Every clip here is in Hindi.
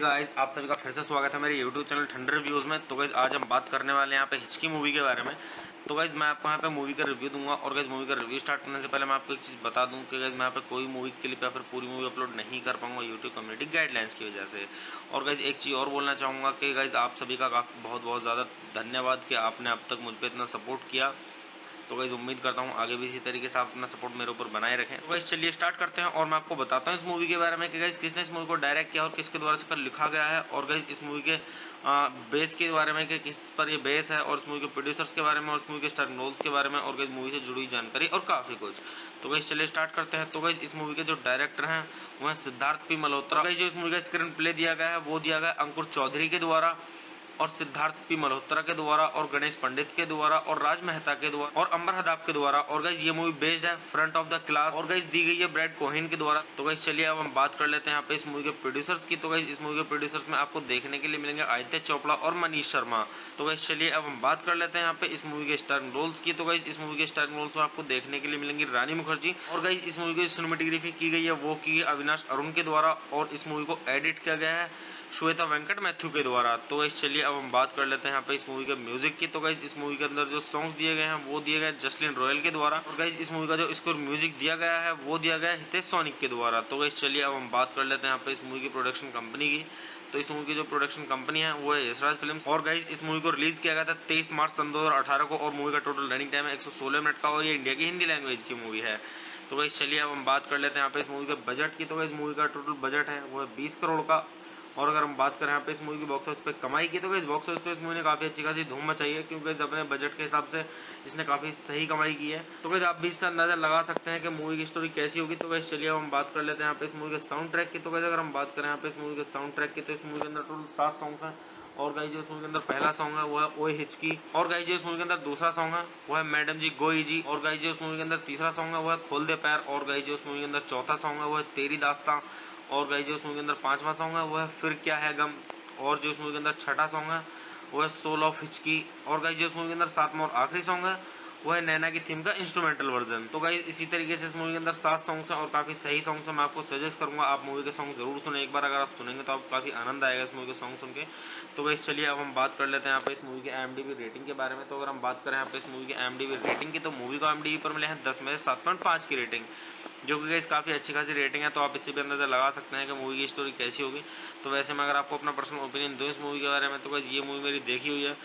गाइस, आप सभी का फिर से स्वागत है मेरे यूट्यूब चैनल ठंडर रिव्यूज़ में। तो गाइस आज हम बात करने वाले हैं यहाँ पे हिचकी मूवी के बारे में। तो गाइस मैं आपको यहाँ पे मूवी का रिव्यू दूंगा। और गाइस मूवी का रिव्यू स्टार्ट करने से पहले मैं आपको एक चीज़ बता दूं कि गाइस मैं यहाँ पे कोई मूवी क्लिप या फिर पूरी मूवी अपलोड नहीं कर पाऊंगा यूट्यूब कम्युनिटी गाइडलाइंस की वजह से। और गाइस एक चीज़ और बोलना चाहूँगा कि गाइस आप सभी का बहुत बहुत ज़्यादा धन्यवाद कि आपने अब तक मुझ पर इतना सपोर्ट किया। तो गाइस उम्मीद करता हूँ आगे भी इसी तरीके से आप अपना सपोर्ट मेरे ऊपर बनाए रखें। तो गाइस चलिए स्टार्ट करते हैं और मैं आपको बताता हूँ इस मूवी के बारे में कि गाइस किसने इस मूवी को डायरेक्ट किया और किसके द्वारा इसका लिखा गया है। और गाइस इस मूवी के बेस के बारे में कि किस पर ये बेस है, और इस मूवी के प्रोड्यूसर्स के बारे में, और इस मूवी के स्टारर रोल्स के बारे में, और गाइस मूवी से जुड़ी हुई जानकारी और काफ़ी कुछ। तो गाइस चलिए स्टार्ट करते हैं। तो गाइस इस मूवी के जो डायरेक्टर हैं वो हैं सिद्धार्थ पी मल्होत्रा। गाइस जो इस मूवी का स्क्रीन प्ले दिया गया है वो दिया गया अंकुर चौधरी के द्वारा, और सिद्धार्थ पी मल्होत्रा के द्वारा, और गणेश पंडित के द्वारा, और राज मेहता के द्वारा, और अंबर हदाब के द्वारा। और गाइस ये मूवी बेस्ड है फ्रंट ऑफ द क्लास, और गाइस दी गई है ब्रैड कोहेन के द्वारा। तो गाइस चलिए अब हम बात कर लेते हैं यहाँ पे इस मूवी के प्रोड्यूसर्स की। तो गाइस इस मूवी के प्रोड्यूसर्स में आपको देखने के लिए मिलेंगे आदित्य चोपड़ा और मनीष शर्मा। तो गाइस चलिए अब हम बात कर लेते हैं यहाँ पे इस मूवी के स्टारर रोल्स की। तो गाइस इस मूवी के स्टारर रोल्स में आपको देखने के लिए मिलेंगी रानी मुखर्जी। और गाइस इस मूवी की सिनेमेटोग्राफी की गई है वो की अविनाश अरुण के द्वारा, और इस मूवी को एडिट किया गया है श्वेता वेंकट मैथ्यू के द्वारा। तो गाइस चलिए अब हम बात कर लेते हैं यहाँ पे इस मूवी के म्यूजिक की। तो गाइस इस मूवी के अंदर जो सॉन्ग्स दिए गए हैं वो दिए गए जसलीन रॉयल के द्वारा, और गाइस इस मूवी का जो स्कोर म्यूजिक दिया गया है वो दिया गया हितेश सोनिक के द्वारा। तो गाइस चलिए अब हम बात कर लेते हैं यहाँ पे इस मूवी की प्रोडक्शन कंपनी की। तो इस मूवी की जो प्रोडक्शन कंपनी है वो है यशराज फिल्म्स। और गाइस इस मूवी को रिलीज किया गया था 23 मार्च सन 2018 को, और मूवी का टोटल रनिंग टाइम है 116 मिनट का, और ये इंडिया की हिंदी लैंग्वेज की मूवी है। तो गाइस चलिए अब हम बात कर लेते हैं यहाँ पे इस मूवी के बजट की। तो गाइस मूवी का टोटल बजट है वो है 20 करोड़ का। और अगर हम बात करें यहाँ पे इस मूवी की बॉक्स ऑफिस पे कमाई की, तो इस बॉक्स ऑफिस पे इस मूवी ने काफ़ी अच्छी खासी धूम मचाई है, क्योंकि अपने बजट के हिसाब से इसने काफ़ी सही कमाई की है। तो गाइस आप भी इससे अंदाजा लगा सकते हैं कि मूवी की स्टोरी कैसी होगी। तो गाइस चलिए अब हम बात कर लेते हैं यहाँ पे इस मूवी के साउंड ट्रैक की। तो गाइस अगर हम बात करें यहाँ पे इस मूवी के साउंड ट्रैक की, तो इस मूवी के अंदर टोटल 7 सॉन्ग्स हैं। और गाइस जो इस मूवी के अंदर पहला सॉन्ग है वो है ओए हिचकी। और गाइस जो इस मूवी के अंदर दूसरा सॉन्ग है वो है मैडम जी गोई जी। और गाइस जो इस मूवी के अंदर तीसरा सॉन्ग है वो है खोल दे पैर। और गाइस जो इस मूवी के अंदर चौथा सॉन्ग है वो है तेरी दास्तां। और गाइस जो इस मूवी के अंदर पांचवा सॉन्ग है वो है फिर क्या है गम। और जो इस मूवी के अंदर छठा सॉन्ग है वो है सोल ऑफ हिचकी। और गाइस जो इस मूवी के अंदर सातवां और आखिरी सॉन्ग है वो है नैना की थीम का इंस्ट्रूमेंटल वर्जन। तो गाइस इसी तरीके से इस मूवी के अंदर 7 सॉन्ग्स हैं और काफ़ी सही सॉन्ग्स हैं। मैं आपको सजेस्ट करूंगा आप मूवी के सॉन्ग जरूर सुने एक बार। अगर आप सुनेंगे तो आपको काफ़ी आनंद आएगा इस मूवी के सॉन्ग सुन के। तो गाइस चलिए अब हम बात कर लेते हैं यहाँ पे इस मूवी के IMDb रेटिंग के बारे में। तो अगर हम बात करें यहाँ पे इस मूवी के IMDb रेटिंग की, तो मूवी को IMDb पर मिले हैं 10 में से 7.5 की रेटिंग, जो कि गाइस काफ़ी अच्छी खासी रेटिंग है। तो आप इससे भी अंदाजा लगा सकते हैं कि मूवी की स्टोरी कैसी होगी। तो वैसे मैं अगर आपको अपना पर्सनल ओपिनियन दूँ इस मूवी के बारे में, तो गाइस ये मूवी मेरी देखी हुई है,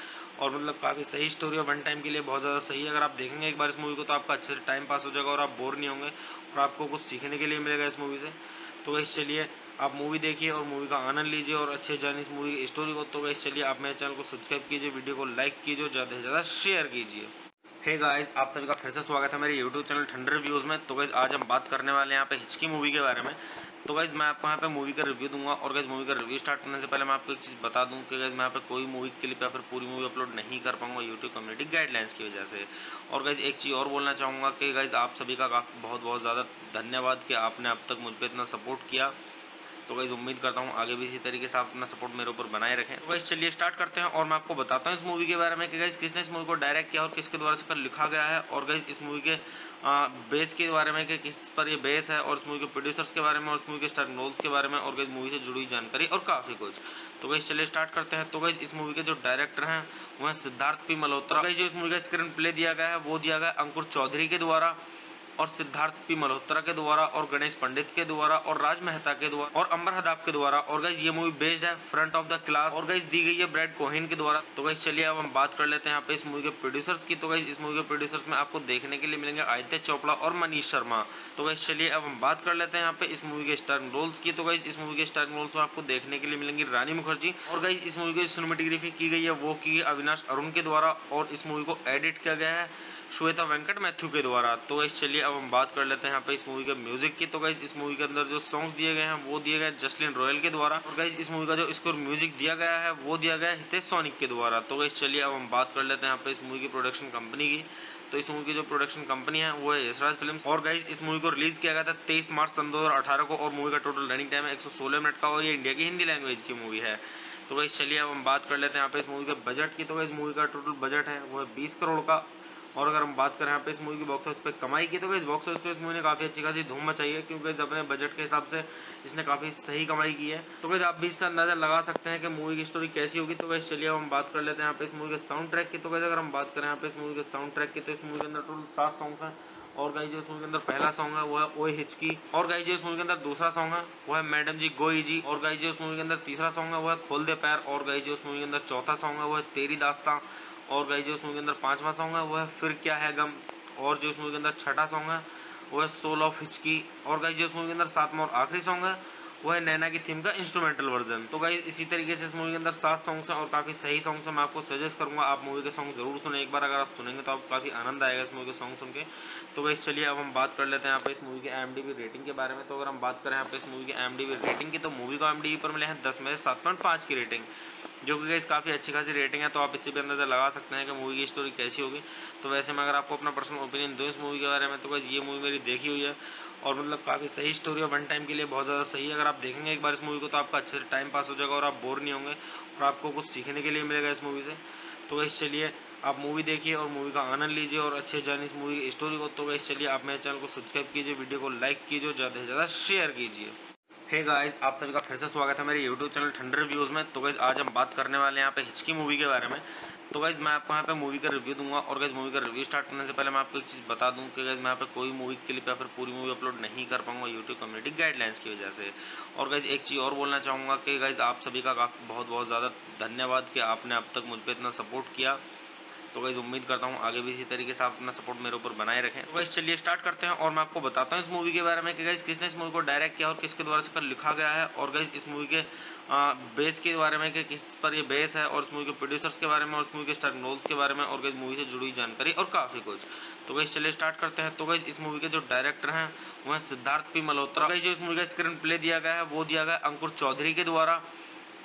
और मतलब काफ़ी सही स्टोरी है, वन टाइम के लिए बहुत ज़्यादा सही है। अगर आप देखेंगे एक बार इस मूवी को तो आपका अच्छे से टाइम पास हो जाएगा, और आप बोर नहीं होंगे, और आपको कुछ सीखने के लिए मिलेगा इस मूवी से। तो गाइस चलिए आप मूवी देखिए और मूवी का आनंद लीजिए, और अच्छे जाने इस मूवी की स्टोरी को। तो गाइस चलिए आप मेरे चैनल को सब्सक्राइब कीजिए, वीडियो को लाइक कीजिए, ज़्यादा से ज़्यादा शेयर कीजिए। हे गाइस, आप सभी का फिर से स्वागत है मेरे यूट्यूब चैनल ठंडर रिव्यूज़ में। तो गाइस आज हम बात करने वाले हैं यहाँ पे हिचकी मूवी के बारे में। तो गाइस मैं आपको यहाँ पे मूवी का रिव्यू दूंगा। और गाइस मूवी का रिव्यू स्टार्ट करने से पहले मैं आपको एक चीज़ बता दूं कि गाइस मैं यहाँ पे कोई मूवी क्लिप या फिर पूरी मूवी अपलोड नहीं कर पाऊंगा यूट्यूब कम्युनिटी गाइडलाइंस की वजह से। और गाइस एक चीज़ और बोलना चाहूँगा कि गाइस आप सभी का बहुत बहुत ज़्यादा धन्यवाद कि आपने अब तक मुझ पर इतना सपोर्ट किया। तो गाइस उम्मीद करता हूँ आगे भी इसी तरीके से आप अपना सपोर्ट मेरे ऊपर बनाए रखें। तो गाइस चलिए स्टार्ट करते हैं और मैं आपको बताता हूँ इस मूवी के बारे में कि गाइस किसने इस मूवी को डायरेक्ट किया और किसके द्वारा इसका लिखा गया है। और गाइस इस मूवी के बेस के बारे में कि किस पर ये बेस है, और इस मूवी के प्रोड्यूसर्स के बारे में, और इस मूवी के स्टारर रोल्स के बारे में, और गाइस मूवी से जुड़ी हुई जानकारी और काफ़ी कुछ। तो गाइस चलिए स्टार्ट करते हैं। तो गाइस इस मूवी के जो डायरेक्टर हैं वो हैं सिद्धार्थ पी मल्होत्रा। गाइस जो इस मूवी का स्क्रीन प्ले दिया गया है वो दिया गया अंकुर चौधरी के द्वारा, और सिद्धार्थ पी मल्होत्रा के द्वारा, और गणेश पंडित के द्वारा, और राज मेहता के द्वारा, और अंबर हदाब के द्वारा। और गाइस ये मूवी बेस्ड है फ्रंट ऑफ द क्लास, और गाइस दी गई है ब्रैड कोहेन के द्वारा। तो गाइस चलिए अब हम बात कर लेते हैं यहाँ पे इस मूवी के प्रोड्यूसर्स की। तो गाइस इस मूवी के प्रोड्यूसर्स में आपको देखने के लिए मिलेंगे आदित्य चोपड़ा और मनीष शर्मा। तो गाइस चलिए अब हम बात कर लेते हैं यहाँ पे इस मूवी के स्टारर रोल्स की। तो गाइस इस मूवी के स्टारर रोल्स में आपको देखने के लिए मिलेंगी रानी मुखर्जी। और गाइस इस मूवी की सिनेमेटोग्राफी की गई है वो की अविनाश अरुण के द्वारा, और इस मूवी को एडिट किया गया है श्वेता वेंकट मैथ्यू के द्वारा। तो गाइस चलिए अब हम बात कर लेते हैं यहाँ पे इस मूवी के म्यूजिक की। तो गाइस इस मूवी के अंदर जो सॉन्ग्स दिए गए हैं वो दिए गए जसलीन रॉयल के द्वारा, और गाइस इस मूवी का जो स्कोर म्यूजिक दिया गया है वो दिया गया हितेश सोनिक के द्वारा। तो गाइस चलिए अब हम बात कर लेते हैं यहाँ पे इस मूवी की प्रोडक्शन कंपनी की। तो इस मूवी की जो प्रोडक्शन कंपनी है वो है यशराज फिल्म्स। और गाइस इस मूवी को रिलीज किया गया था 23 मार्च सन 2018 को, और मूवी का टोटल रनिंग टाइम है 116 मिनट का, और ये इंडिया की हिंदी लैंग्वेज की मूवी है। तो गाइस चलिए अब हम बात कर लेते हैं यहाँ पे इस मूवी के बजट की। तो गाइस मूवी का टोटल बजट है वो है 20 करोड़ का। और अगर हम बात करें यहाँ पे इस मूवी की बॉक्स ऑफिस पे कमाई की, तो गाइस बॉक्स ऑफिस पे इस मूवी ने काफ़ी अच्छी खासी धूम मचाई है, क्योंकि गाइस अपने बजट के हिसाब से इसने काफ़ी सही कमाई की है। तो गाइस आप भी इससे अंदाजा लगा सकते हैं कि मूवी की स्टोरी कैसी होगी। तो गाइस चलिए अब हम बात कर लेते हैं यहाँ पे इस मूवी के साउंड ट्रैक की। तो गाइस अगर हम बात करें यहाँ पे इस मूवी के साउंड ट्रैक की, तो इस मूवी के अंदर टोटल 7 सॉन्ग्स हैं। और गाइस जो इस मूवी के अंदर पहला सॉन्ग है वो है ओए हिचकी। और गाइस जो इस मूवी के अंदर दूसरा सॉन्ग है वो है मैडम जी गोई जी। और गाइस जो इस मूवी के अंदर तीसरा सॉन्ग है वो है खोल दे पैर। और गाइस जो इस मूवी के अंदर चौथा सॉन्ग है वो है तेरी दास्तां। और गाइस जो इस मूवी के अंदर पांचवा सॉन्ग है वो है फिर क्या है गम। और जो इस मूवी के अंदर छठा सॉन्ग है वो है सोल ऑफ हिचकी। और गाइस जो इस मूवी के अंदर सातवां और आखिरी सॉन्ग है वो है नैना की थीम का इंस्ट्रूमेंटल वर्जन। तो गाइस इसी तरीके से इस मूवी के अंदर 7 सॉन्ग्स हैं और काफ़ी सही सॉन्ग्स हैं। मैं आपको सजेस्ट करूंगा आप मूवी के सॉन्ग जरूर सुने एक बार। अगर आप सुनेंगे तो आपको काफ़ी आनंद आएगा इस मूवी के सॉन्ग सुन के। तो गाइस चलिए अब हम बात कर लेते हैं यहाँ पे इस मूवी के IMDb रेटिंग के बारे में। तो अगर हम बात करें यहाँ पे इस मूवी के IMDb रेटिंग की, तो मूवी को IMDb पर मिले हैं 10 में से 7.5 की रेटिंग, जो कि गाइस काफ़ी अच्छी खासी रेटिंग है। तो आप इससे भी अंदाजा लगा सकते हैं कि मूवी की स्टोरी कैसी होगी। तो वैसे मैं अगर आपको अपना पर्सनल ओपिनियन दूँ इस मूवी के बारे में, तो गाइस ये मूवी मेरी देखी हुई है और मतलब काफ़ी सही स्टोरी और वन टाइम के लिए बहुत ज़्यादा सही है। अगर आप देखेंगे एक बार इस मूवी को तो आपका अच्छे से टाइम पास हो जाएगा और आप बोर नहीं होंगे और आपको कुछ सीखने के लिए मिलेगा इस मूवी से। तो गाइस चलिए आप मूवी देखिए और मूवी का आनंद लीजिए और अच्छे जानिए इस मूवी की स्टोरी को। तो गाइस चलिए आप मेरे चैनल को सब्सक्राइब कीजिए, वीडियो को लाइक कीजिए, ज़्यादा से ज़्यादा शेयर कीजिए। हे गाइस, आप सभी का फिर से स्वागत है मेरे YouTube चैनल ठंडर रिव्यूज़ में। तो गाइस आज हम बात करने वाले हैं यहाँ पे हिचकी मूवी के बारे में। तो गाइस मैं आपको यहाँ पे मूवी का रिव्यू दूंगा और गाइस मूवी का रिव्यू स्टार्ट करने से पहले मैं आपको एक चीज़ बता दूं कि गाइस मैं यहाँ पे कोई मूवी क्लिप या फिर पूरी मूवी अपलोड नहीं कर पाऊंगा यूट्यूब कम्युनिटी गाइडलाइंस की वजह से। और गाइस एक चीज़ और बोलना चाहूँगा कि गाइस आप सभी का बहुत बहुत ज़्यादा धन्यवाद कि आपने अब तक मुझ पर इतना सपोर्ट किया। तो गाइस उम्मीद करता हूँ आगे भी इसी तरीके से आप अपना सपोर्ट मेरे ऊपर बनाए रखें। तो गाइस चलिए स्टार्ट करते हैं और मैं आपको बताता हूँ इस मूवी के बारे में कि गाइस किसने इस मूवी को डायरेक्ट किया और किसके द्वारा इसका लिखा गया है। और गाइस इस मूवी के बेस के बारे में कि किस पर ये बेस है, और इस मूवी के प्रोड्यूसर्स के बारे में, और इस मूवी के स्टारर रोल्स के बारे में, और गाइस मूवी से जुड़ी हुई जानकारी और काफ़ी कुछ। तो गाइस चलिए स्टार्ट करते हैं। तो गाइस इस मूवी के जो डायरेक्टर हैं वो हैं सिद्धार्थ पी मल्होत्रा। गाइस जो इस मूवी का स्क्रीन प्ले दिया गया है वो दिया गया अंकुर चौधरी के द्वारा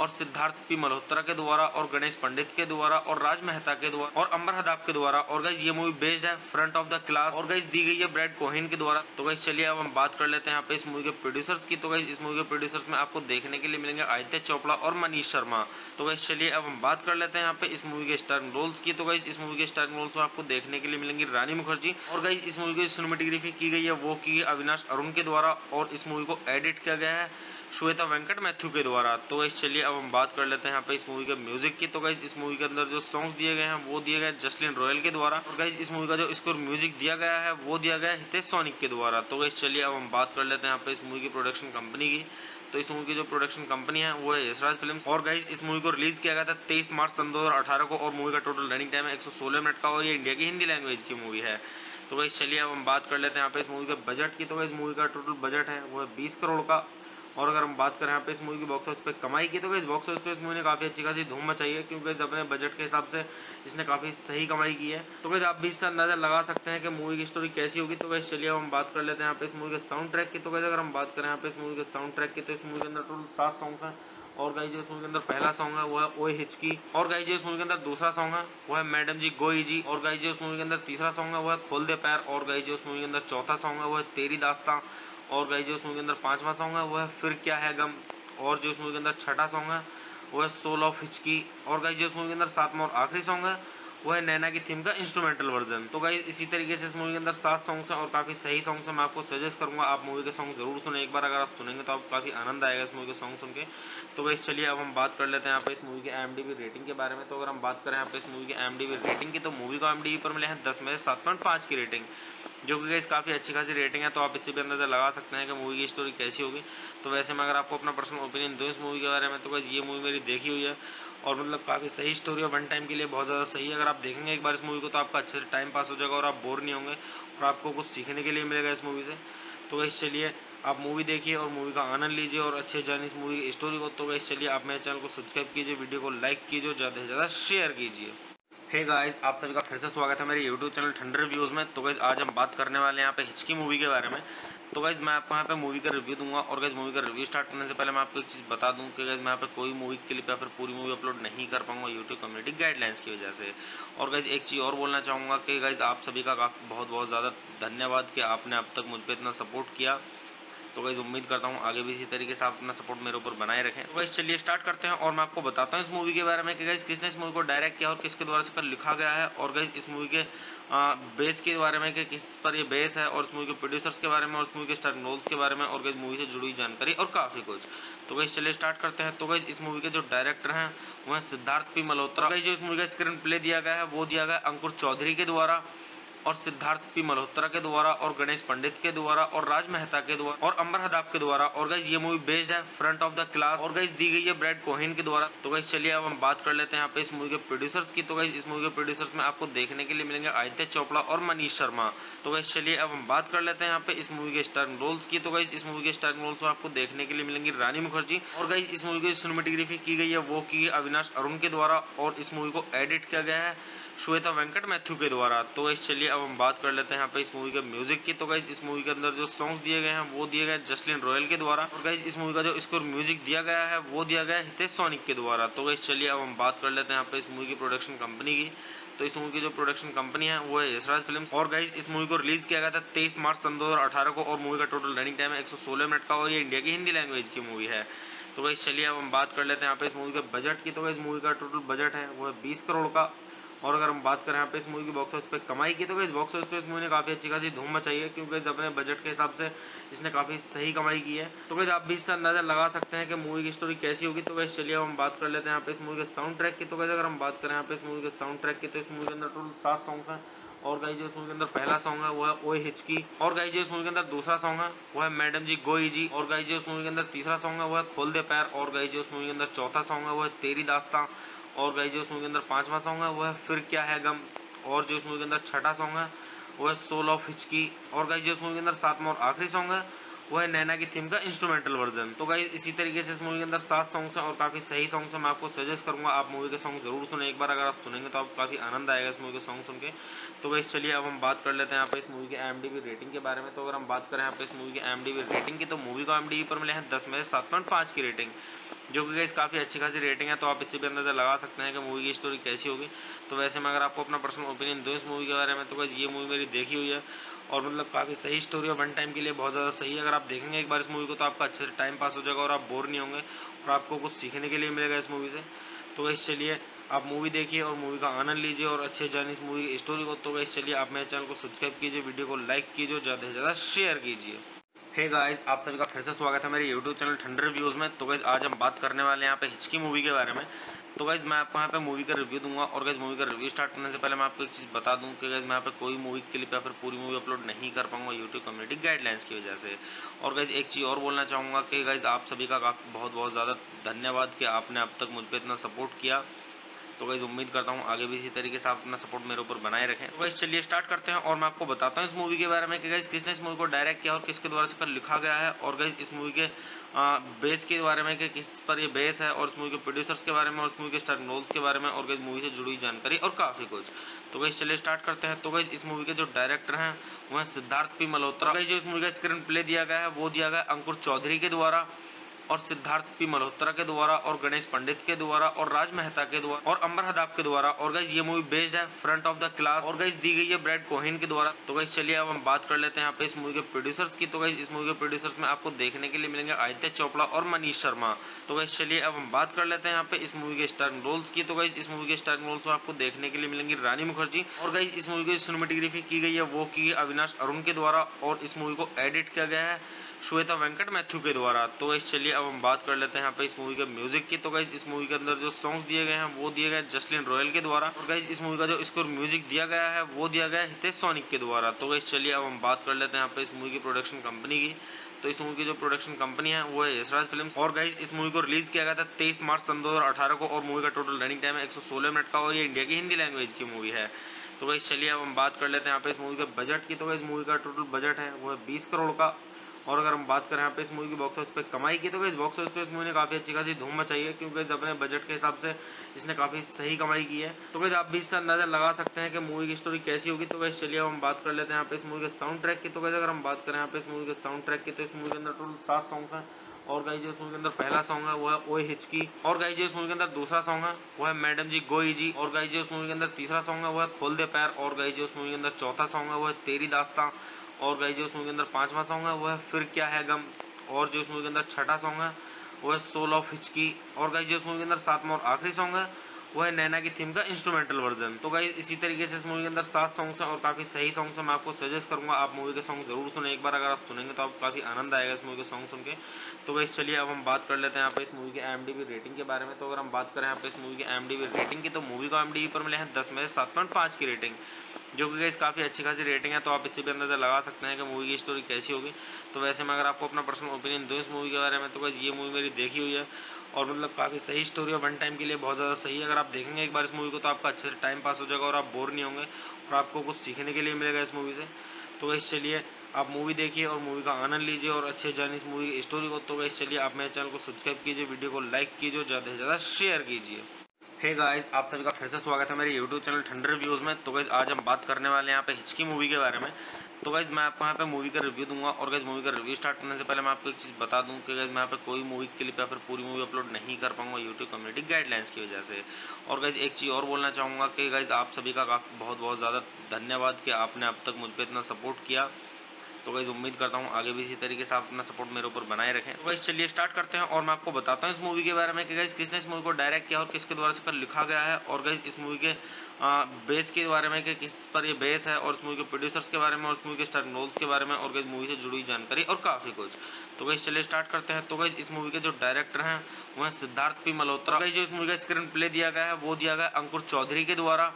और सिद्धार्थ पी मल्होत्रा के द्वारा और गणेश पंडित के द्वारा और राज मेहता के द्वारा और अंबर हदाब के द्वारा। और गाइस ये मूवी बेस्ड है फ्रंट ऑफ द क्लास और गाइस दी गई है ब्रैड कोहेन के द्वारा। तो गाइस चलिए अब हम बात कर लेते हैं यहाँ पे इस मूवी के प्रोड्यूसर्स की। तो गाइस इस मूवी के प्रोड्यूसर्स में आपको देखने के लिए मिलेंगे आदित्य चोपड़ा और मनीष शर्मा। तो गाइस चलिए अब हम बात कर लेते हैं यहाँ पे इस मूवी के स्टारर रोल्स की। तो गाइस इस मूवी के स्टारर रोल्स में आपको देखने के लिए मिलेंगी रानी मुखर्जी। और गाइस इस मूवी की सिनेमेटोग्राफी की गई है वो की अविनाश अरुण के द्वारा और इस मूवी को एडिट किया गया है श्वेता वेंकट मैथ्यू के द्वारा। तो गाइस चलिए अब हम बात कर लेते हैं यहाँ पे इस मूवी के म्यूजिक की। तो गाइस इस मूवी के अंदर जो सॉन्ग्स दिए गए हैं वो दिए गए जसलिन रॉयल के द्वारा। और गाइस इस मूवी का जो स्कोर म्यूजिक दिया गया है वो दिया गया है हितेश सोनिक के द्वारा। तो गाइस चलिए अब हम बात कर लेते हैं यहाँ पे इस मूवी की प्रोडक्शन कंपनी की। तो इस मूवी की जो प्रोडक्शन कंपनी है वो है यशराज फिल्म्स। और गाइस इस मूवी को रिलीज किया गया था 23 मार्च सन 2018 को और मूवी का टोटल रनिंग टाइम है 116 मिनट का और ये इंडिया की हिंदी लैंग्वेज की मूवी है। तो गाइस चलिए अब हम बात कर लेते हैं यहाँ पे इस मूवी के बजट की। तो गाइस मूवी का टोटल बजट है वो है 20 करोड़ का। और अगर हम बात करें यहाँ पे इस मूवी की बॉक्स ऑफिस पे कमाई की, तो इस बॉक्स ऑफिस पे इस मूवी ने काफ़ी अच्छी खासी धूम मचाई है, क्योंकि अपने बजट के हिसाब से इसने काफ़ी सही कमाई की है। तो गाइस आप भी इससे अंदाजा लगा सकते हैं कि मूवी की स्टोरी कैसी होगी। तो गाइस चलिए अब हम बात कर लेते हैं यहाँ पे इस मूवी के साउंड ट्रैक की। तो गाइस अगर हम बात करें यहाँ पे इस मूवी के साउंड ट्रैक की, तो इस मूवी के अंदर टोटल 7 सॉन्ग्स हैं। और गाइस जो इस मूवी के अंदर पहला सॉन्ग है वो है ओए हिचकी। और गाइस जो इस मूवी के अंदर दूसरा सॉन्ग है वो है मैडम जी गोई जी। और गाइस जो इस मूवी के अंदर तीसरा सॉन्ग है वो है खोल दे पैर। और गाइस जो इस मूवी के अंदर चौथा सॉन्ग है वो है तेरी दास्तां। और गाइस जो इस मूवी के अंदर पांचवा सॉन्ग है वो है फिर क्या है गम। और जो इस मूवी के अंदर छठा सॉन्ग है वो है सोल ऑफ हिचकी। और गाइस जो इस मूवी के अंदर सातवां और आखिरी सॉन्ग है वो है नैना की थीम का इंस्ट्रूमेंटल वर्जन। तो गाइस इसी तरीके से इस मूवी के अंदर 7 सॉन्ग्स हैं और काफ़ी सही सॉन्ग्स हैं। मैं आपको सजेस्ट करूंगा आप मूवी के सॉन्ग जरूर सुने एक बार। अगर आप सुनेंगे तो आपको काफ़ी आनंद आएगा इस मूवी के सॉन्ग सुन के। तो गाइस चलिए अब हम बात कर लेते हैं यहाँ पे इस मूवी के IMDb रेटिंग के बारे में। तो अगर हम बात करें यहाँ पे इस मूवी के IMDb रेटिंग की, तो मूवी को IMDb पर मिले हैं 10 में से 7.5 की रेटिंग, जो कि गाइस काफ़ी अच्छी खासी रेटिंग है। तो आप इससे भी अंदाजा लगा सकते हैं कि मूवी की स्टोरी कैसी होगी। तो वैसे मैं अगर आपको अपना पर्सनल ओपिनियन दूँ इस मूवी के बारे में, तो गाइस ये मूवी मेरी देखी हुई है और मतलब काफ़ी सही स्टोरी और वन टाइम के लिए बहुत ज़्यादा सही है। अगर आप देखेंगे एक बार इस मूवी को तो आपका अच्छे से टाइम पास हो जाएगा और आप बोर नहीं होंगे और आपको कुछ सीखने के लिए मिलेगा इस मूवी से। तो गाइस चलिए आप मूवी देखिए और मूवी का आनंद लीजिए और अच्छे जानिए इस मूवी की स्टोरी को। तो गाइस चलिए आप मेरे चैनल को सब्सक्राइब कीजिए, वीडियो को लाइक कीजिए, ज़्यादा से ज़्यादा शेयर कीजिए। हे गाइस, आप सभी का फिर से स्वागत है मेरे YouTube चैनल ठंडर रिव्यूज़ में। तो गाइस आज हम बात करने वाले हैं यहाँ पे हिचकी मूवी के बारे में। तो गाइस मैं आपको यहाँ पे मूवी का रिव्यू दूंगा और गाइस मूवी का रिव्यू स्टार्ट करने से पहले मैं आपको एक चीज़ बता दूं कि गाइस मैं यहाँ पे कोई मूवी क्लिप या फिर पूरी मूवी अपलोड नहीं कर पाऊंगा यूट्यूब कम्युनिटी गाइडलाइंस की वजह से। और गाइस एक चीज़ और बोलना चाहूँगा कि गाइस आप सभी का बहुत बहुत ज़्यादा धन्यवाद कि आपने अब तक मुझ पर इतना सपोर्ट किया। तो गाइस उम्मीद करता हूँ आगे भी इसी तरीके से आप अपना सपोर्ट मेरे ऊपर बनाए रखें। तो गाइस चलिए स्टार्ट करते हैं और मैं आपको बताता हूँ इस मूवी के बारे में कि गाइस किसने इस मूवी को डायरेक्ट किया और किसके द्वारा इसका लिखा गया है, और गाइस इस मूवी के बेस के बारे में कि किस पर ये बेस है, और इस मूवी के प्रोड्यूसर्स के बारे में, और इस मूवी के स्टार रोल्स के बारे में, और गाइस मूवी से जुड़ी हुई जानकारी और काफ़ी कुछ। तो गाइस चलिए स्टार्ट करते हैं। तो गाइस इस मूवी के जो डायरेक्टर हैं वो हैं सिद्धार्थ पी मल्होत्रा। गाइस जो इस मूवी का स्क्रीन प्ले दिया गया है वो दिया गया अंकुर चौधरी के द्वारा, और सिद्धार्थ पी मल्होत्रा के द्वारा, और गणेश पंडित के द्वारा, और राज मेहता के द्वारा, और अंबर हदाब के द्वारा। और गाइस ये मूवी बेस्ड है फ्रंट ऑफ द क्लास, और गाइस दी गई है ब्रैड कोहेन के द्वारा। तो गाइस चलिए अब हम बात कर लेते हैं यहाँ पे इस मूवी के प्रोड्यूसर्स की। तो गाइस इस मूवी के प्रोड्यूसर्स में आपको देखने के लिए मिलेंगे आदित्य चोपड़ा और मनीष शर्मा। तो गाइस चलिए अब हम बात कर लेते हैं यहाँ पे इस मूवी के स्टार रोल्स की। तो गाइस इस मूवी के स्टार रोल्स में आपको देखने के लिए मिलेंगी रानी मुखर्जी, और गाइस इस मूवी की सिनेमेटोग्राफी की गई है वो की गई अविनाश अरुण के द्वारा, और इस मूवी को एडिट किया गया है श्वेता वेंकट मैथ्यू के द्वारा। तो गाइस चलिए अब हम बात कर लेते हैं यहाँ पे इस मूवी के म्यूजिक की। तो गाइस इस मूवी के अंदर जो सॉन्ग्स दिए गए हैं वो दिए गए जसलीन रॉयल के द्वारा, और गाइस इस मूवी का जो स्कोर म्यूजिक दिया गया है वो दिया गया है हितेश सोनिक के द्वारा। तो गाइस चलिए अब हम बात कर लेते हैं यहाँ पे इस मूवी की प्रोडक्शन कंपनी की। तो इस मूवी की जो प्रोडक्शन कंपनी है वो है यशराज फिल्म्स, और गाइस इस मूवी को रिलीज किया गया था 23 मार्च सन 2018 को, और मूवी का टोटल रनिंग टाइम है 116 मिनट का, और ये इंडिया की हिंदी लैंग्वेज की मूवी है। तो गाइस चलिए अब हम बात कर लेते हैं यहाँ पे इस मूवी के बजट की। तो गाइस मूवी का टोटल बजट है वो है 20 करोड़ का। और अगर हम बात करें यहाँ पे इस मूवी की बॉक्स ऑफिस पे कमाई की, तो गाइस बॉक्स ऑफिस पे इस मूवी ने काफ़ी अच्छी खासी धूम मचाई है, क्योंकि अपने बजट के हिसाब से इसने काफ़ी सही कमाई की है। तो गाइस आप भी इससे अंदाजा लगा सकते हैं कि मूवी की स्टोरी कैसी होगी। तो गाइस चलिए अब हम बात कर लेते हैं यहाँ पे इस मूवी के साउंड ट्रैक की। तो गाइस अगर हम बात करें यहाँ पे इस मूवी के साउंड ट्रैक की, तो इस मूवी के अंदर टोटल 7 सॉन्ग्स हैं। और गाइस जो इस मूवी के अंदर पहला सॉन्ग है वो है ओए हिचकी, और गाइस जो इस मूवी के अंदर दूसरा सॉन्ग है वो है मैडम जी गोई जी, और गाइस जो इस मूवी के अंदर तीसरा सॉन्ग है वो है खोल दे पैर, और गाइस जो इस मूवी के अंदर चौथा सॉन्ग है वो है तेरी दास्तां, और गाइस जो इस मूवी के अंदर पांचवा सॉन्ग है वो है फिर क्या है गम, और जो इस मूवी के अंदर छठा सॉन्ग है वो है सोल ऑफ हिचकी, और गाइस जो इस मूवी के अंदर सातवां और आखिरी सॉन्ग है वो है नैना की थीम का इंस्ट्रूमेंटल वर्जन। तो गाइस इसी तरीके से इस मूवी के अंदर 7 सॉन्ग्स हैं और काफ़ी सही सॉन्ग्स हैं। मैं आपको सजेस्ट करूंगा आप मूवी के सॉन्ग जरूर सुने एक बार, अगर आप सुनेंगे तो आपको काफ़ी आनंद आएगा इस मूवी के सॉन्ग सुन के। तो गाइस चलिए अब हम बात कर लेते हैं यहाँ पे इस मूवी के IMDb रेटिंग के बारे में। तो अगर हम बात करें यहाँ पे इस मूवी के IMDb रेटिंग की, तो मूवी को IMDb पर मिले हैं 10 में से 7.5 की रेटिंग, जो कि गाइस काफ़ी अच्छी खासी रेटिंग है। तो आप इससे भी अंदाजा लगा सकते हैं कि मूवी की स्टोरी कैसी होगी। तो वैसे मैं अगर आपको अपना पर्सनल ओपिनियन दूँ इस मूवी के बारे में, तो गाइस ये मूवी मेरी देखी हुई है, और मतलब काफ़ी सही स्टोरी है, वन टाइम के लिए बहुत ज़्यादा सही है। अगर आप देखेंगे एक बार इस मूवी को तो आपका अच्छे से टाइम पास हो जाएगा, और आप बोर नहीं होंगे, और आपको कुछ सीखने के लिए मिलेगा इस मूवी से। तो गाइस चलिए आप मूवी देखिए और मूवी का आनंद लीजिए, और अच्छे जानिए इस मूवी की स्टोरी को। तो गाइस चलिए आप मेरे चैनल को सब्सक्राइब कीजिए, वीडियो को लाइक कीजिए, ज़्यादा से ज़्यादा शेयर कीजिए। हे गाइस, आप सभी का फिर से स्वागत है मेरे यूट्यूब चैनल ठंडर रिव्यूज़ में। तो गाइस आज हम बात करने वाले हैं यहाँ पे हिचकी मूवी के बारे में। तो गाइस मैं आपको यहाँ पे मूवी का रिव्यू दूंगा, और गाइस मूवी का रिव्यू स्टार्ट करने से पहले मैं आपको एक चीज़ बता दूं कि गाइस मैं यहाँ पे कोई मूवी क्लिप या फिर पूरी मूवी अपलोड नहीं कर पाऊंगा यूट्यूब कम्युनिटी गाइडलाइंस की वजह से। और गाइस एक चीज़ और बोलना चाहूँगा कि गाइस आप सभी का बहुत बहुत ज़्यादा धन्यवाद कि आपने अब तक मुझ पर इतना सपोर्ट किया। तो गाइस उम्मीद करता हूँ आगे भी इसी तरीके से आप अपना सपोर्ट मेरे ऊपर बनाए रखें। तो गाइस चलिए स्टार्ट करते हैं और मैं आपको बताता हूँ इस मूवी के बारे में कि गाइस किसने इस मूवी को डायरेक्ट किया और किसके द्वारा इसका लिखा गया है, और गाइस इस मूवी के बेस के बारे में कि किस पर ये बेस है, और इस मूवी के प्रोड्यूसर्स के बारे में, और इस मूवी के स्टार रोल्स के बारे में, और गाइस मूवी से जुड़ी हुई जानकारी और काफ़ी कुछ। तो गाइस चलिए स्टार्ट करते हैं। तो गाइस इस मूवी के जो डायरेक्टर हैं वो हैं सिद्धार्थ पी मल्होत्रा। गाइस जो इस मूवी का स्क्रीन प्ले दिया गया है वो दिया गया अंकुर चौधरी के द्वारा, और सिद्धार्थ पी मल्होत्रा के द्वारा, और गणेश पंडित के द्वारा, और राज मेहता के द्वारा, और अंबर हदाब के द्वारा। और गाइस ये मूवी बेस्ड है फ्रंट ऑफ द क्लास, और गाइस दी गई है ब्रैड कोहेन के द्वारा। तो गाइस चलिए अब हम बात कर लेते हैं यहाँ पे इस मूवी के प्रोड्यूसर्स की। तो गाइस इस मूवी के प्रोड्यूसर्स में आपको देखने के लिए मिलेंगे आदित्य चोपड़ा और मनीष शर्मा। तो गाइस चलिए अब हम बात कर लेते हैं यहाँ पे इस मूवी के स्टार रोल्स की। तो गाइस इस मूवी के स्टार रोल्स में आपको देखने के लिए मिलेंगी रानी मुखर्जी, और गाइस इस मूवी की सिनेमेटोग्राफी की गई है वो की अविनाश अरुण के द्वारा, और इस मूवी को एडिट किया गया है श्वेता वेंकट मैथ्यू के द्वारा। तो गाइस चलिए अब हम बात कर लेते हैं यहाँ पे इस मूवी के म्यूजिक की। तो गाइस इस मूवी के अंदर जो सॉन्ग्स दिए गए हैं वो दिए गए जसलीन रॉयल के द्वारा, और गाइस इस मूवी का जो स्कोर म्यूजिक दिया गया है वो दिया गया है हितेश सोनिक के द्वारा। तो गाइस चलिए अब हम बात कर लेते हैं यहाँ पे इस मूवी की प्रोडक्शन कंपनी की। तो इस मूवी की जो प्रोडक्शन कंपनी है वो है यशराज फिल्म्स, और गाइस इस मूवी को रिलीज किया गया था 23 मार्च सन 2018 को, और मूवी का टोटल रनिंग टाइम है 116 मिनट का, और ये इंडिया की हिंदी लैंग्वेज की मूवी है। तो गाइस चलिए अब हम बात कर लेते हैं यहाँ पे इस मूवी के बजट की। तो गाइस मूवी का टोटल बजट है वो है 20 करोड़ का। और अगर हम बात करें यहाँ पे इस मूवी की बॉक्स ऑफिस पे कमाई की, तो इस बॉक्स ऑफिस पे इस मूवी ने काफ़ी अच्छी खासी धूम मचाई है, क्योंकि अपने बजट के हिसाब से इसने काफ़ी सही कमाई की है। तो गाइस आप भी इससे अंदाजा लगा सकते हैं कि मूवी की स्टोरी कैसी होगी। तो गाइस चलिए अब हम बात कर लेते हैं यहाँ पे इस मूवी के साउंड ट्रैक की। तो गाइस अगर हम बात करें यहाँ पे इस मूवी के साउंड ट्रैक की, तो इस मूवी के अंदर टोटल 7 सॉन्ग्स हैं। और गाइस जो इस मूवी के अंदर पहला सॉन्ग है वो है ओए हिचकी, और गाइस जो इस मूवी के अंदर दूसरा सॉन्ग है वो है मैडम जी गोई जी, और गाइस जो इस मूवी के अंदर तीसरा सॉन्ग है वो है खोल दे पैर, और गाइस जो इस मूवी के अंदर चौथा सॉन्ग है वो है तेरी दास्तां, और गाइस जो इस मूवी के अंदर पांचवा सॉन्ग है वो है फिर क्या है गम, और जो इस मूवी के अंदर छठा सॉन्ग है वो है सोल ऑफ हिचकी। और गाइस जो इस मूवी के अंदर सातवां और आखिरी सॉन्ग है वो है नैना की थीम का इंस्ट्रूमेंटल वर्जन। तो गाइस इसी तरीके से इस मूवी के अंदर 7 सॉन्ग्स हैं और काफ़ी सही सॉन्ग्स हैं। मैं आपको सजेस्ट करूंगा आप मूवी के सॉन्ग जरूर सुने एक बार, अगर आप सुनेंगे तो आपको काफ़ी आनंद आएगा इस मूवी के सॉन्ग सुन के। तो गाइस चलिए अब हम बात कर लेते हैं यहाँ पे इस मूवी के IMDb रेटिंग के बारे में। तो अगर हम बात करें यहाँ पे इस मूवी के IMDb रेटिंग की, तो मूवी को IMDb पर मिले हैं 10 में से 7.5 की रेटिंग, जो कि गाइस काफ़ी अच्छी खासी रेटिंग है। तो आप इससे भी अंदाजा लगा सकते हैं कि मूवी की स्टोरी कैसी होगी। तो वैसे मैं अगर आपको अपना पर्सनल ओपिनियन दूँ इस मूवी के बारे में, तो गाइस ये मूवी मेरी देखी हुई है और मतलब काफ़ी सही स्टोरी है, वन टाइम के लिए बहुत ज़्यादा सही है। अगर आप देखेंगे एक बार इस मूवी को तो आपका अच्छे से टाइम पास हो जाएगा और आप बोर नहीं होंगे और आपको कुछ सीखने के लिए मिलेगा इस मूवी से। तो गाइस चलिए आप मूवी देखिए और मूवी का आनंद लीजिए और अच्छे जानिए इस मूवी की स्टोरी को। तो गाइस चलिए आप मेरे चैनल को सब्सक्राइब कीजिए, वीडियो को लाइक कीजिए, ज़्यादा से ज़्यादा शेयर कीजिए। हे गाइस, आप सभी का फिर से स्वागत है मेरे यूट्यूब चैनल ठंडर रिव्यूज़ में। तो गाइस आज हम बात करने वाले हैं यहाँ पे हिचकी मूवी के बारे में। तो गाइस मैं आपको यहाँ पे मूवी का रिव्यू दूंगा और गाइस मूवी का रिव्यू स्टार्ट करने से पहले मैं आपको एक चीज़ बता दूं कि गाइस मैं यहाँ पे कोई मूवी क्लिप या फिर पूरी मूवी अपलोड नहीं कर पाऊंगा यूट्यूब कम्युनिटी गाइडलाइंस की वजह से। और गाइस एक चीज़ और बोलना चाहूँगा कि गाइस आप सभी का बहुत बहुत ज़्यादा धन्यवाद कि आपने अब तक मुझ पर इतना सपोर्ट किया। तो गाइस उम्मीद करता हूँ आगे भी इसी तरीके से आप अपना सपोर्ट मेरे ऊपर बनाए रखें। तो गाइस चलिए स्टार्ट करते हैं और मैं आपको बताता हूँ इस मूवी के बारे में कि गाइस किसने इस मूवी को डायरेक्ट किया और किसके द्वारा इसका लिखा गया है, और गाइस इस मूवी के बेस के बारे में कि किस पर ये बेस है, और इस मूवी के प्रोड्यूसर्स के बारे में, और इस मूवी के स्टार रोल्स के बारे में, और गाइस मूवी से जुड़ी जानकारी और काफ़ी कुछ। तो गाइस चलिए स्टार्ट करते हैं। तो गाइस इस मूवी के जो डायरेक्टर हैं वो हैं सिद्धार्थ पी मल्होत्रा। गाइस जो इस मूवी का स्क्रीन प्ले दिया गया है वो दिया गया अंकुर चौधरी के द्वारा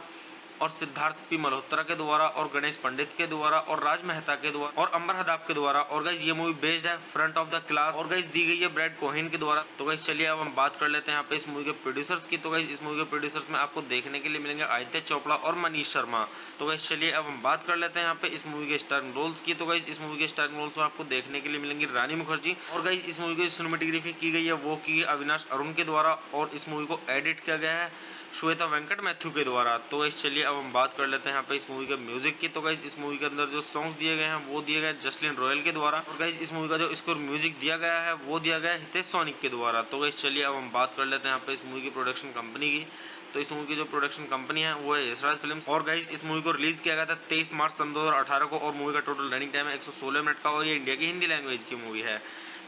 और सिद्धार्थ पी मल्होत्रा के द्वारा और गणेश पंडित के द्वारा और राज मेहता के द्वारा और अंबर हदाब के द्वारा। और गाइस ये मूवी बेस्ड है फ्रंट ऑफ द क्लास और गाइस दी गई है ब्रैड कोहेन के द्वारा। तो गाइस चलिए अब हम बात कर लेते हैं यहाँ पे इस मूवी के प्रोड्यूसर्स की। तो गाइस इस मूवी के प्रोड्यूसर्स में आपको देखने के लिए मिलेंगे आदित्य चोपड़ा और मनीष शर्मा। तो गाइस चलिए अब हम बात कर लेते हैं यहाँ पे इस मूवी के स्टारिंग रोल्स की। तो गाइस इस मूवी के स्टारिंग रोल्स में आपको देखने के लिए मिलेंगी रानी मुखर्जी। और गाइस इस मूवी की सिनेमेटोग्राफी की गई है वो की अविनाश अरुण के द्वारा और इस मूवी को एडिट किया गया है श्वेता वेंकट मैथ्यू के द्वारा। तो गाइस चलिए अब हम बात कर लेते हैं यहाँ पे इस मूवी के म्यूजिक की। तो गाइस इस मूवी के अंदर जो सॉन्ग्स दिए गए हैं वो दिए गए जसलीन रॉयल के द्वारा और गाइस इस मूवी का जो स्कोर म्यूजिक दिया गया है वो दिया गया है हितेश सोनिक के द्वारा। तो गाइस चलिए अब हम बात कर लेते हैं यहाँ पे इस मूवी की प्रोडक्शन कंपनी की। तो इस मूवी की जो प्रोडक्शन कंपनी है वो है यशराज फिल्म्स। और गाइस इस मूवी को रिलीज किया गया था 23 मार्च सन 2018 को और मूवी का टोटल रनिंग टाइम है 116 मिनट का और ये इंडिया की हिंदी लैंग्वेज की मूवी है।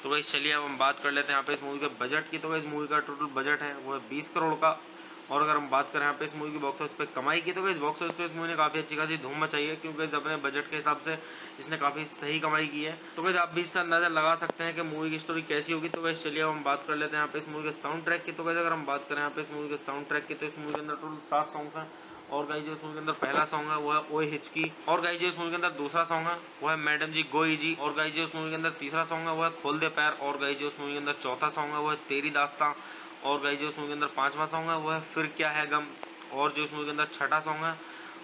तो गाइस चलिए अब हम बात कर लेते हैं यहाँ पे इस मूवी के बजट की। तो गाइस मूवी का टोटल बजट है वो है 20 करोड़ का। और अगर हम बात करें यहाँ पे इस मूवी की बॉक्स ऑफिस पे कमाई की, तो गाइस बॉक्स ऑफिस पे इस मूवी ने काफ़ी अच्छी खासी धूम मचाई है क्योंकि अपने बजट के हिसाब से इसने काफ़ी सही कमाई की है। तो गाइस आप भी इससे अंदाजा लगा सकते हैं कि मूवी की स्टोरी कैसी होगी। तो गाइस चलिए अब हम बात कर लेते हैं यहाँ पे इस मूवी के साउंड ट्रैक की। तो गाइस अगर हम बात करें यहाँ पे इस मूवी के साउंड ट्रैक की, तो इस मूवी के अंदर टोटल 7 सॉन्ग्स हैं। और गाइस जो इस मूवी के अंदर पहला सॉन्ग है वो है ओए हिचकी। और गाइस जो इस मूवी के अंदर दूसरा सॉन्ग है वो है मैडम जी गोई जी। और गाइस जो इस मूवी के अंदर तीसरा सॉन्ग है वो है खोल दे पैर। और गाइस जो इस मूवी के अंदर चौथा सॉन्ग है वो है तेरी दास्तां। और गाइस जो इस मूवी के अंदर पांचवा सॉन्ग है वो है फिर क्या है गम। और जो इस मूवी के अंदर छठा सॉन्ग है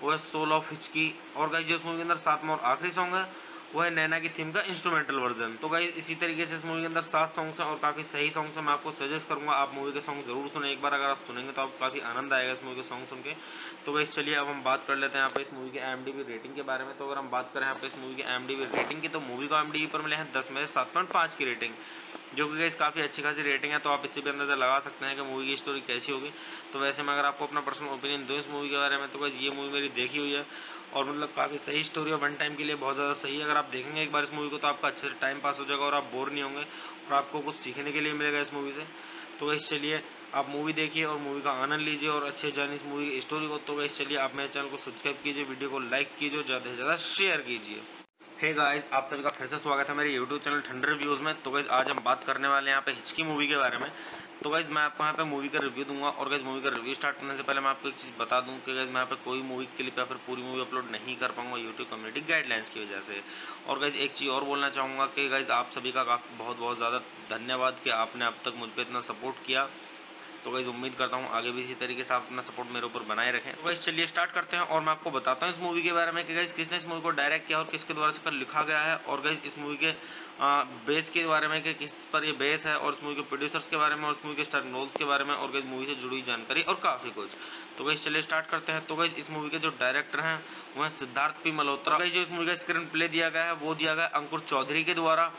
वो है सोल ऑफ हिचकी। और गाइस जो इस मूवी के अंदर सातवां और आखिरी सॉन्ग है वो है नैना की थीम का इंस्ट्रूमेंटल वर्जन। तो गाइस इसी तरीके से इस मूवी के अंदर 7 सॉन्ग्स हैं और काफ़ी सही सॉन्ग्स हैं। मैं आपको सजेस्ट करूंगा आप मूवी के सॉन्ग जरूर सुने एक बार, अगर आप सुनेंगे तो आपको काफ़ी आनंद आएगा इस मूवी के सॉन्ग सुन के। तो गाइस चलिए अब हम बात कर लेते हैं यहाँ पे इस मूवी के IMDb रेटिंग के बारे में। तो अगर हम बात करें यहाँ पे इस मूवी के IMDb रेटिंग की, तो मूवी को IMDb पर मिले हैं 10 में से 7.5 की रेटिंग, जो कि गाइस काफ़ी अच्छी खासी रेटिंग है। तो आप इससे भी अंदाजा लगा सकते हैं कि मूवी की स्टोरी कैसी होगी। तो वैसे मैं अगर आपको अपना पर्सनल ओपिनियन दूँ इस मूवी के बारे में, तो गाइस ये मूवी मेरी देखी हुई है और मतलब काफ़ी सही स्टोरी है, वन टाइम के लिए बहुत ज़्यादा सही है। अगर आप देखेंगे एक बार इस मूवी को तो आपका अच्छे से टाइम पास हो जाएगा और आप बोर नहीं होंगे और आपको कुछ सीखने के लिए मिलेगा इस मूवी से। तो गाइस चलिए आप मूवी देखिए और मूवी का आनंद लीजिए और अच्छे जानिए इस मूवी की स्टोरी को। तो गाइस चलिए आप मेरे चैनल को सब्सक्राइब कीजिए, वीडियो को लाइक कीजिए, ज़्यादा से ज़्यादा शेयर कीजिए। हे गाइस, आप सभी का फिर से स्वागत है मेरे यूट्यूब चैनल ठंडर रिव्यूज़ में। तो गाइस आज हम बात करने वाले हैं यहाँ पे हिचकी मूवी के बारे में। तो गाइस मैं आपको यहाँ पे मूवी का रिव्यू दूंगा और गाइस मूवी का रिव्यू स्टार्ट करने से पहले मैं आपको एक चीज़ बता दूं कि गाइस मैं यहाँ पे कोई मूवी क्लिप या फिर पूरी मूवी अपलोड नहीं कर पाऊंगा यूट्यूब कम्युनिटी गाइडलाइंस की वजह से। और गाइस एक चीज़ और बोलना चाहूँगा कि गाइस आप सभी का बहुत बहुत ज़्यादा धन्यवाद कि आपने अब तक मुझ पर इतना सपोर्ट किया। तो गाइस उम्मीद करता हूँ आगे भी इसी तरीके से आप अपना सपोर्ट मेरे ऊपर बनाए रखें। तो गाइस चलिए स्टार्ट करते हैं और मैं आपको बताता हूँ इस मूवी के बारे में कि गाइस किसने इस मूवी को डायरेक्ट किया और किसके द्वारा इसका लिखा गया है, और गाइस इस मूवी के बेस के बारे में कि किस पर ये बेस है, और इस मूवी के प्रोड्यूसर्स के बारे में, और इस मूवी के स्टारिंग रोल्स के बारे में, और गाइस मूवी से जुड़ी जानकारी और काफ़ी कुछ। तो गाइस चलिए स्टार्ट करते हैं। तो गाइस इस मूवी के जो डायरेक्टर हैं वो हैं सिद्धार्थ पी मल्होत्रा। गाइस जो इस मूवी का स्क्रीन प्ले दिया गया है वो दिया गया अंकुर चौधरी के द्वारा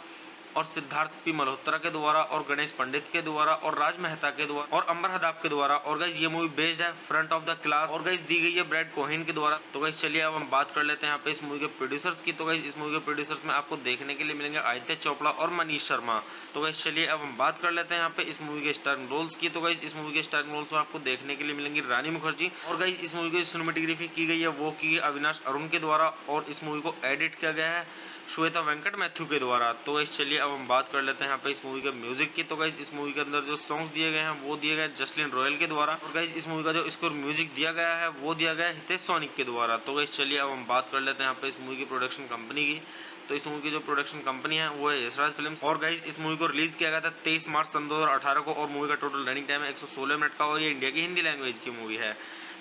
और सिद्धार्थ पी मल्होत्रा के द्वारा और गणेश पंडित के द्वारा और राज मेहता के द्वारा और अंबर हदाब के द्वारा। और गाइज ये मूवी बेस्ड है फ्रंट ऑफ द क्लास और गाइज दी गई है ब्रैड कोहेन के द्वारा। तो गाइज चलिए अब हम बात कर लेते हैं यहाँ पे इस मूवी के प्रोड्यूसर्स की। तो गाइज इस मूवी के प्रोड्यूसर्स में आपको देखने के लिए मिलेंगे आदित्य चोपड़ा और मनीष शर्मा। तो गाइज चलिए अब हम बात कर लेते हैं यहाँ पे इस मूवी के स्टारिंग रोल्स की। तो गाइज इस मूवी के स्टारिंग रोल्स में आपको देखने के लिए मिलेंगी रानी मुखर्जी। और गाइज इस मूवी की सिनेमेटोग्राफी की गई है वो की अविनाश अरुण के द्वारा और इस मूवी को एडिट किया गया है श्वेता वेंकट मैथ्यू के द्वारा। तो गाइस चलिए अब हम बात कर लेते हैं यहाँ पे इस मूवी के म्यूजिक की। तो गाइस इस मूवी के अंदर जो सॉन्ग्स दिए गए हैं वो दिए गए जसलीन रॉयल के द्वारा। और गाइस इस मूवी का जो स्कोर म्यूजिक दिया गया है वो दिया गया है हितेश सोनिक के द्वारा। तो गाइस चलिए अब हम बात कर लेते हैं यहाँ पे इस मूवी की प्रोडक्शन कंपनी की। तो इस मूवी की जो प्रोडक्शन कंपनी है वो है यशराज फिल्म्स। और गाइस इस मूवी को रिलीज किया गया था 23 मार्च सन 2018 को और मूवी का टोटल रनिंग टाइम है 116 मिनट का और ये इंडिया की हिंदी लैंग्वेज की मूवी है।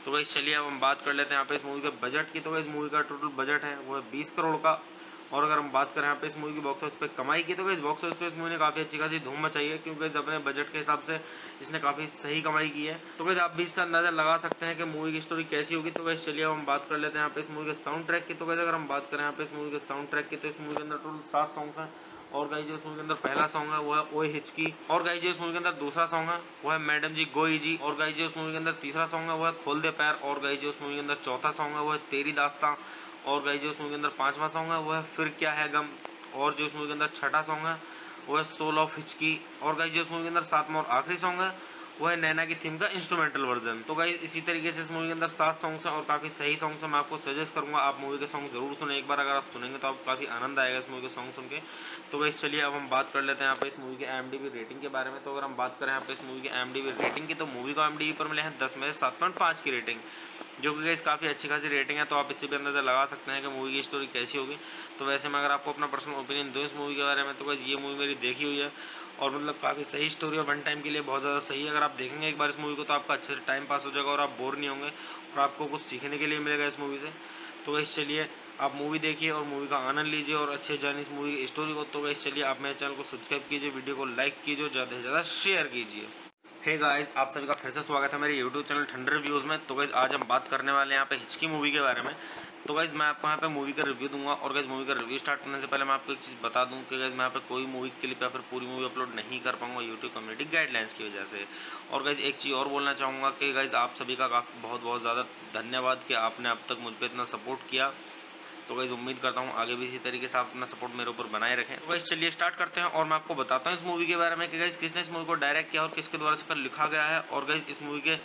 तो गाइस चलिए अब हम बात कर लेते हैं यहाँ पे इस मूवी के बजट की। तो इस मूवी का टोटल बजट है वो है 20 करोड़ का। और अगर हम बात करें यहाँ पे इस मूवी की बॉक्स ऑफिस पे कमाई की तो इस बॉक्स ऑफिस पे इस मूवी ने काफ़ी अच्छी खासी धूम मचाई है क्योंकि अपने बजट के हिसाब से इसने काफ़ी सही कमाई की है। तो वैसे आप भी इससे अंदाजा लगा सकते हैं कि मूवी की स्टोरी कैसी होगी। तो वैसे चलिए अब हम बात कर लेते हैं यहाँ पे इस मूवी के साउंड ट्रैक की। तो वैसे अगर हम बात करें यहाँ पे इस मूवी के साउंड ट्रैक की तो इस मूवी के अंदर टोटल 7 सॉन्ग्स हैं। और गाइस जो इस मूवी के अंदर पहला सॉन्ग है वो है ओए हिचकी। और गाइस जो इस मूवी के अंदर दूसरा सॉन्ग है वो है मैडम जी गोई जी। और गाइस जो इस मूवी के अंदर तीसरा सॉन्ग है वो है खोल दे पैर। और गाइस जो इस मूवी के अंदर चौथा सॉन्ग है वो है तेरी दास्तां। और गाइस जो इस मूवी के अंदर पांचवा सॉन्ग है वो है फिर क्या है गम। और जो इस मूवी के अंदर छठा सॉन्ग है वो है सोल ऑफ हिचकी। और गाइस जो इस मूवी के अंदर सातवां और आखिरी सॉन्ग है वो है नैना की थीम का इंस्ट्रूमेंटल वर्जन। तो गाइस इसी तरीके से इस मूवी के अंदर 7 सॉन्ग्स हैं और काफ़ी सही सॉन्ग्स हैं। मैं आपको सजेस्ट करूंगा आप मूवी के सॉन्ग जरूर सुने एक बार। अगर आप सुनेंगे तो आपको काफ़ी आनंद आएगा इस मूवी के सॉन्ग सुन के। तो गाइस चलिए अब हम बात कर लेते हैं यहाँ पे इस मूवी के IMDb रेटिंग के बारे में। तो अगर हम बात करें यहाँ पे इस मूवी के IMDb रेटिंग की तो मूवी को IMDb पर मिले हैं 10 में से 7.5 की रेटिंग, जो कि गाइस काफ़ी अच्छी खासी रेटिंग है। तो आप इससे भी अंदाजा लगा सकते हैं कि मूवी की स्टोरी कैसी होगी। तो वैसे मैं अगर आपको अपना पर्सनल ओपिनियन दूँ इस मूवी के बारे में तो गाइस ये मूवी मेरी देखी हुई है और मतलब काफ़ी सही स्टोरी और वन टाइम के लिए बहुत ज़्यादा सही है। अगर आप देखेंगे एक बार इस मूवी को तो आपका अच्छे से टाइम पास हो जाएगा और आप बोर नहीं होंगे और आपको कुछ सीखने के लिए मिलेगा इस मूवी से। तो गाइस चलिए आप मूवी देखिए और मूवी का आनंद लीजिए और अच्छे जानिए इस मूवी की स्टोरी को। तो गाइस चलिए आप मेरे चैनल को सब्सक्राइब कीजिए, वीडियो को लाइक कीजिए और ज़्यादा से ज़्यादा शेयर कीजिए। हे गाइस, आप सभी का फिर से स्वागत है मेरे यूट्यूब चैनल ठंडर रिव्यूज़ में। तो गाइस आज हम बात करने वाले हैं यहाँ पे हिचकी मूवी के बारे में। तो गाइस मैं आपको यहाँ पे मूवी का रिव्यू दूंगा और गाइस मूवी का रिव्यू स्टार्ट करने से पहले मैं आपको एक चीज़ बता दूं कि गाइस मैं यहाँ पे कोई मूवी क्लिप या फिर पूरी मूवी अपलोड नहीं कर पाऊंगा यूट्यूब कम्युनिटी गाइडलाइंस की वजह से। और गाइस एक चीज़ और बोलना चाहूँगा कि गाइस आप सभी का बहुत बहुत ज़्यादा धन्यवाद कि आपने अब तक मुझ पर इतना सपोर्ट किया। तो गाइस उम्मीद करता हूँ आगे भी इसी तरीके से आप अपना सपोर्ट मेरे ऊपर बनाए रखें। तो गाइस चलिए स्टार्ट करते हैं और मैं आपको बताता हूँ इस मूवी के बारे में कि गाइस किसने इस मूवी को डायरेक्ट किया और किसके द्वारा इसका लिखा गया है। और गाइस इस मूवी के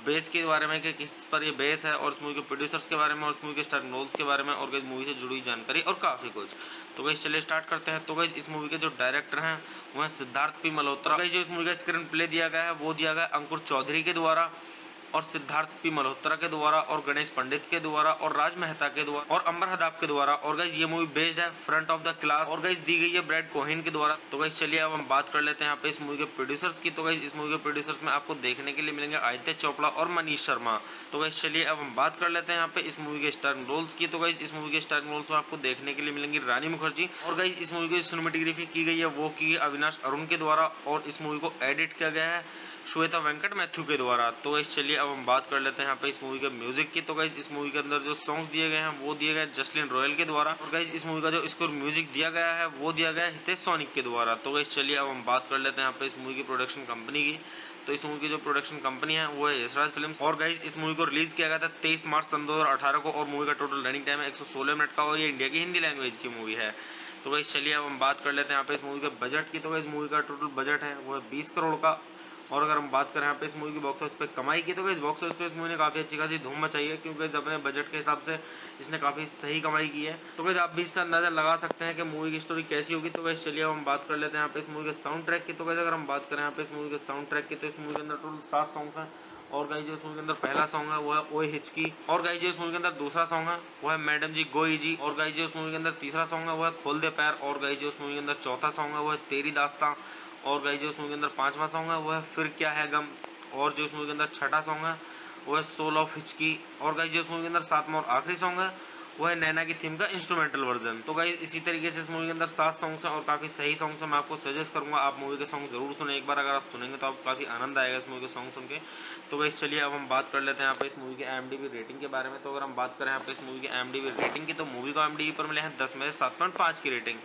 बेस के बारे में कि किस पर ये बेस है और इस मूवी के प्रोड्यूसर्स के बारे में और इस मूवी के स्टारिंग रोल्स के बारे में और गाइस मूवी से जुड़ी जानकारी और काफ़ी कुछ। तो गाइस चलिए स्टार्ट करते हैं। तो गाइस इस मूवी के जो डायरेक्टर हैं वो हैं सिद्धार्थ पी मल्होत्रा। गाइस जो इस मूवी का स्क्रीन प्ले दिया गया है वो दिया गया अंकुर चौधरी के द्वारा और सिद्धार्थ पी मल्होत्रा के द्वारा और गणेश पंडित के द्वारा और राज मेहता के द्वारा और अंबर हदाब के द्वारा। और गाइस ये मूवी बेस्ड है फ्रंट ऑफ द क्लास और गाइस दी गई है ब्रैड कोहेन के द्वारा। तो गाइस चलिए अब हम बात कर लेते हैं यहाँ पे इस मूवी के प्रोड्यूसर्स की। तो गाइस इस मूवी के प्रोड्यूसर्स में आपको देखने के लिए मिलेंगे आदित्य चोपड़ा और मनीष शर्मा। तो गाइस चलिए अब हम बात कर लेते हैं यहाँ पे इस मूवी के स्टारिंग रोल्स की। तो गाइस इस मूवी के स्टारिंग रोल्स में आपको देखने के लिए मिलेंगी रानी मुखर्जी। और गाइस इस मूवी की सिनेमेटोग्राफी की गई है वो की अविनाश अरुण के द्वारा और इस मूवी को एडिट किया गया है श्वेता वेंकट मैथ्यू के द्वारा। तो गाइस चलिए अब हम बात कर लेते हैं यहाँ पे इस मूवी के म्यूजिक की। तो गाइस इस मूवी के अंदर जो सॉन्ग्स दिए गए हैं वो दिए गए जसलीन रॉयल के द्वारा। और गाइस इस मूवी का जो स्कोर म्यूजिक दिया गया है वो दिया गया है हितेश सोनिक के द्वारा। तो गाइस चलिए अब हम बात कर लेते हैं यहाँ पे इस मूवी की प्रोडक्शन कंपनी की। तो इस मूवी की जो प्रोडक्शन कंपनी है वो है यशराज फिल्म्स। और गाइस इस मूवी को रिलीज किया गया था 23 मार्च सन 2018 को और मूवी का टोटल रनिंग टाइम है 116 मिनट का और ये इंडिया की हिंदी लैंग्वेज की मूवी है। तो गाइस चलिए अब हम बात कर लेते हैं यहाँ पे इस मूवी के बजट की। तो गाइस मूवी का टोटल बजट है वो है 20 करोड़ का। और अगर हम बात करें यहाँ पे इस मूवी की बॉक्स ऑफिस पे कमाई की तो इस बॉक्स ऑफिस पे इस मूवी ने काफ़ी अच्छी खासी धूम मचाई है क्योंकि अपने बजट के हिसाब से इसने काफ़ी सही कमाई की है। तो गाइस आप भी इससे अंदाजा लगा सकते हैं कि मूवी की स्टोरी कैसी होगी। तो गाइस चलिए अब हम बात कर लेते हैं यहाँ पे इस मूवी के साउंड ट्रैक की। तो गाइस अगर हम बात करें यहाँ पे इस मूवी के साउंड ट्रैक की तो इस मूवी के अंदर टोटल 7 सॉन्ग्स हैं। और गाइस जो इस मूवी के अंदर पहला सॉन्ग है वो है ओए हिचकी। और गाइस जो इस मूवी के अंदर दूसरा सॉन्ग है वो है मैडम जी गोई जी। और गाइस जो इस मूवी के अंदर तीसरा सॉन्ग है वो है खोल दे पैर। और गाइस जो इस मूवी के अंदर चौथा सॉन्ग है वो है तेरी दास्तां। और गाइस जो इस मूवी के अंदर पांचवा सॉन्ग है वो है फिर क्या है गम। और जो इस मूवी के अंदर छठा सॉन्ग है वो है सोल ऑफ हिचकी। और गाइस जो इस मूवी के अंदर सातवां और आखिरी सॉन्ग है वो है नैना की थीम का इंस्ट्रूमेंटल वर्जन। तो गाइस इसी तरीके से इस मूवी के अंदर 7 सॉन्ग्स हैं और काफ़ी सही सॉन्ग्स हैं। मैं आपको सजेस्ट करूंगा आप मूवी के सॉन्ग जरूर सुने एक बार, अगर आप सुनेंगे तो आपको काफ़ी आनंद आएगा इस मूवी के सॉन्ग सुन के। तो गाइस चलिए अब हम बात कर लेते हैं यहाँ पे इस मूवी के IMDb रेटिंग के बारे में। तो अगर हम बात करें यहाँ पे इस मूवी के IMDb रेटिंग की, तो मूवी को IMDb पर मिले हैं 10 में से 7.5 की रेटिंग,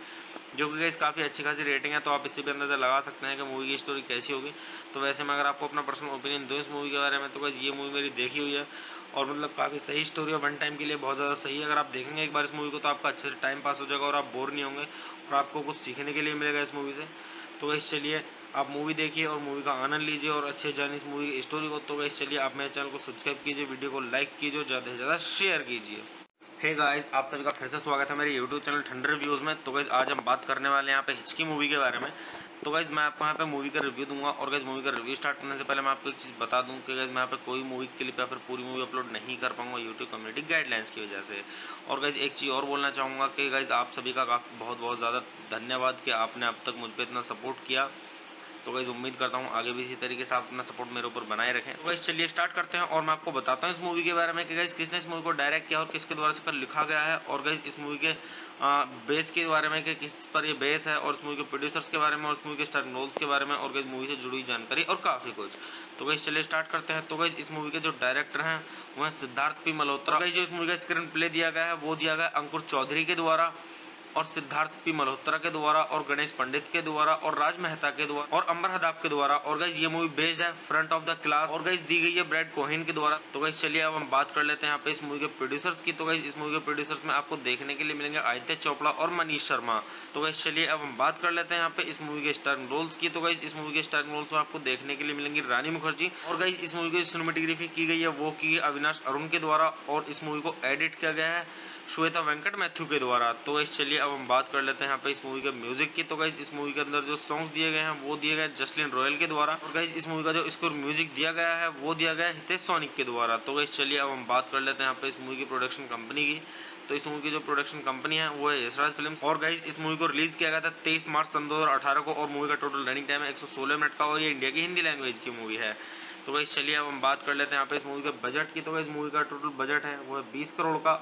जो कि गाइस काफ़ी अच्छी खासी रेटिंग है। तो आप इससे भी अंदाजा लगा सकते हैं कि मूवी की स्टोरी कैसी होगी। तो वैसे मैं अगर आपको अपना पर्सनल ओपिनियन दूँ इस मूवी के बारे में, तो गाइस ये मूवी मेरी देखी हुई है और मतलब काफ़ी सही स्टोरी है, वन टाइम के लिए बहुत ज़्यादा सही है। अगर आप देखेंगे एक बार इस मूवी को तो आपका अच्छे से टाइम पास हो जाएगा और आप बोर नहीं होंगे और आपको कुछ सीखने के लिए मिलेगा इस मूवी से। तो गाइस चलिए आप मूवी देखिए और मूवी का आनंद लीजिए और अच्छे जानिए इस मूवी की स्टोरी को। तो गाइस चलिए आप मेरे चैनल को सब्सक्राइब कीजिए, वीडियो को लाइक कीजिए, ज़्यादा से ज़्यादा शेयर कीजिए। हे गाइस, आप सभी का फिर से स्वागत है मेरे यूट्यूब चैनल ठंडर रिव्यूज़ में। तो गाइस आज हम बात करने वाले हैं यहाँ पे हिचकी मूवी के बारे में। तो गाइस मैं आपको यहाँ पे मूवी का रिव्यू दूंगा और गाइस मूवी का रिव्यू स्टार्ट करने से पहले मैं आपको एक चीज़ बता दूं कि गाइस मैं यहाँ पे कोई मूवी क्लिप या फिर पूरी मूवी अपलोड नहीं कर पाऊंगा यूट्यूब कम्युनिटी गाइडलाइंस की वजह से। और गाइस एक चीज़ और बोलना चाहूँगा कि गाइस आप सभी का बहुत बहुत ज़्यादा धन्यवाद कि आपने अब तक मुझ पर इतना सपोर्ट किया। तो गाइस उम्मीद करता हूँ आगे भी इसी तरीके से आप अपना सपोर्ट मेरे ऊपर बनाए रखें। तो गाइस चलिए स्टार्ट करते हैं और मैं आपको बताता हूँ इस मूवी के बारे में कि गाइस किसने इस मूवी को डायरेक्ट किया और किसके द्वारा इसका लिखा गया है, और गाइस इस मूवी के बेस के बारे में कि किस पर ये बेस है, और इस मूवी के प्रोड्यूसर्स के बारे में और इस मूवी के स्टार रोल्स के बारे में, और गाइस मूवी से जुड़ी जानकारी और काफ़ी कुछ। तो गाइस चलिए स्टार्ट करते हैं। तो गाइस इस मूवी के जो डायरेक्टर हैं वो हैं सिद्धार्थ पी मल्होत्रा। गाइस जो इस मूवी का स्क्रीन प्ले दिया गया है वो दिया गया अंकुर चौधरी के द्वारा और सिद्धार्थ पी मल्होत्रा के द्वारा और गणेश पंडित के द्वारा और राज मेहता के द्वारा और अंबर हदाब के द्वारा। और गाइस ये मूवी बेस्ड है फ्रंट ऑफ द क्लास और गाइस दी गई है ब्रैड कोहेन के द्वारा। तो गाइस चलिए अब हम बात कर लेते हैं यहाँ पे इस मूवी के प्रोड्यूसर्स की। तो गाइस इस मूवी के प्रोड्यूसर्स में आपको देखने के लिए मिलेंगे आदित्य चोपड़ा और मनीष शर्मा। तो गाइस चलिए अब हम बात कर लेते हैं यहाँ पे इस मूवी के स्टार रोल्स की। तो गाइस इस मूवी के स्टार रोल्स में आपको देखने के लिए मिलेंगी रानी मुखर्जी। और गाइस इस मूवी की सिनेमेटोग्राफी की गई है वो की अविनाश अरुण के द्वारा और इस मूवी को एडिट किया गया है श्वेता वेंकट मैथ्यू के द्वारा। तो गाइस चलिए अब हम बात कर लेते हैं यहाँ पे इस मूवी के म्यूजिक की। तो गाइस इस मूवी के अंदर जो सॉन्ग्स दिए गए हैं वो दिए गए जसलीन रॉयल के द्वारा और गाइस इस मूवी का जो स्कोर म्यूजिक दिया गया है वो दिया गया हितेश सोनिक के द्वारा। तो गाइस चलिए अब हम बात कर लेते हैं यहाँ पे इस मूवी की प्रोडक्शन कंपनी की। तो इस मूवी की जो प्रोडक्शन कंपनी है वो है यशराज फिल्म। और गाइस इस मूवी को रिलीज किया गया था 23 मार्च सन 2018 को और मूवी का टोटल रनिंग टाइम है 116 मिनट का और ये इंडिया की हिंदी लैंग्वेज की मूवी है। तो गाइस चलिए अब हम बात कर लेते हैं यहाँ पे इस मूवी के बजट की। तो गाइस मूवी का टोटल बजट है वो है 20 करोड़ का।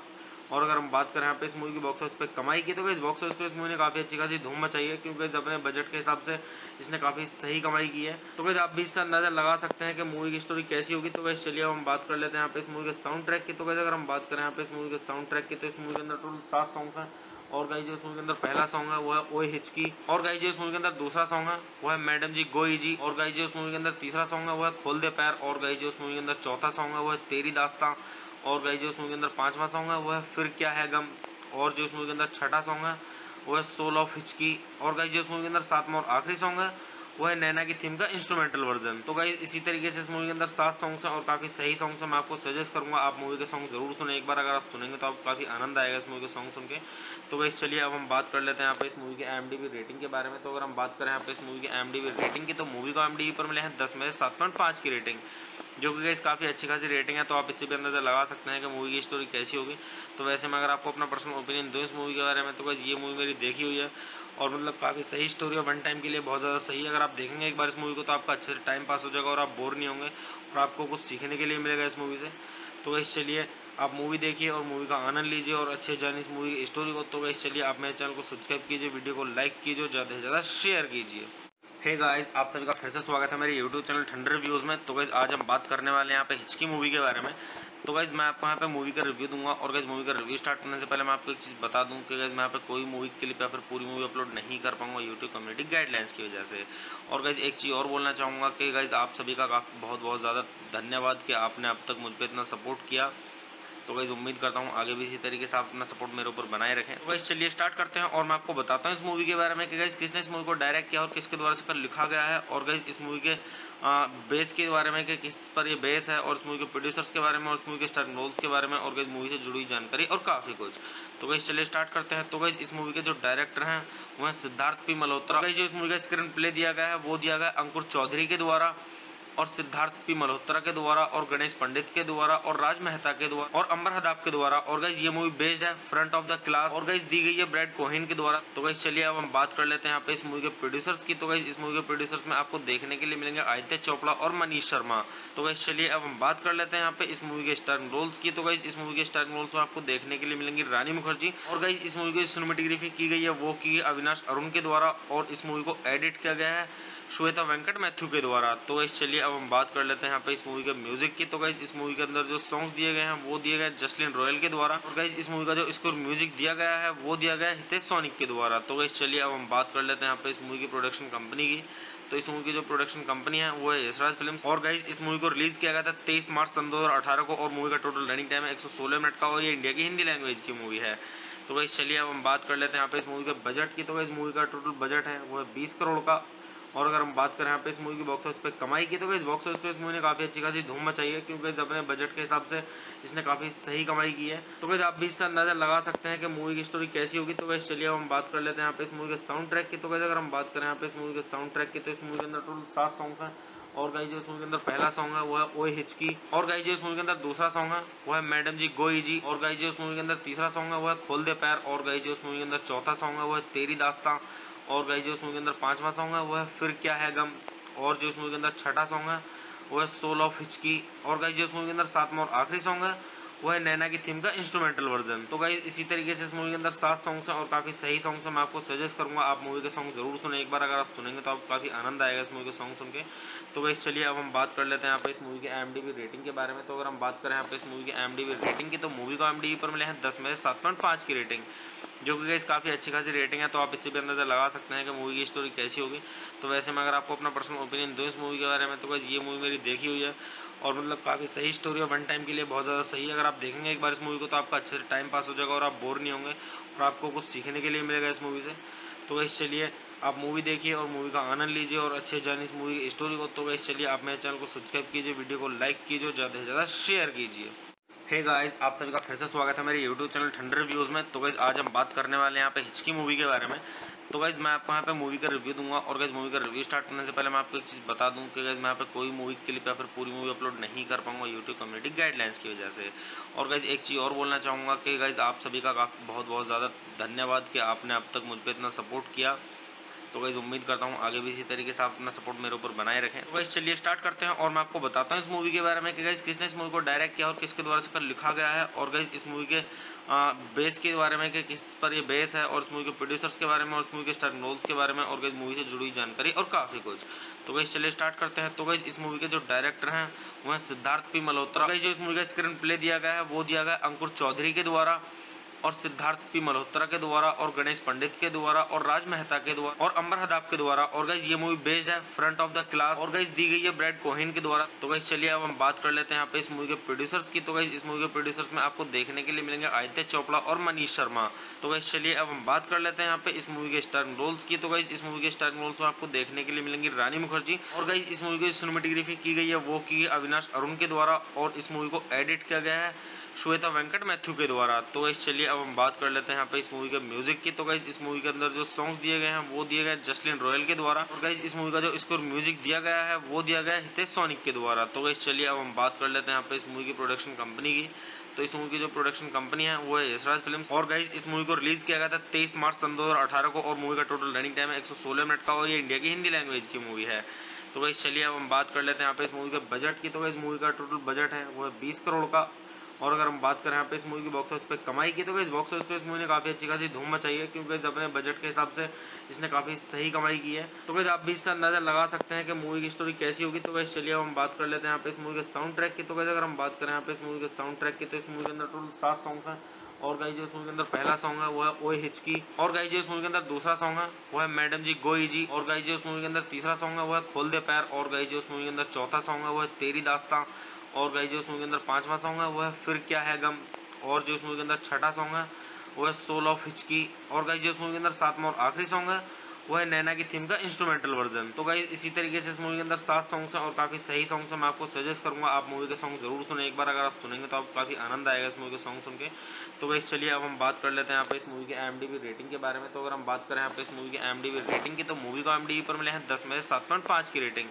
और अगर हम बात करें यहाँ पे इस मूवी की बॉक्स ऑफिस पे कमाई की, तो इस बॉक्स ऑफिस पे इस मूवी ने काफ़ी अच्छी खासी धूम मचाई है क्योंकि अपने बजट के हिसाब से इसने काफ़ी सही कमाई की है। तो गाइस आप भी इससे अंदाजा लगा सकते हैं कि मूवी की स्टोरी कैसी होगी। तो गाइस चलिए अब हम बात कर लेते हैं यहाँ पे इस मूवी के साउंड ट्रैक की। तो गाइस अगर हम बात करें यहाँ पे इस मूवी के साउंड ट्रैक की, तो इस मूवी के अंदर टोटल 7 सॉन्ग्स हैं। और गाइस जो इस मूवी के अंदर पहला सॉन्ग है वो है ओए हिचकी। और गाइस जो इस मूवी के अंदर दूसरा सॉन्ग है वो है मैडम जी गोई जी। और गाइस जो इस मूवी के अंदर तीसरा सॉन्ग है वो है खोल दे पैर। और गाइस जो इस मूवी के अंदर चौथा सॉन्ग है वो है तेरी दास्तां। और गाइस जो इस मूवी के अंदर पांचवा सॉन्ग है वो है फिर क्या है गम। और जो इस मूवी के अंदर छठा सॉन्ग है वो है सोल ऑफ हिचकी। और गाइस जो इस मूवी के अंदर सातवां और आखिरी सॉन्ग है वो है नैना की थीम का इंस्ट्रूमेंटल वर्जन। तो गाइस इसी तरीके से इस मूवी के अंदर 7 सॉन्ग्स हैं और काफ़ी सही सॉन्ग्स हैं। मैं आपको सजेस्ट करूंगा आप मूवी के सॉन्ग जरूर सुने एक बार, अगर आप सुनेंगे तो आपको काफ़ी आनंद आएगा इस मूवी के सॉन्ग सुन के। तो गाइस चलिए अब हम बात कर लेते हैं यहाँ पे इस मूवी के IMDb रेटिंग के बारे में। तो अगर हम बात करें यहाँ पे इस मूवी के IMDb रेटिंग की, तो मूवी को IMDb पर मिले हैं 10 में से 7.5 की रेटिंग, जो कि गाइस काफ़ी अच्छी खासी रेटिंग है। तो आप इससे भी अंदाजा लगा सकते हैं कि मूवी की स्टोरी कैसी होगी। तो वैसे मैं अगर आपको अपना पर्सनल ओपिनियन दूँ इस मूवी के बारे में, तो गाइस ये मूवी मेरी देखी हुई है और मतलब काफ़ी सही स्टोरी है, वन टाइम के लिए बहुत ज़्यादा सही है। अगर आप देखेंगे एक बार इस मूवी को तो आपका अच्छे से टाइम पास हो जाएगा और आप बोर नहीं होंगे और आपको कुछ सीखने के लिए मिलेगा इस मूवी से। तो गाइस चलिए आप मूवी देखिए और मूवी का आनंद लीजिए और अच्छे जानिए इस मूवी की स्टोरी को। तो गाइस चलिए आप मेरे चैनल को सब्सक्राइब कीजिए, वीडियो को लाइक कीजिए, ज़्यादा से ज़्यादा शेयर कीजिए। हे गाइस, आप सभी का फिर से स्वागत है मेरे यूट्यूब चैनल ठंडर रिव्यूज़ में। तो गाइस आज हम बात करने वाले हैं यहाँ पे हिचकी मूवी के बारे में। तो गाइस मैं आपको यहाँ पे मूवी का रिव्यू दूंगा और गाइस मूवी का रिव्यू स्टार्ट करने से पहले मैं आपको एक चीज़ बता दूं कि गाइस मैं यहाँ पे कोई मूवी क्लिप या फिर पूरी मूवी अपलोड नहीं कर पाऊंगा यूट्यूब कम्युनिटी गाइडलाइंस की वजह से। और गाइस एक चीज़ और बोलना चाहूँगा कि गाइस आप सभी का बहुत बहुत ज़्यादा धन्यवाद कि आपने अब तक मुझ पर इतना सपोर्ट किया। तो गाइस उम्मीद करता हूँ आगे भी इसी तरीके से आप अपना सपोर्ट मेरे ऊपर बनाए रखें। तो गाइस चलिए स्टार्ट करते हैं और मैं आपको बताता हूँ इस मूवी के बारे में कि गाइस किसने इस मूवी को डायरेक्ट किया और किसके द्वारा इसका लिखा गया है, और गाइस इस मूवी के बेस के बारे में कि किस पर ये बेस है, और इस मूवी के प्रोड्यूसर्स के बारे में और इस मूवी के स्टार रोल्स के बारे में, और गाइस मूवी से जुड़ी जानकारी और काफ़ी कुछ। तो गाइस चलिए स्टार्ट करते हैं। तो गाइस इस मूवी के जो डायरेक्टर हैं वो हैं सिद्धार्थ पी मल्होत्रा। गाइस जो इस मूवी का स्क्रीन प्ले दिया गया है वो दिया गया अंकुर चौधरी के द्वारा और सिद्धार्थ पी मल्होत्रा के द्वारा और गणेश पंडित के द्वारा और राज मेहता के द्वारा और अंबर हदाब के द्वारा। और गाइस ये मूवी बेस्ड है फ्रंट ऑफ द क्लास और गाइस दी गई है ब्रैड कोहेन के द्वारा। तो गाइस चलिए अब हम बात कर लेते हैं यहाँ पे इस मूवी के प्रोड्यूसर्स की। तो गाइस इस मूवी के प्रोड्यूसर्स में आपको देखने के लिए मिलेंगे आदित्य चोपड़ा और मनीष शर्मा। तो गाइस चलिए अब हम बात कर लेते हैं यहाँ पे इस मूवी के स्टारिंग रोल्स की। तो गाइस इस मूवी के स्टारिंग रोल्स में आपको देखने के लिए मिलेंगी रानी मुखर्जी। और गाइस इस मूवी की सिनेमेटोग्राफी की गई है वो की गई अविनाश अरुण के द्वारा और इस मूवी को एडिट किया गया है श्वेता वेंकट मैथ्यू के द्वारा। तो गाइस चलिए अब हम बात कर लेते हैं यहाँ पे इस मूवी के म्यूजिक की। तो गाइस इस मूवी के अंदर जो सॉन्ग्स दिए गए हैं वो दिए गए जसलीन रॉयल के द्वारा। और गाइस इस मूवी का जो स्कोर म्यूजिक दिया गया है वो दिया गया है हितेश सोनिक के द्वारा। तो गाइस चलिए अब हम बात कर लेते हैं यहाँ पे इस मूवी की प्रोडक्शन कंपनी की। तो इस मूवी की जो प्रोडक्शन कंपनी है वो है यशराज फिल्म्स। और गाइस इस मूवी को रिलीज किया गया था 23 मार्च सन 2018 को और मूवी का टोटल रनिंग टाइम है 116 मिनट का और ये इंडिया की हिंदी लैंग्वेज की मूवी है। तो गाइस चलिए अब हम बात कर लेते हैं यहाँ पे इस मूवी के बजट की। तो गाइस मूवी का टोटल बजट है वो है 20 करोड़ का। और अगर हम बात करें यहाँ पे इस मूवी की बॉक्स ऑफिस पे कमाई की तो गाइस बॉक्स ऑफिस पे इस मूवी ने काफ़ी अच्छी खासी धूम मचाई है क्योंकि अपने बजट के हिसाब से इसने काफ़ी सही कमाई की है। तो गाइस आप भी इससे अंदाजा लगा सकते हैं कि मूवी की स्टोरी कैसी होगी। तो गाइस चलिए अब हम बात कर लेते हैं यहाँ पे इस मूवी के साउंड ट्रैक की। तो गाइस अगर हम बात करें यहाँ पे इस मूवी के साउंड ट्रैक की तो इस मूवी के अंदर टोटल 7 सॉन्ग्स हैं। और गाइस जो इस मूवी के अंदर पहला सॉन्ग है वो है ओए हिचकी। और गाइस जो इस मूवी के अंदर दूसरा सॉन्ग है वो है मैडम जी गोई जी। और गाइस जो इस मूवी के अंदर तीसरा सॉन्ग है वो है खोल दे पैर। और गाइस जो इस मूवी के अंदर चौथा सॉन्ग है वो है तेरी दास्तां। और गाइस जो इस मूवी के अंदर पांचवा सॉन्ग है वो है फिर क्या है गम। और जो इस मूवी के अंदर छठा सॉन्ग है वो है सोल ऑफ हिचकी। और गाइस जो इस मूवी के अंदर सातवां और आखिरी सॉन्ग है वो है नैना की थीम का इंस्ट्रूमेंटल वर्जन। तो गाइस इसी तरीके से इस मूवी के अंदर 7 सॉन्ग्स हैं और काफ़ी सही सॉन्ग्स हैं। मैं आपको सजेस्ट करूंगा आप मूवी के सॉन्ग जरूर सुने एक बार। अगर आप सुनेंगे तो आपको काफ़ी आनंद आएगा इस मूवी के सॉन्ग सुन के। तो गाइस चलिए अब हम बात कर लेते हैं यहाँ पे इस मूवी के IMDb रेटिंग के बारे में। तो अगर हम बात करें यहाँ पे इस मूवी के IMDb रेटिंग की तो मूवी को IMDb पर मिले हैं 10 में से 7.5 की रेटिंग, जो कि गाइस काफ़ी अच्छी खासी रेटिंग है। तो आप इससे भी अंदाजा लगा सकते हैं कि मूवी की स्टोरी कैसी होगी। तो वैसे मैं अगर आपको अपना पर्सनल ओपिनियन दूँ इस मूवी के बारे में तो गाइस ये मूवी मेरी देखी हुई है और मतलब काफ़ी सही स्टोरी है। वन टाइम के लिए बहुत ज़्यादा सही है। अगर आप देखेंगे एक बार इस मूवी को तो आपका अच्छे से टाइम पास हो जाएगा और आप बोर नहीं होंगे और आपको कुछ सीखने के लिए मिलेगा इस मूवी से। तो गाइस चलिए आप मूवी देखिए और मूवी का आनंद लीजिए और अच्छे जानिए इस मूवी की स्टोरी को। तो गाइस चलिए आप मेरे चैनल को सब्सक्राइब कीजिए, वीडियो को लाइक कीजिए, ज़्यादा से ज़्यादा शेयर कीजिए। हे गाइस आप सभी का फिर से स्वागत है मेरे यूट्यूब चैनल ठंडर रिव्यूज़ में। तो गाइस आज हम बात करने वाले हैं यहाँ पे हिचकी मूवी के बारे में। तो गाइस मैं आपको यहाँ पे मूवी का रिव्यू दूंगा और गाइस मूवी का रिव्यू स्टार्ट करने से पहले मैं आपको एक चीज़ बता दूं कि गाइस मैं यहाँ पे कोई मूवी क्लिप या फिर पूरी मूवी अपलोड नहीं कर पाऊंगा यूट्यूब कम्युनिटी गाइडलाइंस की वजह से। और गाइस एक चीज़ और बोलना चाहूँगा कि गाइस आप सभी का बहुत ज़्यादा धन्यवाद कि आपने अब तक मुझ पर इतना सपोर्ट किया। तो गाइस उम्मीद करता हूँ आगे भी इसी तरीके से आप अपना सपोर्ट मेरे ऊपर बनाए रखें। तो गाइस चलिए स्टार्ट करते हैं और मैं आपको बताता हूँ इस मूवी के बारे में कि गाइस किसने इस मूवी को डायरेक्ट किया और किसके द्वारा इसका लिखा गया है। और गाइस इस मूवी के बेस के बारे में कि किस पर ये बेस है और इस मूवी के प्रोड्यूसर्स के बारे में और इस मूवी के स्टारिंग रोल्स के बारे में और गाइस मूवी से जुड़ी जानकारी और काफ़ी कुछ। तो गाइस चलिए स्टार्ट करते हैं। तो गाइस इस मूवी के जो डायरेक्टर हैं वो हैं सिद्धार्थ पी मल्होत्रा। गाइस जो इस मूवी का स्क्रीन प्ले दिया गया है वो दिया गया अंकुर चौधरी के द्वारा और सिद्धार्थ पी मल्होत्रा के द्वारा और गणेश पंडित के द्वारा और राज मेहता के द्वारा और अंबर हदाब के द्वारा। और गाइस ये मूवी बेस्ड है फ्रंट ऑफ द क्लास और गाइस दी गई है ब्रैड कोहेन के द्वारा। तो गाइस चलिए अब हम बात कर लेते हैं यहाँ पे इस मूवी के प्रोड्यूसर्स की। तो गाइस इस मूवी के प्रोड्यूसर्स में आपको देखने के लिए मिलेंगे आदित्य चोपड़ा और मनीष शर्मा। तो गाइस चलिए अब हम बात कर लेते हैं यहाँ पे इस मूवी के स्टारिंग रोल्स की। तो गाइस इस मूवी के स्टारिंग रोल्स में आपको देखने के लिए मिलेंगी रानी मुखर्जी। और गाइस इस मूवी की सिनेमेटोग्राफी की गई है वो की अविनाश अरुण के द्वारा और इस मूवी को एडिट किया गया है श्वेता वेंकट मैथ्यू के द्वारा। तो गाइस चलिए अब हम बात कर लेते हैं यहाँ पे इस मूवी के म्यूजिक की। तो गाइस इस मूवी के अंदर जो सॉन्ग्स दिए गए हैं वो दिए गए जसलीन रॉयल के द्वारा। और गाइस इस मूवी का जो स्कोर म्यूजिक दिया गया है वो दिया गया है हितेश सोनिक के द्वारा। तो गाइस चलिए अब हम बात कर लेते हैं यहाँ पे इस मूवी की प्रोडक्शन कंपनी की। तो इस मूवी की जो प्रोडक्शन कंपनी है वो है यशराज फिल्म्स। और गाइस इस मूवी को रिलीज किया गया था 23 मार्च सन 2018 को और मूवी का टोटल रनिंग टाइम है 116 मिनट का और ये इंडिया की हिंदी लैंग्वेज की मूवी है। तो गाइस चलिए अब हम बात कर लेते हैं यहाँ पे इस मूवी के बजट की। तो गाइस मूवी का टोटल बजट है वो है 20 करोड़ का। और अगर हम बात करें यहाँ पे इस मूवी की बॉक्स ऑफिस पे कमाई की तो गाइस बॉक्स ऑफिस पे इस मूवी ने काफ़ी अच्छी खासी धूम मचाई है क्योंकि अपने बजट के हिसाब से इसने काफ़ी सही कमाई की है। तो गाइस आप भी इससे अंदाजा लगा सकते हैं कि मूवी की स्टोरी कैसी होगी। तो गाइस चलिए अब हम बात कर लेते हैं यहाँ पे इस मूवी के साउंड ट्रैक की। तो गाइस अगर हम बात करें यहाँ पे इस मूवी के साउंड ट्रैक की तो इस मूवी के अंदर टोटल 7 सॉन्ग्स हैं। और गाइस जो इस मूवी के अंदर पहला सॉन्ग है वो है ओए हिचकी। और गाइस जो इस मूवी के अंदर दूसरा सॉन्ग है वो है मैडम जी गोई जी। और गाइस जो इस मूवी के अंदर तीसरा सॉन्ग है वो है खोल दे पैर। और गाइस जो इस मूवी के अंदर चौथा सॉन्ग है वो है तेरी दास्तां। और गाइस जो इस मूवी के अंदर पांचवा सॉन्ग है वो है फिर क्या है गम। और जो इस मूवी के अंदर छठा सॉन्ग है वो है सोल ऑफ हिचकी। और गाइस जो इस मूवी के अंदर सातवां और आखिरी सॉन्ग है वो है नैना की थीम का इंस्ट्रूमेंटल वर्जन। तो गाइस इसी तरीके से इस मूवी के अंदर 7 सॉन्ग्स हैं और काफ़ी सही सॉन्ग्स हैं। मैं आपको सजेस्ट करूंगा आप मूवी के सॉन्ग जरूर सुने एक बार। अगर आप सुनेंगे तो आपको काफ़ी आनंद आएगा इस मूवी के सॉन्ग सुन के। तो गाइस चलिए अब हम बात कर लेते हैं यहाँ पे इस मूवी के IMDb रेटिंग के बारे में। तो अगर हम बात करें यहाँ पे इस मूवी के IMDb रेटिंग की तो मूवी को IMDb पर मिले हैं 10 में से 7.5 की रेटिंग,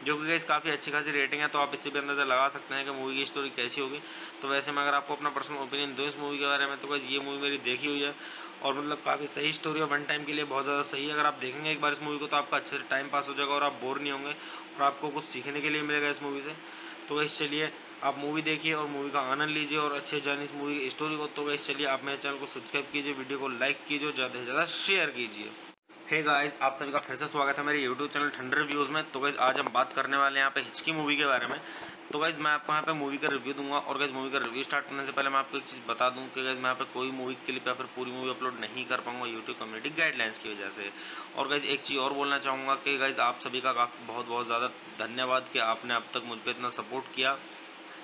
जो कि गाइस काफ़ी अच्छी खासी रेटिंग है, तो आप इससे भी अंदाज़ा लगा सकते हैं कि मूवी की स्टोरी कैसी होगी। तो वैसे मैं अगर आपको अपना पर्सनल ओपिनियन दूँ इस मूवी के बारे में, तो गाइस ये मूवी मेरी देखी हुई है और मतलब काफ़ी सही स्टोरी है, वन टाइम के लिए बहुत ज़्यादा सही है। अगर आप देखेंगे एक बार इस मूवी को तो आपका अच्छे से टाइम पास हो जाएगा और आप बोर नहीं होंगे और आपको कुछ सीखने के लिए मिलेगा इस मूवी से। तो गाइस चलिए आप मूवी देखिए और मूवी का आनंद लीजिए और अच्छे जानिए इस मूवी की स्टोरी को। तो गाइस चलिए आप मेरे चैनल को सब्सक्राइब कीजिए, वीडियो को लाइक कीजिए और ज़्यादा से ज़्यादा शेयर कीजिए। हे गाइस, आप सभी का फिर से स्वागत है मेरे यूट्यूब चैनल ठंडर रिव्यूज़ में। तो गाइस आज हम बात करने वाले हैं यहाँ पे हिचकी मूवी के बारे में। तो गाइस मैं आपको यहाँ पे मूवी का रिव्यू दूंगा और गाइस मूवी का रिव्यू स्टार्ट करने से पहले मैं आपको एक चीज़ बता दूं कि गाइस मैं यहाँ पे कोई मूवी क्लिप या फिर पूरी मूवी अपलोड नहीं कर पाऊंगा यूट्यूब कम्युनिटी गाइडलाइंस की वजह से। और गाइस एक चीज़ और बोलना चाहूँगा कि गाइस आप सभी का बहुत बहुत ज़्यादा धन्यवाद कि आपने अब तक मुझ पर इतना सपोर्ट किया।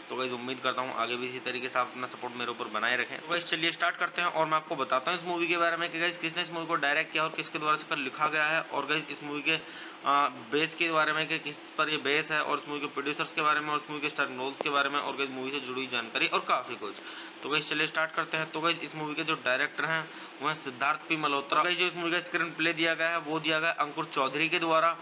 तो गाइस उम्मीद करता हूँ आगे भी इसी तरीके से आप अपना सपोर्ट मेरे ऊपर बनाए रखें। तो गाइस चलिए स्टार्ट करते हैं और मैं आपको बताता हूँ इस मूवी के बारे में कि गाइस किसने इस मूवी को डायरेक्ट किया और किसके द्वारा इसका लिखा गया है, और गाइस इस मूवी के बेस के बारे में कि किस पर ये बेस है, और इस मूवी के प्रोड्यूसर्स के बारे में, और इस मूवी के स्टारर रोल्स के बारे में, और गाइस मूवी से जुड़ी जानकारी और काफ़ी कुछ। तो गाइस चलिए स्टार्ट करते हैं। तो गाइस इस मूवी के जो डायरेक्टर हैं वो हैं सिद्धार्थ पी मल्होत्रा। गाइस जो इस मूवी का स्क्रीन प्ले दिया गया है वो दिया गया अंकुर चौधरी के द्वारा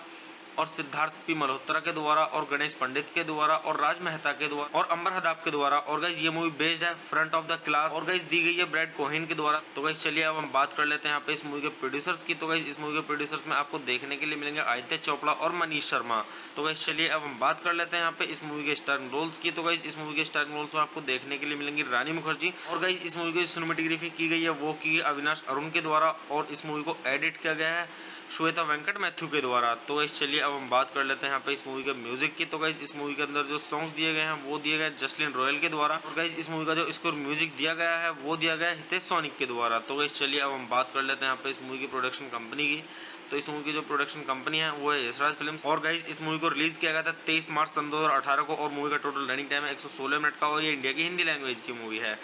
और सिद्धार्थ पी मल्होत्रा के द्वारा और गणेश पंडित के द्वारा और राज मेहता के द्वारा और अंबर हदाब के द्वारा। और गाइस ये मूवी बेस्ड है फ्रंट ऑफ द क्लास और गाइस दी गई है ब्रैड कोहेन के द्वारा। तो गाइस चलिए अब हम बात कर लेते हैं यहाँ पे इस मूवी के प्रोड्यूसर्स की। तो गाइस इस मूवी के प्रोड्यूसर्स में आपको देखने के लिए मिलेंगे आदित्य चोपड़ा और मनीष शर्मा। तो गाइस चलिए अब हम बात कर लेते हैं यहाँ पे इस मूवी के स्टारर रोल्स की। तो गाइस इस मूवी के स्टारर रोल्स में आपको देखने के लिए मिलेंगी रानी मुखर्जी, और गाइस इस मूवी की सिनेमेटोग्राफी की गई है वो की अविनाश अरुण के द्वारा, और इस मूवी को एडिट किया गया है श्वेता वेंकट मैथ्यू के द्वारा। तो गाइस चलिए अब हम बात कर लेते हैं यहाँ पे इस मूवी के म्यूजिक की। तो गाइस इस मूवी के अंदर जो सॉन्ग दिए गए हैं वो दिए गए जसलीन रॉयल के द्वारा, और गाइस इस मूवी का जो स्कोर म्यूजिक दिया गया है वो दिया गया है हितेश सोनिक के द्वारा। तो गाइस चलिए अब हम बात कर लेते हैं यहाँ पे इस मूवी की प्रोडक्शन कंपनी की। तो इस मूवी की जो प्रोडक्शन कंपनी है वो है यशराज फिल्म्स, और गाइस इस मूवी को रिलीज किया गया था 23 मार्च सन 2018 को, और मूवी का टोटल रनिंग टाइम है 116 मिनट का, और ये इंडिया की हिंदी लैंग्वेज की मूवी है।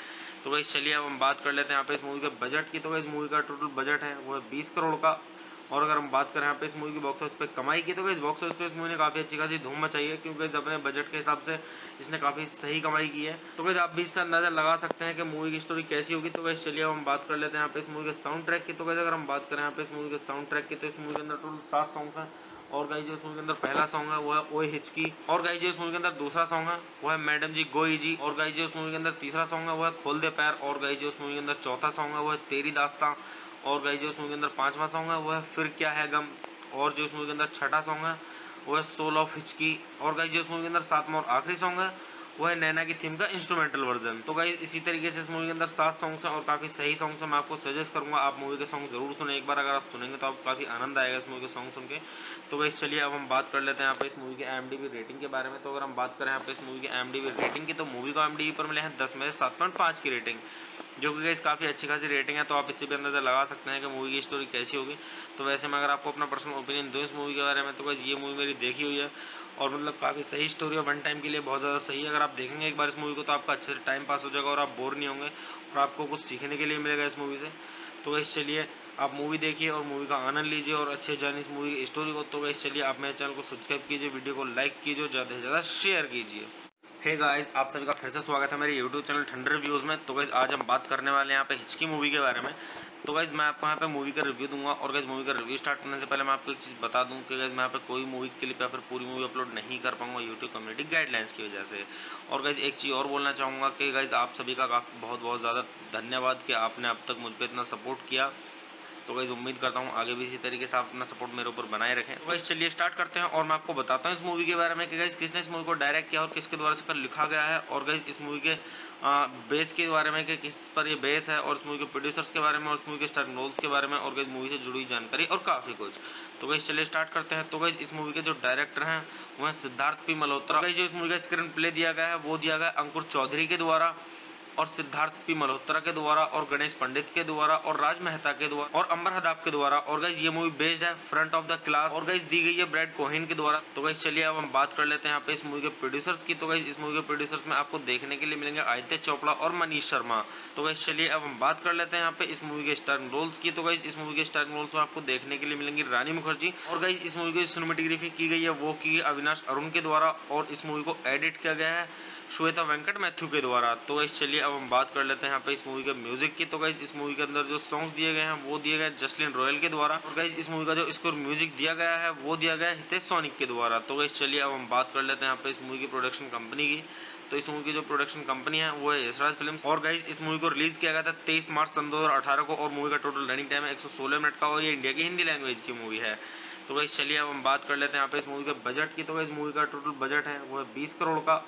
तो गाइस चलिए अब हम बात कर लेते हैं यहाँ पे इस मूवी के बजट की। तो गाइस मूवी का टोटल बजट है वो है 20 करोड़ का। और अगर हम बात करें यहाँ पे इस मूवी की बॉक्स ऑफिस पे कमाई की, तो इस बॉक्स ऑफिस पे इस मूवी ने काफ़ी अच्छी खासी धूम मचाई है, क्योंकि अपने बजट के हिसाब से इसने काफ़ी सही कमाई की है। तो गाइस आप भी इससे अंदाजा लगा सकते हैं कि मूवी की स्टोरी कैसी होगी। तो गाइस चलिए अब हम बात कर लेते हैं यहाँ पे इस मूवी के साउंड ट्रैक की। तो गाइस अगर हम बात करें यहाँ पे इस मूवी के साउंड ट्रैक की, तो इस मूवी के अंदर टोटल 7 सॉन्ग्स हैं। और गाइस जो इस मूवी के अंदर पहला सॉन्ग है वो है ओए हिचकी, और गाइस जो इस मूवी के अंदर दूसरा सॉन्ग है वो है मैडम जी गोई जी, और गाइस जो इस मूवी के अंदर तीसरा सॉन्ग है वो है खोल दे पैर, और गाइस जो इस मूवी के अंदर चौथा सॉन्ग है वो है तेरी दास्तां, और गाइस जो इस मूवी के अंदर पांचवा सॉन्ग है वो है फिर क्या है गम, और जो इस मूवी के अंदर छठा सॉन्ग है वो है सोल ऑफ हिचकी, और गाइस जो इस मूवी के अंदर सातवां और आखिरी सॉन्ग है वो है नैना की थीम का इंस्ट्रूमेंटल वर्जन। तो गाइस इसी तरीके से इस मूवी के अंदर 7 सॉन्ग्स हैं और काफ़ी सही सॉन्ग्स हैं। मैं आपको सजेस्ट करूंगा आप मूवी के सॉन्ग जरूर सुने एक बार, अगर आप सुनेंगे तो आपको काफ़ी आनंद आएगा इस मूवी के सॉन्ग सुन के। तो गाइस चलिए अब हम बात कर लेते हैं यहाँ पे इस मूवी के IMDb रेटिंग के बारे में। तो अगर हम बात करें यहाँ पे इस मूवी के IMDb रेटिंग की, तो मूवी को IMDb पर मिले हैं 10 में से 7.5 की रेटिंग, जो कि गाइस काफ़ी अच्छी खासी रेटिंग है। तो आप इससे भी अंदाजा लगा सकते हैं कि मूवी की स्टोरी कैसी होगी। तो वैसे मैं अगर आपको अपना पर्सनल ओपिनियन दूँ इस मूवी के बारे में, तो गाइस ये मूवी मेरी देखी हुई है और मतलब काफ़ी सही स्टोरी है, वन टाइम के लिए बहुत ज़्यादा सही है। अगर आप देखेंगे एक बार इस मूवी को तो आपका अच्छे से टाइम पास हो जाएगा और आप बोर नहीं होंगे और आपको कुछ सीखने के लिए मिलेगा इस मूवी से। तो गाइस चलिए आप मूवी देखिए और मूवी का आनंद लीजिए और अच्छे जानिए इस मूवी की स्टोरी को। तो गाइस चलिए आप मेरे चैनल को सब्सक्राइब कीजिए, वीडियो को लाइक कीजिए, ज़्यादा से ज़्यादा शेयर कीजिए। हे गाइस, आप सभी का फिर से स्वागत है मेरे यूट्यूब चैनल ठंडर रिव्यूज़ में। तो गाइस आज हम बात करने वाले हैं यहाँ पे हिचकी मूवी के बारे में। तो गाइस मैं आपको यहाँ पे मूवी का रिव्यू दूंगा, और गाइस मूवी का रिव्यू स्टार्ट करने से पहले मैं आपको एक चीज़ बता दूं कि गाइस मैं यहाँ पे कोई मूवी क्लिप या फिर पूरी मूवी अपलोड नहीं कर पाऊंगा यूट्यूब कम्युनिटी गाइडलाइंस की वजह से। और गाइस एक चीज़ और बोलना चाहूँगा कि गाइस आप सभी का बहुत बहुत ज़्यादा धन्यवाद कि आपने अब तक मुझ पर इतना सपोर्ट किया। तो गाइस उम्मीद करता हूँ आगे भी इसी तरीके से आप अपना सपोर्ट मेरे ऊपर बनाए रखें। तो गाइस चलिए स्टार्ट करते हैं और मैं आपको बताता हूँ इस मूवी के बारे में कि गाइस किसने इस मूवी को डायरेक्ट किया और किसके द्वारा इसका लिखा गया है, और गाइस इस मूवी के बेस के बारे में कि किस पर ये बेस है, और इस मूवी के प्रोड्यूसर्स के बारे में, और इस मूवी के स्टारर रोल्स के बारे में, और गाइस मूवी से जुड़ी जानकारी और काफ़ी कुछ। तो गाइस चलिए स्टार्ट करते हैं। तो गाइस इस मूवी के जो डायरेक्टर हैं वो हैं सिद्धार्थ पी मल्होत्रा। गाइस जो इस मूवी का स्क्रीन प्ले दिया गया है वो दिया गया अंकुर चौधरी के द्वारा और सिद्धार्थ पी मल्होत्रा के द्वारा और गणेश पंडित के द्वारा और राज मेहता के द्वारा और अंबर हदाब के द्वारा। और गाइस ये मूवी बेस्ड है फ्रंट ऑफ द क्लास, और गाइस दी गई है ब्रैड कोहेन के द्वारा। तो गाइस चलिए अब हम बात कर लेते हैं यहाँ पे इस मूवी के प्रोड्यूसर्स की। तो गाइस इस मूवी के प्रोड्यूसर्स में आपको देखने के लिए मिलेंगे आदित्य चोपड़ा और मनीष शर्मा। तो गाइस चलिए अब हम बात कर लेते हैं यहाँ पे इस मूवी के स्टारर रोल्स की। तो गाइस इस मूवी के स्टारर रोल्स में आपको देखने के लिए मिलेंगी रानी मुखर्जी, और गाइस इस मूवी की सिनेमेटोग्राफी की गई है वो की अविनाश अरुण के द्वारा, और इस मूवी को एडिट किया गया है श्वेता वेंकट मैथ्यू के द्वारा। तो गाइस चलिए अब हम बात कर लेते हैं यहाँ पे इस मूवी के म्यूजिक की। तो गाइस इस मूवी के अंदर जो सॉन्ग्स दिए गए हैं वो दिए गए जसलीन रॉयल के द्वारा, और गाइस इस मूवी का जो स्कोर म्यूजिक दिया गया है वो दिया गया हितेश सोनिक के द्वारा। तो गाइस चलिए अब हम बात कर लेते हैं यहाँ पे इस मूवी की प्रोडक्शन कंपनी की। तो इस मूवी की जो प्रोडक्शन कंपनी है वो है यशराज फिल्म्स, और गाइस इस मूवी को रिलीज किया गया था 23 मार्च सन 2018 को, और मूवी का टोटल रनिंग टाइम है 116 मिनट का, और ये इंडिया की हिंदी लैंग्वेज की मूवी है। तो गाइस चलिए अब हम बात कर लेते हैं यहाँ पे इस मूवी के बजट की। तो गाइस मूवी का टोटल बजट है वो है 20 करोड़ का,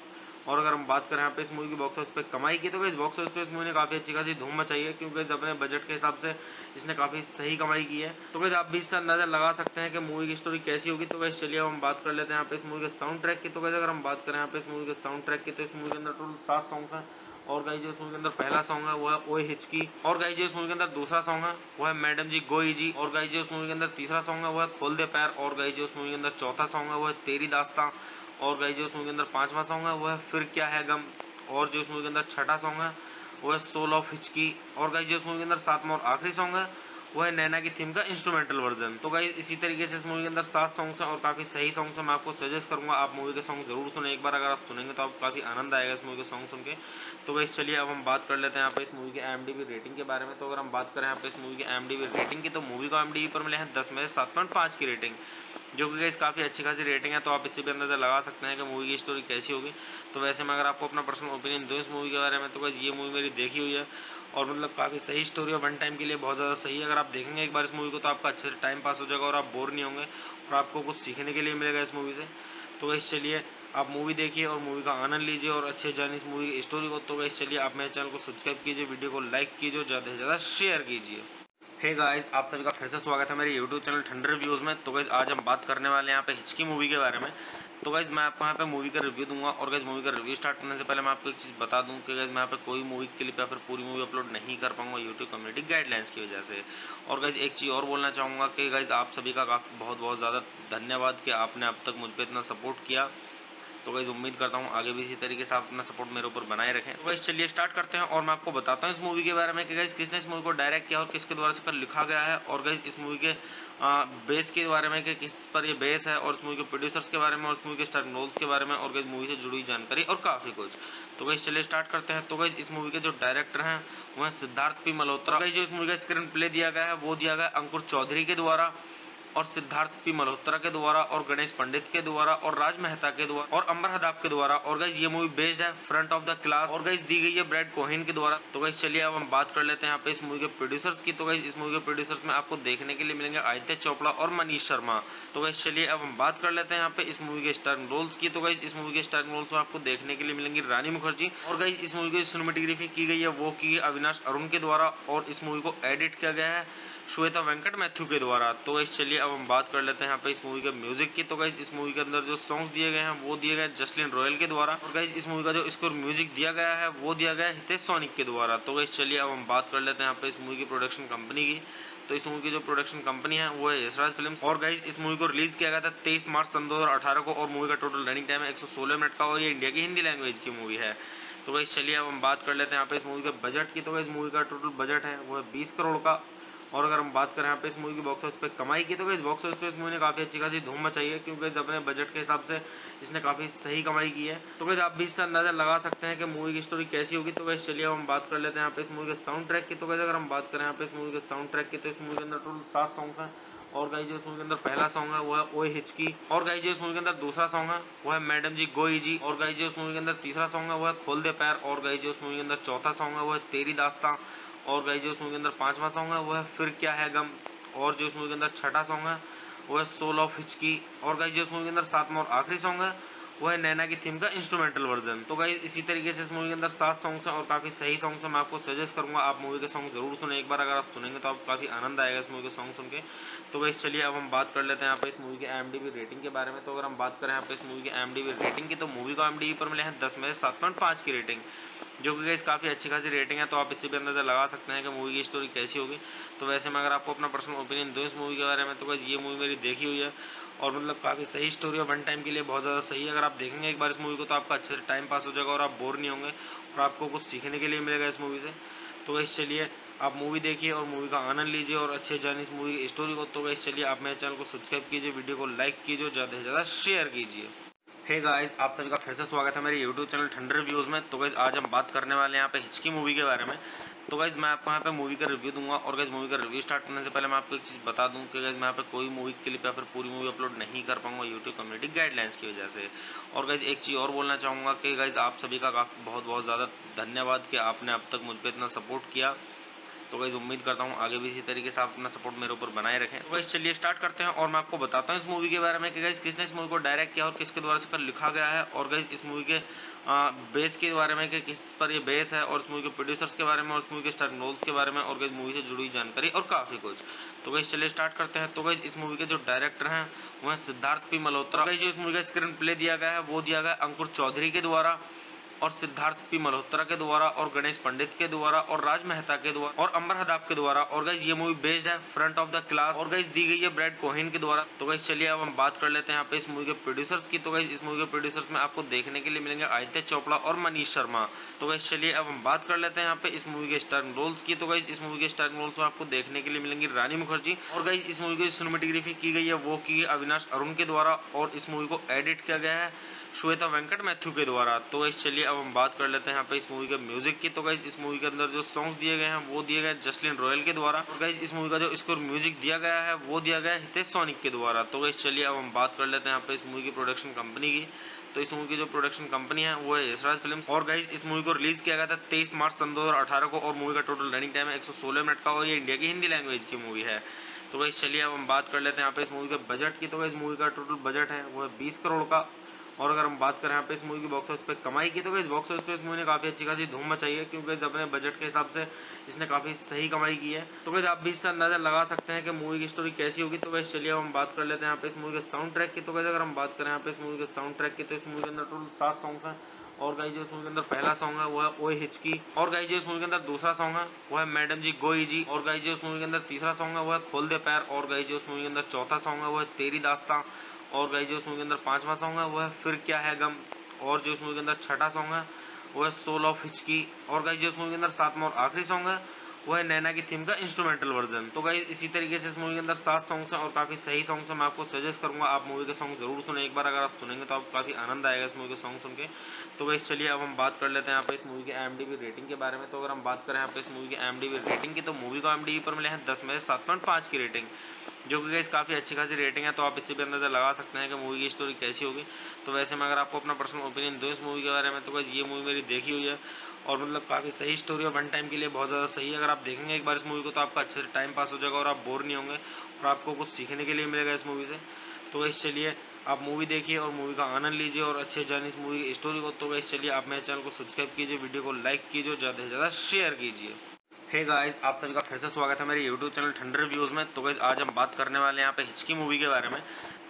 और अगर हम बात करें यहाँ पे इस मूवी की बॉक्स ऑफिस पे कमाई की, तो इस बॉक्स ऑफिस पे इस मूवी ने काफ़ी अच्छी खासी धूम मचाई है, क्योंकि अपने बजट के हिसाब से इसने काफ़ी सही कमाई की है। तो गाइस आप भी इससे अंदाजा लगा सकते हैं कि मूवी की स्टोरी कैसी होगी। तो गाइस चलिए अब हम बात कर लेते हैं यहाँ पे इस मूवी के साउंड ट्रैक की। तो गाइस अगर हम बात करें यहाँ पे इस मूवी के साउंड ट्रैक की, तो इस मूवी के अंदर टोटल 7 सॉन्ग्स हैं, और गाइस जो इस मूवी के अंदर पहला सॉन्ग है वो है ओए हिचकी, और गाइस जो इस मूवी के अंदर दूसरा सॉन्ग है वो है मैडम जी गोई जी, और गाइस जो इस मूवी के अंदर तीसरा सॉन्ग है वो है खोल दे पैर, और गाइस जो इस मूवी के अंदर चौथा सॉन्ग है वो है तेरी दास्तां, और गाइस जो इस मूवी के अंदर पांचवा सॉन्ग है वो है फिर क्या है गम, और जो इस मूवी के अंदर छठा सॉन्ग है वो है सोल ऑफ हिचकी, और गाइस जो इस मूवी के अंदर सातवां और आखिरी सॉन्ग है वो है नैना की थीम का इंस्ट्रूमेंटल वर्जन। तो गाइस इसी तरीके से इस मूवी के अंदर 7 सॉन्ग्स हैं और काफ़ी सही सॉन्ग्स हैं। मैं आपको सजेस्ट करूंगा आप मूवी के सॉन्ग जरूर सुने एक बार, अगर आप सुनेंगे तो आपको काफ़ी आनंद आएगा इस मूवी के सॉन्ग सुन के। तो गाइस चलिए अब हम बात कर लेते हैं यहाँ पे इस मूवी के IMDb रेटिंग के बारे में। तो अगर हम बात करें यहाँ पे इस मूवी के IMDb रेटिंग की, तो मूवी को IMDb पर मिले हैं 10 में से 7.5 की रेटिंग, जो कि गाइस काफ़ी अच्छी खासी रेटिंग है। तो आप इससे भी अंदाजा लगा सकते हैं कि मूवी की स्टोरी कैसी होगी। तो वैसे मैं अगर आपको अपना पर्सनल ओपिनियन दूँ इस मूवी के बारे में, तो गाइस ये मूवी मेरी देखी हुई है, और मतलब काफ़ी सही स्टोरी है, वन टाइम के लिए बहुत ज़्यादा सही है। अगर आप देखेंगे एक बार इस मूवी को तो आपका अच्छे से टाइम पास हो जाएगा और आप बोर नहीं होंगे, और आपको कुछ सीखने के लिए मिलेगा इस मूवी से। तो गाइस चलिए आप मूवी देखिए और मूवी का आनंद लीजिए और अच्छे जानिए इस मूवी की स्टोरी को। तो गाइस चलिए आप मेरे चैनल को सब्सक्राइब कीजिए, वीडियो को लाइक कीजिए, ज़्यादा से ज़्यादा शेयर कीजिए। हे गाइस, आप सभी का फिर से स्वागत है मेरे यूट्यूब चैनल ठंडर रिव्यूज़ में। तो गाइस आज हम बात करने वाले हैं यहाँ पे हिचकी मूवी के बारे में। तो गाइस मैं आपको यहाँ पे मूवी का रिव्यू दूंगा, और गाइस मूवी का रिव्यू स्टार्ट करने से पहले मैं आपको एक चीज़ बता दूं कि गाइस मैं यहाँ पे कोई मूवी क्लिप या फिर पूरी मूवी अपलोड नहीं कर पाऊंगा यूट्यूब कम्युनिटी गाइडलाइंस की वजह से। और गाइस एक चीज़ और बोलना चाहूँगा कि गाइस आप सभी का बहुत बहुत ज़्यादा धन्यवाद कि आपने अब तक मुझ पर इतना सपोर्ट किया। तो गाइस उम्मीद करता हूँ आगे भी इसी तरीके से आप अपना सपोर्ट मेरे ऊपर बनाए रखें। तो गाइस चलिए स्टार्ट करते हैं, और मैं आपको बताता हूँ इस मूवी के बारे में कि गाइस किसने इस मूवी को डायरेक्ट किया और किसके द्वारा इसका लिखा गया है, और गाइस इस मूवी के बेस के बारे में कि किस पर ये बेस है, और इस मूवी के प्रोड्यूसर्स के बारे में, और इस मूवी के स्टारर रोल्स के बारे में, और गाइस मूवी से जुड़ी जानकारी और काफ़ी कुछ। तो गाइस चलिए स्टार्ट करते हैं। तो गाइस इस मूवी के जो डायरेक्टर हैं वो हैं सिद्धार्थ पी मल्होत्रा। गाइस जो इस मूवी का स्क्रीन प्ले दिया गया है वो दिया गया अंकुर चौधरी के द्वारा, और सिद्धार्थ पी मल्होत्रा के द्वारा, और गणेश पंडित के द्वारा, और राज मेहता के द्वारा, और अंबर हदाब के द्वारा। और गाइस ये मूवी बेस्ड है फ्रंट ऑफ द क्लास, और गाइस दी गई है ब्रैड कोहेन के द्वारा। तो गाइस चलिए अब हम बात कर लेते हैं यहाँ पे इस मूवी के प्रोड्यूसर्स की। तो गाइस इस मूवी के प्रोड्यूसर्स में आपको देखने के लिए मिलेंगे आदित्य चोपड़ा और मनीष शर्मा। तो गाइस चलिए अब हम बात कर लेते हैं यहाँ पे इस मूवी के स्टारर रोल्स की। तो गाइस इस मूवी के स्टारर रोल्स में आपको देखने के लिए मिलेंगी रानी मुखर्जी, और गाइस इस मूवी की सिनेमेटोग्राफी की गई है वो की अविनाश अरुण के द्वारा, और इस मूवी को एडिट किया गया है श्वेता वेंकट मैथ्यू के द्वारा। तो गाइस चलिए अब हम बात कर लेते हैं यहाँ पे इस मूवी के म्यूजिक की। तो गाइस इस मूवी के अंदर जो सॉन्ग्स दिए गए हैं वो दिए गए जसलीन रॉयल के द्वारा, और गाइस इस मूवी का जो स्कोर म्यूजिक दिया गया है वो दिया गया हितेश सोनिक के द्वारा। तो गाइस चलिए अब हम बात कर लेते हैं यहाँ पे इस मूवी की प्रोडक्शन कंपनी की। तो इस मूवी की जो प्रोडक्शन कंपनी है वो है यशराज फिल्म्स, और गाइस इस मूवी को रिलीज किया गया था 23 मार्च सन 2018 को, और मूवी का टोटल रनिंग टाइम है 116 मिनट का, और ये इंडिया की हिंदी लैंग्वेज की मूवी है। तो गाइस चलिए अब हम बात कर लेते हैं यहाँ पे इस मूवी के बजट की। तो गाइस मूवी का टोटल बजट है वो है 20 करोड़ का, और अगर हम बात करें यहाँ पे इस मूवी की बॉक्स ऑफिस पे कमाई की, तो इस बॉक्स ऑफिस पे इस मूवी ने काफ़ी अच्छी खासी धूम मचाई है, क्योंकि अपने बजट के हिसाब से इसने काफ़ी सही कमाई की है। तो गाइस आप भी इससे अंदाजा लगा सकते हैं कि मूवी की स्टोरी कैसी होगी। तो गाइस चलिए अब हम बात कर लेते हैं यहाँ पे इस मूवी के साउंड ट्रैक की। तो गाइस अगर हम बात करें यहाँ पे इस मूवी के साउंड ट्रैक की, तो इस मूवी के अंदर टोटल 7 सॉन्ग्स हैं, और गाइस जो इस मूवी के अंदर पहला सॉन्ग है वो है ओए हिचकी, और गाइस जो इस मूवी के अंदर दूसरा सॉन्ग है वो है मैडम जी गोई जी, और गाइस जो इस मूवी के अंदर तीसरा सॉन्ग है वो है खोल दे पैर, और गाइस जो इस मूवी के अंदर चौथा सॉन्ग है वो है तेरी दास्तां, और गाइस जो इस मूवी के अंदर पांचवा सॉन्ग है वो है फिर क्या है गम, और जो इस मूवी के अंदर छठा सॉन्ग है वो है सोल ऑफ हिचकी, और गाइस जो इस मूवी के अंदर सातवां और आखिरी सॉन्ग है वो है नैना की थीम का इंस्ट्रूमेंटल वर्जन। तो गाइस इसी तरीके से इस मूवी के अंदर 7 सॉन्ग्स हैं और काफ़ी सही सॉन्ग्स हैं। मैं आपको सजेस्ट करूंगा आप मूवी के सॉन्ग जरूर सुने एक बार, अगर आप सुनेंगे तो आपको काफ़ी आनंद आएगा इस मूवी के सॉन्ग सुन के। तो गाइस चलिए अब हम बात कर लेते हैं यहाँ पे इस मूवी के IMDb रेटिंग के बारे में। तो अगर हम बात करें यहाँ पे इस मूवी के IMDb रेटिंग की, तो मूवी को IMDb पर मिले हैं 10 में से 7.5 की रेटिंग, जो कि गाइस काफ़ी अच्छी खासी रेटिंग है। तो आप इससे भी अंदाजा लगा सकते हैं कि मूवी की स्टोरी कैसी होगी। तो वैसे मैं अगर आपको अपना पर्सनल ओपिनियन दूँ इस मूवी के बारे में, तो गाइस ये मूवी मेरी देखी हुई है, और मतलब काफ़ी सही स्टोरी है, वन टाइम के लिए बहुत ज़्यादा सही है। अगर आप देखेंगे एक बार इस मूवी को तो आपका अच्छे से टाइम पास हो जाएगा और आप बोर नहीं होंगे, और आपको कुछ सीखने के लिए मिलेगा इस मूवी से। तो गाइस चलिए आप मूवी देखिए और मूवी का आनंद लीजिए और अच्छे जानिए इस मूवी की स्टोरी को। तो गाइस चलिए आप मेरे चैनल को सब्सक्राइब कीजिए, वीडियो को लाइक कीजिए, ज़्यादा से ज़्यादा शेयर कीजिए। हे गाइस, आप सभी का फिर से स्वागत है मेरे YouTube चैनल ठंडर रिव्यूज़ में। तो गाइस आज हम बात करने वाले हैं यहाँ पे हिचकी मूवी के बारे में। तो गाइस मैं आपको यहाँ पे मूवी का रिव्यू दूंगा और गाइस मूवी का रिव्यू स्टार्ट करने से पहले मैं आपको एक चीज़ बता दूं कि गाइस मैं यहाँ पे कोई मूवी क्लिप या फिर पूरी मूवी अपलोड नहीं कर पाऊंगा यूट्यूब कम्युनिटी गाइडलाइंस की वजह से। और गाइस एक चीज़ और बोलना चाहूँगा कि गाइस आप सभी का बहुत बहुत ज़्यादा धन्यवाद कि आपने अब तक मुझ पर इतना सपोर्ट किया। तो गाइस उम्मीद करता हूँ आगे भी इसी तरीके से आप अपना सपोर्ट मेरे ऊपर बनाए रखें। तो गाइस चलिए स्टार्ट करते हैं और मैं आपको बताता हूँ इस मूवी के बारे में कि गाइस किसने इस मूवी को डायरेक्ट किया और किसके द्वारा इसका लिखा गया है, और गाइस इस मूवी के बेस के बारे में कि किस पर ये बेस है, और इस मूवी के प्रोड्यूसर्स के बारे में, और इस मूवी के स्टार रोल्स के बारे में, और गाइस मूवी से जुड़ी जानकारी और काफ़ी कुछ। तो गाइस चलिए स्टार्ट करते हैं। तो गाइस इस मूवी के जो डायरेक्टर हैं वो हैं सिद्धार्थ पी मल्होत्रा। गाइस जो इस मूवी का स्क्रीन प्ले दिया गया है वो दिया गया अंकुर चौधरी के द्वारा, और सिद्धार्थ पी मल्होत्रा के द्वारा, और गणेश पंडित के द्वारा, और राज मेहता के द्वारा, और अंबर हदाब के द्वारा। और गाइस ये मूवी बेस्ड है फ्रंट ऑफ द क्लास, और गाइस दी गई है ब्रैड कोहेन के द्वारा। तो गाइस चलिए अब हम बात कर लेते हैं यहाँ पे इस मूवी के प्रोड्यूसर्स की। तो गाइस इस मूवी के प्रोड्यूसर्स में आपको देखने के लिए मिलेंगे आदित्य चोपड़ा और मनीष शर्मा। तो गाइस चलिए अब हम बात कर लेते हैं यहाँ पे इस मूवी के स्टारिंग रोल्स की। तो गाइस इस मूवी के स्टारिंग रोल्स में आपको देखने के लिए मिलेंगी रानी मुखर्जी, और गाइस इस मूवी की सिनेमेटोग्राफी की गई है वो की अविनाश अरुण के द्वारा, और इस मूवी को एडिट किया गया है श्वेता वेंकट मैथ्यू के द्वारा। तो गाइस चलिए अब हम बात कर लेते हैं यहाँ पे इस मूवी के म्यूजिक की। तो गाइस इस मूवी के अंदर जो सॉन्ग्स दिए गए हैं वो दिए गए जसलीन रॉयल के द्वारा, और गाइस इस मूवी का जो स्कोर म्यूजिक दिया गया है वो दिया गया हितेश सोनिक के द्वारा। तो गाइस चलिए अब हम बात कर लेते हैं यहाँ पे इस मूवी की प्रोडक्शन कंपनी की। तो इस मूवी की जो प्रोडक्शन कंपनी है वो है यशराज फिल्म्स, और गाइस इस मूवी को रिलीज किया गया था 23 मार्च सन 2018 को, और मूवी का टोटल रनिंग टाइम है 116 मिनट का, और ये इंडिया की हिंदी लैंग्वेज की मूवी है। तो गाइस चलिए अब हम बात कर लेते हैं यहाँ पे इस मूवी के बजट की। तो गाइस मूवी का टोटल बजट है वो है 20 करोड़ का। और अगर हम बात करें यहाँ पे इस मूवी की बॉक्स ऑफिस पे कमाई की, तो गाइस बॉक्स ऑफिस पे इस मूवी ने काफ़ी अच्छी खासी धूम मचाई है, क्योंकि अपने बजट के हिसाब से इसने काफ़ी सही कमाई की है। तो गाइस आप भी इससे अंदाजा लगा सकते हैं कि मूवी की स्टोरी कैसी होगी। तो गाइस चलिए अब हम बात कर लेते हैं यहाँ पे इस मूवी के साउंड ट्रैक की। तो गाइस अगर हम बात करें यहाँ पे इस मूवी के साउंड ट्रैक की, तो इस मूवी के अंदर टोटल 7 सॉन्ग्स हैं। और गाइस जो इस मूवी के अंदर पहला सॉन्ग है वो है ओए हिचकी, और गाइस जो इस मूवी के अंदर दूसरा सॉन्ग है वो है मैडम जी गोई जी, और गाइस जो इस मूवी के अंदर तीसरा सॉन्ग है वो है खोल दे पैर, और गाइस जो इस मूवी के अंदर चौथा सॉन्ग है वो है तेरी दास्तां, और गाइस जो इस मूवी के अंदर पांचवा सॉन्ग है वो है फिर क्या है गम, और जो इस मूवी के अंदर छठा सॉन्ग है वो है सोल ऑफ हिचकी, और गाइस जो इस मूवी के अंदर सातवां और आखिरी सॉन्ग है वो है नैना की थीम का इंस्ट्रूमेंटल वर्जन। तो गाइस इसी तरीके से इस मूवी के अंदर 7 सॉन्ग्स हैं और काफ़ी सही सॉन्ग्स हैं। मैं आपको सजेस्ट करूंगा आप मूवी के सॉन्ग जरूर सुने एक बार, अगर आप सुनेंगे तो आपको काफ़ी आनंद आएगा इस मूवी के सॉन्ग सुन के। तो गाइस चलिए अब हम बात कर लेते हैं यहाँ पे इस मूवी के IMDb रेटिंग के बारे में। तो अगर हम बात करें यहाँ पे इस मूवी के IMDb रेटिंग की, तो मूवी को IMDb पर मिले हैं 10 में से 7.5 की रेटिंग, जो कि गाइस काफ़ी अच्छी खासी रेटिंग है। तो आप इससे भी अंदाजा लगा सकते हैं कि मूवी की स्टोरी कैसी होगी। तो वैसे मैं अगर आपको अपना पर्सनल ओपिनियन दूँ इस मूवी के बारे में, तो गाइस ये मूवी मेरी देखी हुई है, और मतलब काफ़ी सही स्टोरी और वन टाइम के लिए बहुत ज़्यादा सही है। अगर आप देखेंगे एक बार इस मूवी को तो आपका अच्छे से टाइम पास हो जाएगा और आप बोर नहीं होंगे, और आपको कुछ सीखने के लिए मिलेगा इस मूवी से। तो गाइस चलिए आप मूवी देखिए और मूवी का आनंद लीजिए और अच्छे जानिए इस मूवी की स्टोरी को। तो गाइस चलिए आप मेरे चैनल को सब्सक्राइब कीजिए, वीडियो को लाइक कीजिए, ज़्यादा से ज़्यादा शेयर कीजिए। हे गाइस, आप सभी का फिर से स्वागत है मेरे YouTube चैनल ठंडर रिव्यूज़ में। तो गाइस आज हम बात करने वाले हैं यहाँ पे हिचकी मूवी के बारे में।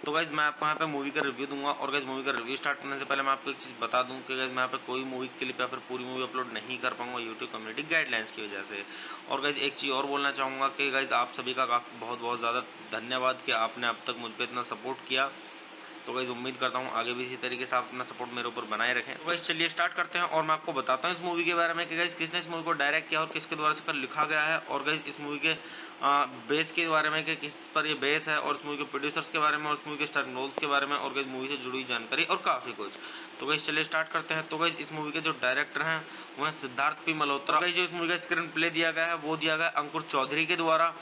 तो गाइस मैं आपको यहाँ पे मूवी का रिव्यू दूंगा, और गाइस मूवी का रिव्यू स्टार्ट करने से पहले मैं आपको एक चीज़ बता दूं कि गाइस मैं यहाँ पे कोई मूवी क्लिप या फिर पूरी मूवी अपलोड नहीं कर पाऊंगा यूट्यूब कम्युनिटी गाइडलाइंस की वजह से। और गाइस एक चीज़ और बोलना चाहूँगा कि गाइस आप सभी का बहुत बहुत ज़्यादा धन्यवाद कि आपने अब तक मुझ पर इतना सपोर्ट किया। तो गाइस उम्मीद करता हूँ आगे भी इसी तरीके से आप अपना सपोर्ट मेरे ऊपर बनाए रखें। तो गाइस चलिए स्टार्ट करते हैं और मैं आपको बताता हूँ इस मूवी के बारे में कि गाइस किसने इस मूवी को डायरेक्ट किया और किसके द्वारा इसका लिखा गया है, और गाइस इस मूवी के बेस के बारे में कि किस पर ये बेस है, और इस मूवी के प्रोड्यूसर्स के बारे में, और इस मूवी के स्टारिंग रोल्स के बारे में, और गाइस मूवी से जुड़ी जानकारी और काफ़ी कुछ। तो गाइस चलिए स्टार्ट करते हैं। तो गाइस इस मूवी के जो डायरेक्टर हैं वो हैं सिद्धार्थ पी मल्होत्रा। गाइस जो इस मूवी का स्क्रीन प्ले दिया गया है वो दिया गया अंकुर चौधरी के द्वारा,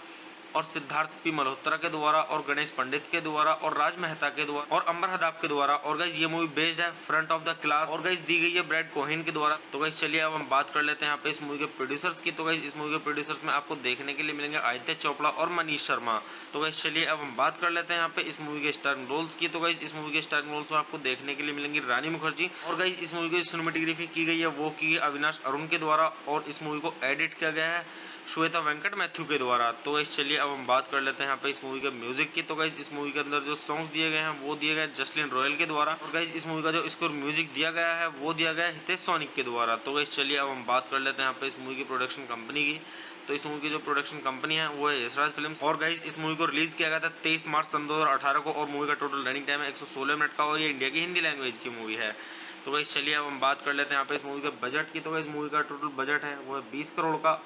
और सिद्धार्थ पी मल्होत्रा के द्वारा, और गणेश पंडित के द्वारा, और राज मेहता के द्वारा, और अंबर हदाब के द्वारा। और गाइस ये मूवी बेस्ड है फ्रंट ऑफ द क्लास, और गाइस दी गई है ब्रैड कोहेन के द्वारा। तो गाइस चलिए अब हम बात कर लेते हैं यहाँ पे इस मूवी के प्रोड्यूसर्स की। तो गाइस इस मूवी के प्रोड्यूसर्स में आपको देखने के लिए मिलेंगे आदित्य चोपड़ा और मनीष शर्मा। तो गाइस चलिए अब हम बात कर लेते हैं यहाँ पे इस मूवी के स्टारिंग रोल्स की। तो गाइस इस मूवी के स्टारिंग रोल्स में आपको देखने के लिए मिलेंगी रानी मुखर्जी, और गाइस इस मूवी की सिनेमेटोग्राफी की गई है वो की अविनाश अरुण के द्वारा, और इस मूवी को एडिट किया गया है श्वेता वेंकट मैथ्यू के द्वारा। तो गाइस चलिए अब हम बात कर लेते हैं यहाँ पे इस मूवी के म्यूजिक की। तो गाइस इस मूवी के अंदर जो सॉन्ग्स दिए गए हैं वो दिए गए जसलीन रॉयल के द्वारा, और गाइस इस मूवी का जो स्कोर म्यूजिक दिया गया है वो दिया गया हितेश सोनिक के द्वारा। तो गाइस चलिए अब हम बात कर लेते हैं यहाँ पे इस मूवी की प्रोडक्शन कंपनी की। तो इस मूवी की जो प्रोडक्शन कंपनी है वो है यशराज फिल्म्स, और गाइस इस मूवी को रिलीज किया गया था 23 मार्च सन 2018 को, और मूवी का टोटल रनिंग टाइम है 116 मिनट का, और ये इंडिया की हिंदी लैंग्वेज की मूवी है। तो गाइस चलिए अब हम बात कर लेते हैं यहाँ पे इस मूवी के बजट की। तो गाइस मूवी का टोटल बजट है वो है 20 करोड़ का।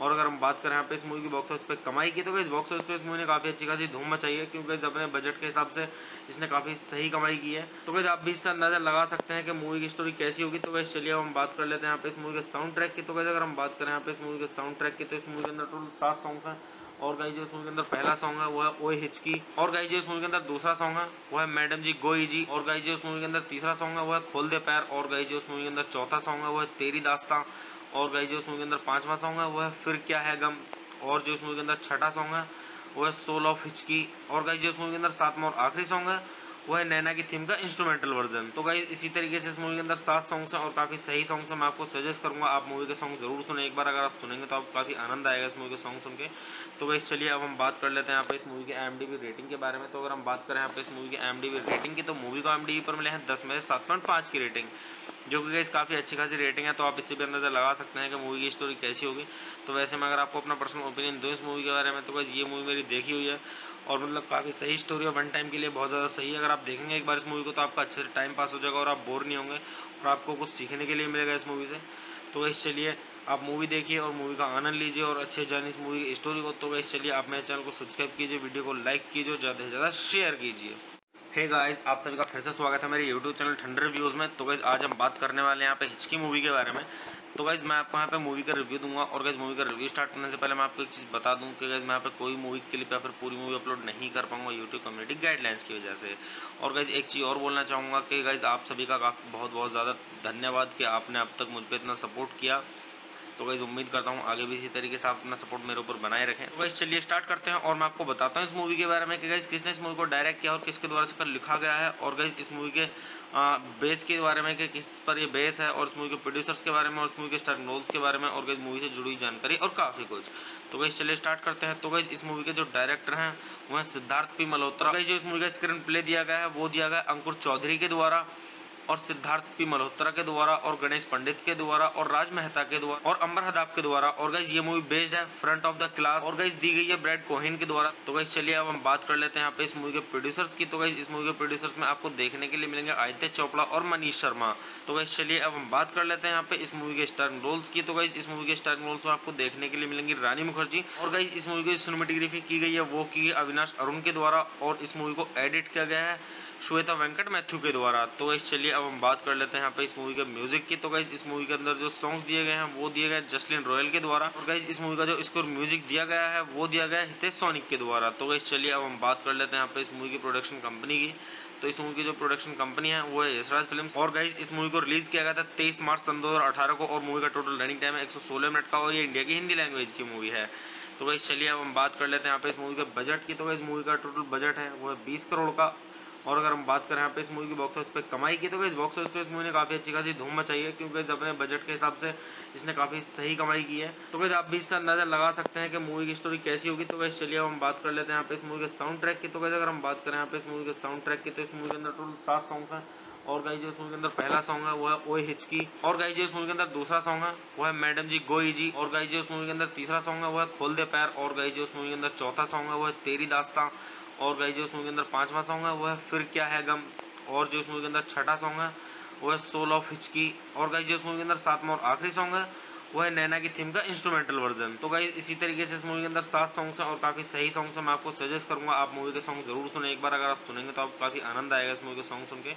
और अगर हम बात करें यहाँ पे इस मूवी की बॉक्स ऑफिस पे कमाई की, तो गाइस बॉक्स ऑफिस पे इस मूवी ने काफ़ी अच्छी खासी धूम मचाई है, क्योंकि गाइस अपने बजट के हिसाब से इसने काफ़ी सही कमाई की है। तो गाइस आप भी इससे अंदाजा लगा सकते हैं कि मूवी की स्टोरी कैसी होगी। तो गाइस चलिए अब हम बात कर लेते हैं यहाँ पे इस मूवी के साउंड ट्रैक की। तो गाइस अगर हम बात करें यहाँ पे इस मूवी के साउंड ट्रैक की, तो इस मूवी के अंदर टोटल 7 सॉन्ग्स हैं। और गाइस जो इस मूवी के अंदर पहला सॉन्ग है वो है ओए हिचकी। और गाइस जो इस मूवी के अंदर दूसरा सॉन्ग है वो है मैडम जी गोई जी। और गाइस जो इस मूवी के अंदर तीसरा सॉन्ग है वो है खोल दे पैर। और गाइस जो इस मूवी के अंदर चौथा सॉन्ग है वो है तेरी दास्तां। और गाइस जो इस मूवी के अंदर पांचवा सॉन्ग है वो है फिर क्या है गम। और जो इस मूवी के अंदर छठा सॉन्ग है वो है सोल ऑफ हिचकी। और गाइस जो इस मूवी के अंदर सातवां और आखिरी सॉन्ग है वो है नैना की थीम का इंस्ट्रूमेंटल वर्जन। तो गाइस इसी तरीके से इस मूवी के अंदर 7 सॉन्ग्स हैं और काफ़ी सही सॉन्ग्स हैं। मैं आपको सजेस्ट करूंगा आप मूवी के सॉन्ग जरूर सुने एक बार। अगर आप सुनेंगे तो आपको काफ़ी आनंद आएगा इस मूवी के सॉन्ग सुन के। तो गाइस चलिए अब हम बात कर लेते हैं यहाँ पे इस मूवी के IMDb रेटिंग के बारे में। तो अगर हम बात करें यहाँ पे इस मूवी के IMDb रेटिंग की, तो मूवी को IMDb पर मिले हैं 10 में से 7.5 की रेटिंग, जो कि गाइस काफ़ी अच्छी खासी रेटिंग है। तो आप इससे भी अंदाजा लगा सकते हैं कि मूवी की स्टोरी कैसी होगी। तो वैसे मैं अगर आपको अपना पर्सनल ओपिनियन दूँ इस मूवी के बारे में, तो गाइस ये मूवी मेरी देखी हुई है और मतलब काफ़ी सही स्टोरी है, वन टाइम के लिए बहुत ज़्यादा सही है। अगर आप देखेंगे एक बार इस मूवी को तो आपका अच्छे से टाइम पास हो जाएगा और आप बोर नहीं होंगे और आपको कुछ सीखने के लिए मिलेगा इस मूवी से। तो गाइस चलिए आप मूवी देखिए और मूवी का आनंद लीजिए और अच्छे जानिए इस मूवी की स्टोरी को। तो गाइस चलिए आप मेरे चैनल को सब्सक्राइब कीजिए, वीडियो को लाइक कीजिए, ज़्यादा से ज़्यादा शेयर कीजिए। हे गाइस, आप सभी का फिर से स्वागत है मेरे यूट्यूब चैनल ठंडर रिव्यूज़ में। तो गाइस आज हम बात करने वाले हैं यहाँ पे हिचकी मूवी के बारे में। तो गाइस मैं आपको यहाँ पे मूवी का रिव्यू दूंगा और गाइस मूवी का रिव्यू स्टार्ट करने से पहले मैं आपको एक चीज़ बता दूं कि गाइस मैं यहाँ पे कोई मूवी क्लिप या फिर पूरी मूवी अपलोड नहीं कर पाऊंगा यूट्यूब कम्युनिटी गाइडलाइंस की वजह से। और गाइस एक चीज़ और बोलना चाहूँगा कि गाइस आप सभी का बहुत बहुत ज़्यादा धन्यवाद कि आपने अब तक मुझ पर इतना सपोर्ट किया। तो गाइस उम्मीद करता हूँ आगे भी इसी तरीके से आप अपना सपोर्ट मेरे ऊपर बनाए रखें। तो गाइस चलिए स्टार्ट करते हैं और मैं आपको बताता हूँ इस मूवी के बारे में कि गाइस किसने इस मूवी को डायरेक्ट किया और किसके द्वारा इसका लिखा गया है। और गाइस इस मूवी के बेस के बारे में कि किस पर ये बेस है, और इस मूवी के प्रोड्यूसर्स के बारे में, और इस मूवी के स्टार रोल्स के बारे में, और गाइस मूवी से जुड़ी जानकारी और काफ़ी कुछ। तो गाइस चलिए स्टार्ट करते हैं। तो गाइस इस मूवी के जो डायरेक्टर हैं वो हैं सिद्धार्थ पी मल्होत्रा। गाइस जो इस मूवी का स्क्रीन प्ले दिया गया है वो दिया गया अंकुर चौधरी के द्वारा और सिद्धार्थ पी मल्होत्रा के द्वारा और गणेश पंडित के द्वारा और राज मेहता के द्वारा और अंबर हदाब के द्वारा। और गाइस ये मूवी बेस्ड है फ्रंट ऑफ द क्लास और गाइस दी गई है ब्रैड कोहेन के द्वारा। तो गाइस चलिए अब हम बात कर लेते हैं यहाँ पे इस मूवी के प्रोड्यूसर्स की। तो गाइस इस मूवी के प्रोड्यूसर्स में आपको देखने के लिए मिलेंगे आदित्य चोपड़ा और मनीष शर्मा। तो गाइस चलिए अब हम बात कर लेते हैं यहाँ पे इस मूवी के स्टारिंग रोल्स की। तो गाइस इस मूवी के स्टारिंग रोल्स में आपको देखने के लिए मिलेंगी रानी मुखर्जी। और गाइस इस मूवी की सिनेमेटोग्राफी की गई है वो की अविनाश अरुण के द्वारा और इस मूवी को एडिट किया गया है श्वेता वेंकट मैथ्यू के द्वारा। तो गाइस चलिए अब हम बात कर लेते हैं यहाँ पे इस मूवी के म्यूजिक की। तो गाइस इस मूवी के अंदर जो सॉन्ग्स दिए गए हैं वो दिए गए जसलीन रॉयल के द्वारा। और गाइस इस मूवी का जो स्कोर म्यूजिक दिया गया है वो दिया गया है हितेश सोनिक के द्वारा। तो गाइस चलिए अब हम बात कर लेते हैं यहाँ पे इस मूवी की प्रोडक्शन कंपनी की। तो इस मूवी की जो प्रोडक्शन कंपनी है वो है यशराज फिल्म्स। और गाइस इस मूवी को रिलीज किया गया था 23 मार्च सन 2018 को और मूवी का टोटल रनिंग टाइम है 116 मिनट का और ये इंडिया की हिंदी लैंग्वेज की मूवी है। तो गाइस चलिए अब हम बात कर लेते हैं यहाँ पे इस मूवी के बजट की। तो गाइस मूवी का टोटल बजट है वो है 20 करोड़ का। और अगर हम बात करें यहाँ पे इस मूवी की बॉक्स ऑफिस पे कमाई की, तो गाइस बॉक्स ऑफिस पे इस मूवी ने काफ़ी अच्छी खासी धूम मचाई है, क्योंकि गाइस अपने बजट के हिसाब से इसने काफ़ी सही कमाई की है। तो गाइस आप भी इससे अंदाजा लगा सकते हैं कि मूवी की स्टोरी कैसी होगी। तो गाइस चलिए अब हम बात कर लेते हैं यहाँ पे इस मूवी के साउंड ट्रैक की। तो गाइस अगर हम बात करें यहाँ पे इस मूवी के साउंड ट्रैक की, तो इस मूवी के अंदर टोटल 7 सॉन्ग्स हैं। और गाइस जो इस मूवी के अंदर पहला सॉन्ग है वो है ओए हिचकी। और गाइस जो इस मूवी के अंदर दूसरा सॉन्ग है वो है मैडम जी गोई जी। और गाइस जो इस मूवी के अंदर तीसरा सॉन्ग है वो है खोल दे पैर। और गाइस जो इस मूवी के अंदर चौथा सॉन्ग है वो है तेरी दास्तां। और गाइस जो इस मूवी के अंदर पांचवा सॉन्ग है वो है फिर क्या है गम। और जो इस मूवी के अंदर छठा सॉन्ग है वो है सोल ऑफ हिचकी। और गाइस जो इस मूवी के अंदर सातवां और आखिरी सॉन्ग है वो है नैना की थीम का इंस्ट्रूमेंटल वर्जन। तो गाइस इसी तरीके से इस मूवी के अंदर 7 सॉन्ग्स हैं और काफ़ी सही सॉन्ग्स हैं। मैं आपको सजेस्ट करूंगा आप मूवी के सॉन्ग जरूर सुने एक बार। अगर आप सुनेंगे तो आपको काफ़ी आनंद आएगा इस मूवी के सॉन्ग सुन के।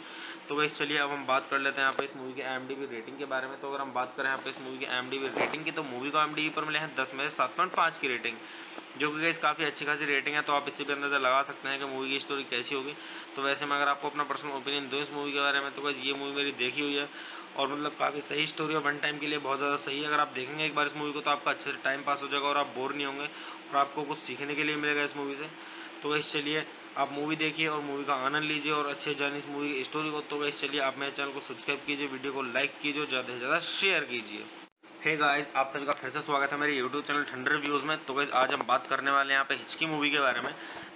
तो गाइस चलिए अब हम बात कर लेते हैं यहाँ पे इस मूवी के IMDb रेटिंग के बारे में। तो अगर हम बात करें यहाँ पे इस मूवी के IMDb रेटिंग की, तो मूवी को IMDb पर मिले हैं 10 में से 7.5 की रेटिंग, जो कि गाइस काफ़ी अच्छी खासी रेटिंग है। तो आप इससे भी अंदाजा लगा सकते हैं कि मूवी की स्टोरी कैसी होगी। तो वैसे मैं अगर आपको अपना पर्सनल ओपिनियन दूँ इस मूवी के बारे में, तो गाइस ये मूवी मेरी देखी हुई है और मतलब काफ़ी सही स्टोरी है, वन टाइम के लिए बहुत ज़्यादा सही है। अगर आप देखेंगे एक बार इस मूवी को तो आपका अच्छे से टाइम पास हो जाएगा और आप बोर नहीं होंगे और आपको कुछ सीखने के लिए मिलेगा इस मूवी से। तो गाइस चलिए आप मूवी देखिए और मूवी का आनंद लीजिए और अच्छे जानिए इस मूवी की स्टोरी को। तो गाइस चलिए आप मेरे चैनल को सब्सक्राइब कीजिए, वीडियो को लाइक कीजिए, ज़्यादा से ज़्यादा शेयर कीजिए। हे गाइस, आप सभी का फिर से स्वागत है मेरे यूट्यूब चैनल ठंडर रिव्यूज़ में। तो गाइस आज हम बात करने वाले हैं यहाँ पे हिचकी मूवी के बारे में।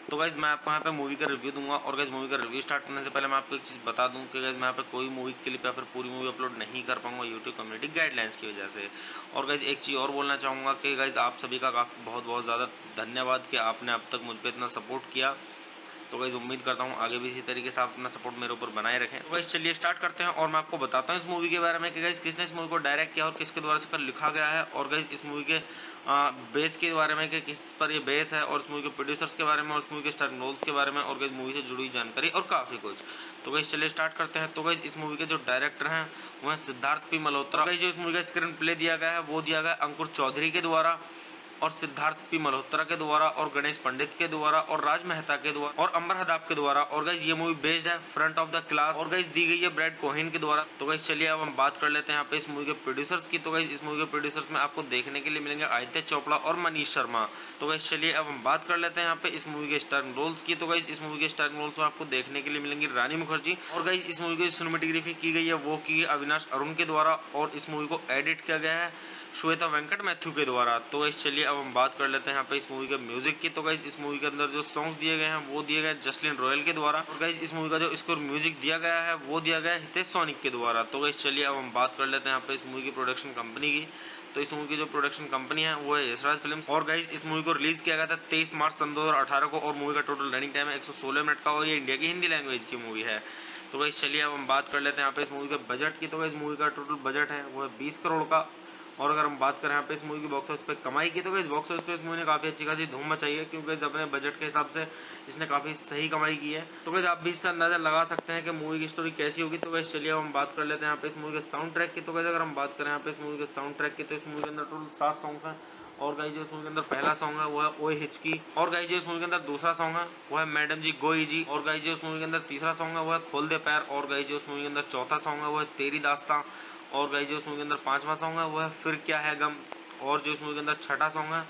तो गाइस मैं आपको यहाँ पे मूवी का रिव्यू दूंगा और गाइस मूवी का रिव्यू स्टार्ट करने से पहले मैं आपको एक चीज़ बता दूं कि गाइस मैं यहाँ पे कोई मूवी क्लिप या फिर पूरी मूवी अपलोड नहीं कर पाऊंगा यूट्यूब कम्युनिटी गाइडलाइंस की वजह से। और गाइस एक चीज़ और बोलना चाहूँगा कि गाइस आप सभी का बहुत बहुत ज़्यादा धन्यवाद कि आपने अब तक मुझ पर इतना सपोर्ट किया। तो गाइस उम्मीद करता हूँ आगे भी इसी तरीके से आप अपना सपोर्ट मेरे ऊपर बनाए रखें। तो गाइस चलिए स्टार्ट करते हैं और मैं आपको बताता हूँ इस मूवी के बारे में कि गाइस किसने इस मूवी को डायरेक्ट किया और किसके द्वारा इसका लिखा गया है, और गाइस इस मूवी के बेस के बारे में कि किस पर ये बेस है, और इस मूवी के प्रोड्यूसर्स के बारे में, और इस मूवी के स्टारर रोल्स के बारे में, और गाइस मूवी से जुड़ी हुई जानकारी और काफ़ी कुछ। तो गाइस चलिए स्टार्ट करते हैं। तो गाइस इस मूवी के जो डायरेक्टर हैं वो हैं सिद्धार्थ पी मल्होत्रा। गाइस जो इस मूवी का स्क्रीन प्ले दिया गया है वो दिया गया अंकुर चौधरी के द्वारा, और सिद्धार्थ पी मल्होत्रा के द्वारा, और गणेश पंडित के द्वारा, और राज मेहता के द्वारा, और अंबर हदाब के द्वारा। और गाइस ये मूवी बेस्ड है फ्रंट ऑफ द क्लास, और गाइस दी गई है ब्रैड कोहेन के द्वारा। तो गाइस चलिए अब हम बात कर लेते हैं यहाँ पे इस मूवी के प्रोड्यूसर्स की। तो गाइस इस मूवी के प्रोड्यूसर्स में आपको देखने के लिए मिलेंगे आदित्य चोपड़ा और मनीष शर्मा। तो गाइस चलिए अब हम बात कर लेते हैं यहाँ पे इस मूवी के स्टारर रोल्स की। तो गाइस इस मूवी के स्टारर रोल्स में आपको देखने के लिए मिलेंगी रानी मुखर्जी, और गाइस इस मूवी की सिनेमेटोग्राफी की गई है वो की अविनाश अरुण के द्वारा, और इस मूवी को एडिट किया गया है श्वेता वेंकट मैथ्यू के द्वारा। तो गाइस चलिए अब हम बात कर लेते हैं यहाँ पे इस मूवी के म्यूजिक की। तो गाइस इस मूवी के अंदर जो सॉन्ग्स दिए गए हैं वो दिए गए जसलीन रॉयल के द्वारा, और गाइस इस मूवी का जो स्कोर म्यूजिक दिया गया है वो दिया गया हितेश सोनिक के द्वारा। तो गाइस चलिए अब हम बात कर लेते हैं यहाँ पे इस मूवी की प्रोडक्शन कंपनी की। तो इस मूवी की जो प्रोडक्शन कंपनी है वो है यशराज फिल्म्स, और गाइस इस मूवी को रिलीज किया गया था 23 मार्च सन 2018 को, और मूवी का टोटल रनिंग टाइम है 116 मिनट का, और ये इंडिया की हिंदी लैंग्वेज की मूवी है। तो गाइस चलिए अब हम बात कर लेते हैं यहाँ पे इस मूवी के बजट की। तो गाइस मूवी का टोटल बजट है वो है 20 करोड़ का। और अगर हम बात करें यहाँ पे इस मूवी की बॉक्स ऑफिस पे कमाई की, तो इस बॉक्स ऑफिस पे इस मूवी ने काफ़ी अच्छी खासी धूम मचाई है, क्योंकि अपने बजट के हिसाब से इसने काफ़ी सही कमाई की है। तो गाइस आप भी इससे अंदाजा लगा सकते हैं कि मूवी की स्टोरी कैसी होगी। तो गाइस चलिए अब हम बात कर लेते हैं यहाँ पे इस मूवी के साउंड ट्रैक की। तो गाइस अगर हम बात करें यहाँ पे इस मूवी के साउंड ट्रैक की, तो इस मूवी के अंदर टोटल 7 सॉन्ग्स हैं। और गाइस जो इस मूवी के अंदर पहला सॉन्ग है वो है ओए हिचकी, और गाइस जो इस मूवी के अंदर दूसरा सॉन्ग है वो है मैडम जी गोई जी, और गाइस जो इस मूवी के अंदर तीसरा सॉन्ग है वो है खोल दे पैर, और गाइस जो इस मूवी के अंदर चौथा सॉन्ग है वो है तेरी दास्तां, और गाइस जो इस मूवी के अंदर पांचवा सॉन्ग है वो है फिर क्या है गम, और जो इस मूवी के अंदर छठा सॉन्ग है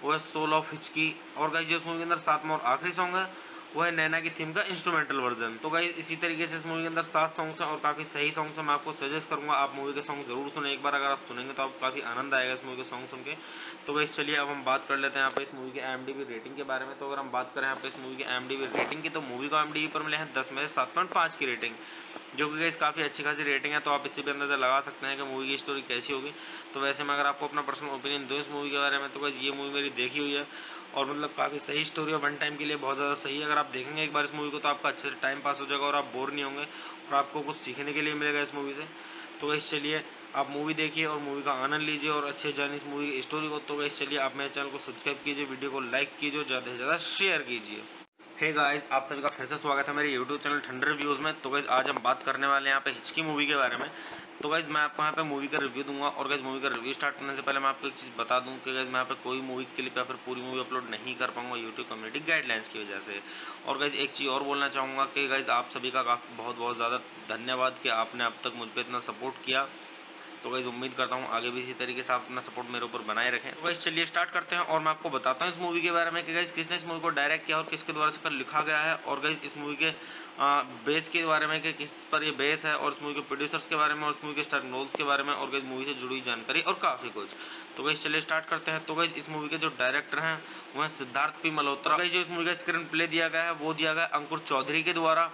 वो है सोल ऑफ हिचकी, और गाइस जो इस मूवी के अंदर सातवां और आखिरी सॉन्ग है वो है नैना की थीम का इंस्ट्रूमेंटल वर्जन। तो गाइस इसी तरीके से इस मूवी के अंदर 7 सॉन्ग्स हैं और काफ़ी सही सॉन्ग्स हैं। मैं आपको सजेस्ट करूंगा आप मूवी के सॉन्ग जरूर सुने एक बार, अगर आप सुनेंगे तो आपको काफ़ी आनंद आएगा इस मूवी के सॉन्ग सुन के। तो गाइस चलिए अब हम बात कर लेते हैं यहाँ पे इस मूवी की IMDb रेटिंग के बारे में। तो अगर हम बात करें यहाँ पे इस मूवी की IMDb रेटिंग की, तो मूवी को IMDb पर मिले हैं 10 में से 7.5 की रेटिंग, जो कि गाइस काफ़ी अच्छी खासी रेटिंग है। तो आप इससे भी अंदाजा लगा सकते हैं कि मूवी की स्टोरी कैसी होगी। तो वैसे मैं अगर आपको अपना पर्सनल ओपिनियन दूँ इस मूवी के बारे में, तो गाइस ये मूवी मेरी देखी हुई है, और मतलब काफ़ी सही स्टोरी है, वन टाइम के लिए बहुत ज़्यादा सही है। अगर आप देखेंगे एक बार इस मूवी को तो आपका अच्छे से टाइम पास हो जाएगा और आप बोर नहीं होंगे, और आपको कुछ सीखने के लिए मिलेगा इस मूवी से। तो गाइस चलिए आप मूवी देखिए और मूवी का आनंद लीजिए और अच्छे जानिए इस मूवी की स्टोरी को। तो गाइस चलिए आप मेरे चैनल को सब्सक्राइब कीजिए, वीडियो को लाइक कीजिए, ज़्यादा से ज़्यादा शेयर कीजिए। हे गाइस, आप सभी का फिर से स्वागत है मेरे यूट्यूब चैनल ठंडर रिव्यूज़ में। तो गाइस आज हम बात करने वाले हैं यहाँ पे हिचकी मूवी के बारे में। तो गाइस मैं आपको यहाँ पे मूवी का रिव्यू दूंगा, और गाइस मूवी का रिव्यू स्टार्ट करने से पहले मैं आपको एक चीज़ बता दूं कि गाइस मैं यहाँ पे कोई मूवी क्लिप या फिर पूरी मूवी अपलोड नहीं कर पाऊंगा यूट्यूब कम्युनिटी गाइडलाइंस की वजह से। और गाइस एक चीज़ और बोलना चाहूँगा कि गाइस आप सभी का बहुत ज़्यादा धन्यवाद कि आपने अब तक मुझ पर इतना सपोर्ट किया। तो गाइस उम्मीद करता हूँ आगे भी इसी तरीके से आप अपना सपोर्ट मेरे ऊपर बनाए रखें। तो गाइस चलिए स्टार्ट करते हैं और मैं आपको बताता हूँ इस मूवी के बारे में कि गाइस किसने इस मूवी को डायरेक्ट किया और किसके द्वारा इसका लिखा गया है, और गाइस इस मूवी के बेस के बारे में कि किस पर ये बेस है, और इस मूवी के प्रोड्यूसर्स के बारे में, और इस मूवी के स्टारर रोल्स के बारे में, और गाइस मूवी से जुड़ी हुई जानकारी और काफ़ी कुछ। तो गाइस चलिए स्टार्ट करते हैं। तो गाइस इस मूवी के जो डायरेक्टर हैं वो हैं सिद्धार्थ पी मल्होत्रा। गाइस जो इस मूवी का स्क्रीन प्ले दिया गया है वो दिया गया अंकुर चौधरी के द्वारा,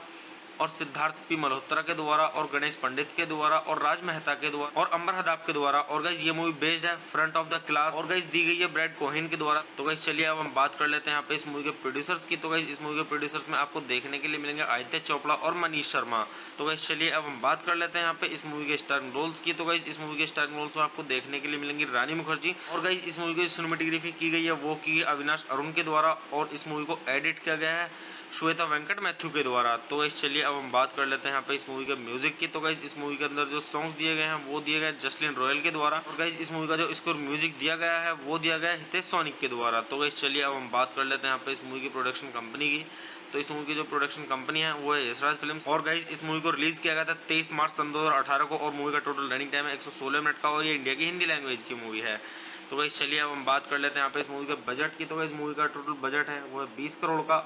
और सिद्धार्थ पी मल्होत्रा के द्वारा, और गणेश पंडित के द्वारा, और राज मेहता के द्वारा, और अंबर हदाब के द्वारा। और गाइस ये मूवी बेस्ड है फ्रंट ऑफ द क्लास, और गाइस दी गई है ब्रैड कोहेन के द्वारा। तो गाइस चलिए अब हम बात कर लेते हैं यहाँ पे इस मूवी के प्रोड्यूसर्स की। तो गाइस इस मूवी के प्रोड्यूसर्स में आपको देखने के लिए मिलेंगे आदित्य चोपड़ा और मनीष शर्मा। तो गाइस चलिए अब हम बात कर लेते हैं यहाँ पे इस मूवी के स्टारर रोल्स की। तो गाइस इस मूवी के स्टारर रोल्स में आपको देखने के लिए मिलेंगी रानी मुखर्जी, और गाइस इस मूवी की सिनेमेटोग्राफी की गई है वो की अविनाश अरुण के द्वारा, और इस मूवी को एडिट किया गया है श्वेता वेंकट मैथ्यू के द्वारा। तो गाइस चलिए अब हम बात कर लेते हैं यहाँ पे इस मूवी के म्यूजिक की। तो गाइस इस मूवी के अंदर जो सॉन्ग्स दिए गए हैं वो दिए गए जसलीन रॉयल के द्वारा, और गाइस इस मूवी का जो स्कोर म्यूजिक दिया गया है वो दिया गया हितेश सोनिक के द्वारा। तो गाइस चलिए अब हम बात कर लेते हैं यहाँ पे इस मूवी की प्रोडक्शन कंपनी की। तो इस मूवी की जो प्रोडक्शन कंपनी है वो है यशराज फिल्म्स, और गाइस इस मूवी को रिलीज किया गया था 23 मार्च सन 2018 को, और मूवी का टोटल रनिंग टाइम है 116 मिनट का, और ये इंडिया की हिंदी लैंग्वेज की मूवी है। तो गाइस चलिए अब हम बात कर लेते हैं यहाँ पे इस मूवी के बजट की। तो गाइस मूवी का टोटल बजट है वो है 20 करोड़ का।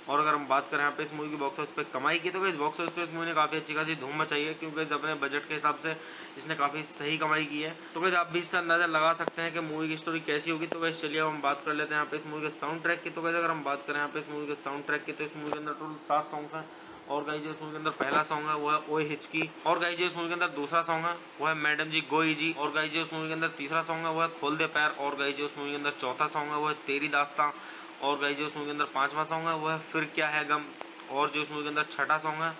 और अगर हम बात करें यहाँ पे इस मूवी की बॉक्स ऑफिस पे कमाई की, तो गाइस बॉक्स ऑफिस पे इस मूवी ने काफ़ी अच्छी खासी धूम मचाई है, क्योंकि अपने बजट के हिसाब से इसने काफ़ी सही कमाई की है। तो गाइस आप भी इससे अंदाजा लगा सकते हैं कि मूवी की स्टोरी कैसी होगी। तो गाइस चलिए अब हम बात कर लेते हैं यहाँ पे इस मूवी के साउंड ट्रैक की। तो गाइस अगर हम बात करें यहाँ पे इस मूवी के साउंड ट्रैक की, तो इस मूवी के अंदर टोटल 7 सॉन्ग्स हैं। और गाइस जो इस मूवी के अंदर पहला सॉन्ग है वो है ओए हिचकी, और गाइस जो इस मूवी के अंदर दूसरा सॉन्ग है वो है मैडम जी गोई जी, और गाइस जो इस मूवी के अंदर तीसरा सॉन्ग है वो है खोल दे पैर, और गाइस जो इस मूवी के अंदर चौथा सॉन्ग है वो है तेरी दास्तां, और गाइस जो इस मूवी के अंदर 5वां सॉन्ग है वो है फिर क्या है गम। और जो इस मूवी के अंदर 6ठा सॉन्ग है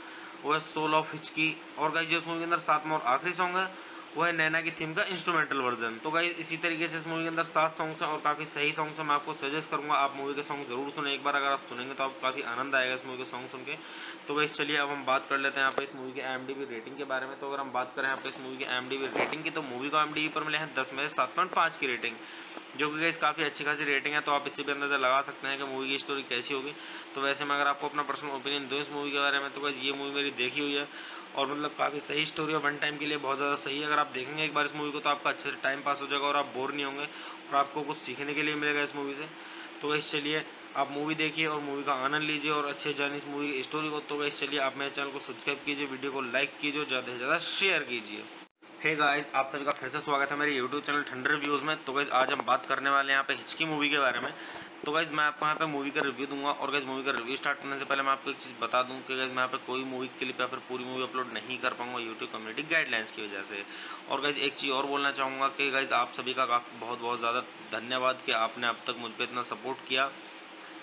वो है सोल ऑफ हिचकी। और गाइस जो इस मूवी के अंदर 7वां और आखिरी सॉन्ग है वो है नैना की थीम का इंस्ट्रूमेंटल वर्जन। तो गाइस इसी तरीके से इस मूवी के अंदर 7 सॉन्ग्स हैं और काफ़ी सही सॉन्ग्स हैं। मैं आपको सजेस्ट करूंगा आप मूवी के सॉन्ग जरूर सुने एक बार। अगर आप सुनेंगे तो आपको काफ़ी आनंद आएगा इस मूवी के सॉन्ग सुन के। तो गाइस चलिए अब हम बात कर लेते हैं यहाँ पे इस मूवी के IMDb रेटिंग के बारे में। तो अगर हम बात करें यहाँ पे इस मूवी के IMDb रेटिंग की, तो मूवी को IMDb पर मिले हैं 10 में से 7.5 की रेटिंग, जो कि गाइस काफ़ी अच्छी खासी रेटिंग है। तो आप इससे भी अंदाजा लगा सकते हैं कि मूवी की स्टोरी कैसी होगी। तो वैसे मैं अगर आपको अपना पर्सनल ओपिनियन दूँ इस मूवी के बारे में, तो गाइस ये मूवी मेरी देखी हुई है और मतलब काफ़ी सही स्टोरी और वन टाइम के लिए बहुत ज़्यादा सही है। अगर आप देखेंगे एक बार इस मूवी को तो आपका अच्छे से टाइम पास हो जाएगा और आप बोर नहीं होंगे और आपको कुछ सीखने के लिए मिलेगा इस मूवी से। तो गाइस चलिए आप मूवी देखिए और मूवी का आनंद लीजिए और अच्छे जानिए इस मूवी की स्टोरी को। तो गाइस चलिए आप मेरे चैनल को सब्सक्राइब कीजिए, वीडियो को लाइक कीजिए, ज़्यादा से ज़्यादा शेयर कीजिए। हे गाइस, आप सभी का फिर से स्वागत है मेरे यूट्यूब चैनल ठंडर रिव्यूज़ में। तो गाइस आज हम बात करने वाले हैं यहाँ पे हिचकी मूवी के बारे में। तो गाइस मैं आपको यहाँ पे मूवी का रिव्यू दूंगा और गाइस मूवी का रिव्यू स्टार्ट करने से पहले मैं आपको एक चीज़ बता दूं कि गाइस मैं यहाँ पे कोई मूवी क्लिप या फिर पूरी मूवी अपलोड नहीं कर पाऊंगा यूट्यूब कम्युनिटी गाइडलाइंस की वजह से। और गाइस एक चीज़ और बोलना चाहूँगा कि गाइस आप सभी का बहुत बहुत ज़्यादा धन्यवाद कि आपने अब तक मुझ पर इतना सपोर्ट किया।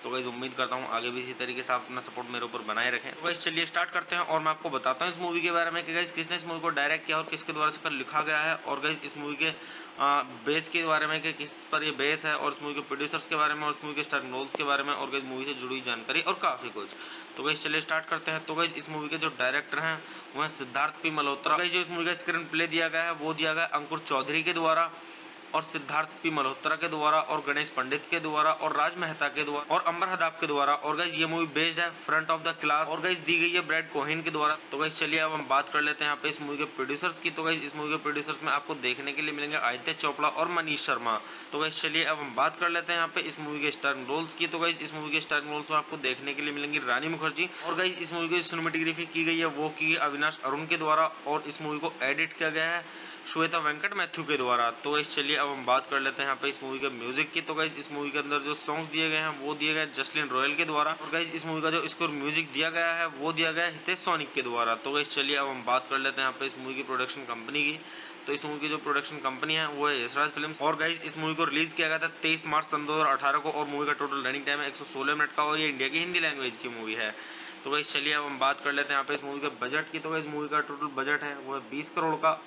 तो गाइस उम्मीद करता हूँ आगे भी इसी तरीके से आप अपना सपोर्ट मेरे ऊपर बनाए रखें। तो गाइस चलिए स्टार्ट करते हैं और मैं आपको बताता हूँ इस मूवी के बारे में कि गाइस किसने इस मूवी को डायरेक्ट किया और किसके द्वारा इसका लिखा गया है, और गाइस इस मूवी के बेस के बारे में कि किस पर ये बेस है, और इस मूवी के प्रोड्यूसर्स के बारे में, और इस मूवी के स्टारर रोल्स के बारे में, और गाइस मूवी से जुड़ी हुई जानकारी और काफ़ी कुछ। तो गाइस चलिए स्टार्ट करते हैं। तो गाइस इस मूवी के जो डायरेक्टर हैं वो हैं सिद्धार्थ पी मल्होत्रा। गाइस जो इस मूवी का स्क्रीन प्ले दिया गया है वो दिया गया अंकुर चौधरी के द्वारा और सिद्धार्थ पी मल्होत्रा के द्वारा और गणेश पंडित के द्वारा और राज मेहता के द्वारा और अंबर हदाब के द्वारा। और गाइस ये मूवी बेस्ड है फ्रंट ऑफ द क्लास और गाइस दी गई है ब्रैड कोहेन के द्वारा। तो गाइस चलिए अब हम बात कर लेते हैं यहाँ पे इस मूवी के प्रोड्यूसर्स की। तो गाइस इस मूवी के प्रोड्यूसर्स में आपको देखने के लिए मिलेंगे आदित्य चोपड़ा और मनीष शर्मा। तो गाइस चलिए अब हम बात कर लेते हैं यहाँ पे इस मूवी के स्टारर रोल्स की। तो गाइस इस मूवी के स्टारर रोल्स में आपको देखने के लिए मिलेंगी रानी मुखर्जी। और गाइस इस मूवी की सिनेमेटोग्राफी की गई है वो की अविनाश अरुण के द्वारा और इस मूवी को एडिट किया गया है श्वेता वेंकट मैथ्यू के द्वारा। तो गाइस चलिए अब हम बात कर लेते हैं यहाँ पे इस मूवी के म्यूजिक की। तो गाइस इस मूवी के अंदर जो सॉन्ग्स दिए गए हैं वो दिए गए जसलीन रॉयल के द्वारा। और गाइस इस मूवी का जो स्कोर म्यूजिक दिया गया है वो दिया गया है हितेश सोनिक के द्वारा। तो गाइस चलिए अब हम बात कर लेते हैं यहाँ पे इस मूवी की प्रोडक्शन कंपनी की। तो इस मूवी की जो प्रोडक्शन कंपनी है वो है यशराज फिल्म्स। और गाइस इस मूवी को रिलीज किया गया था 23 मार्च सन 2018 को और मूवी का टोटल रनिंग टाइम है 116 मिनट का और ये इंडिया की हिंदी लैंग्वेज की मूवी है। तो गाइस चलिए अब हम बात कर लेते हैं यहाँ पे इस मूवी के बजट की। तो गाइस मूवी का टोटल बजट है वो है 20 करोड़ का।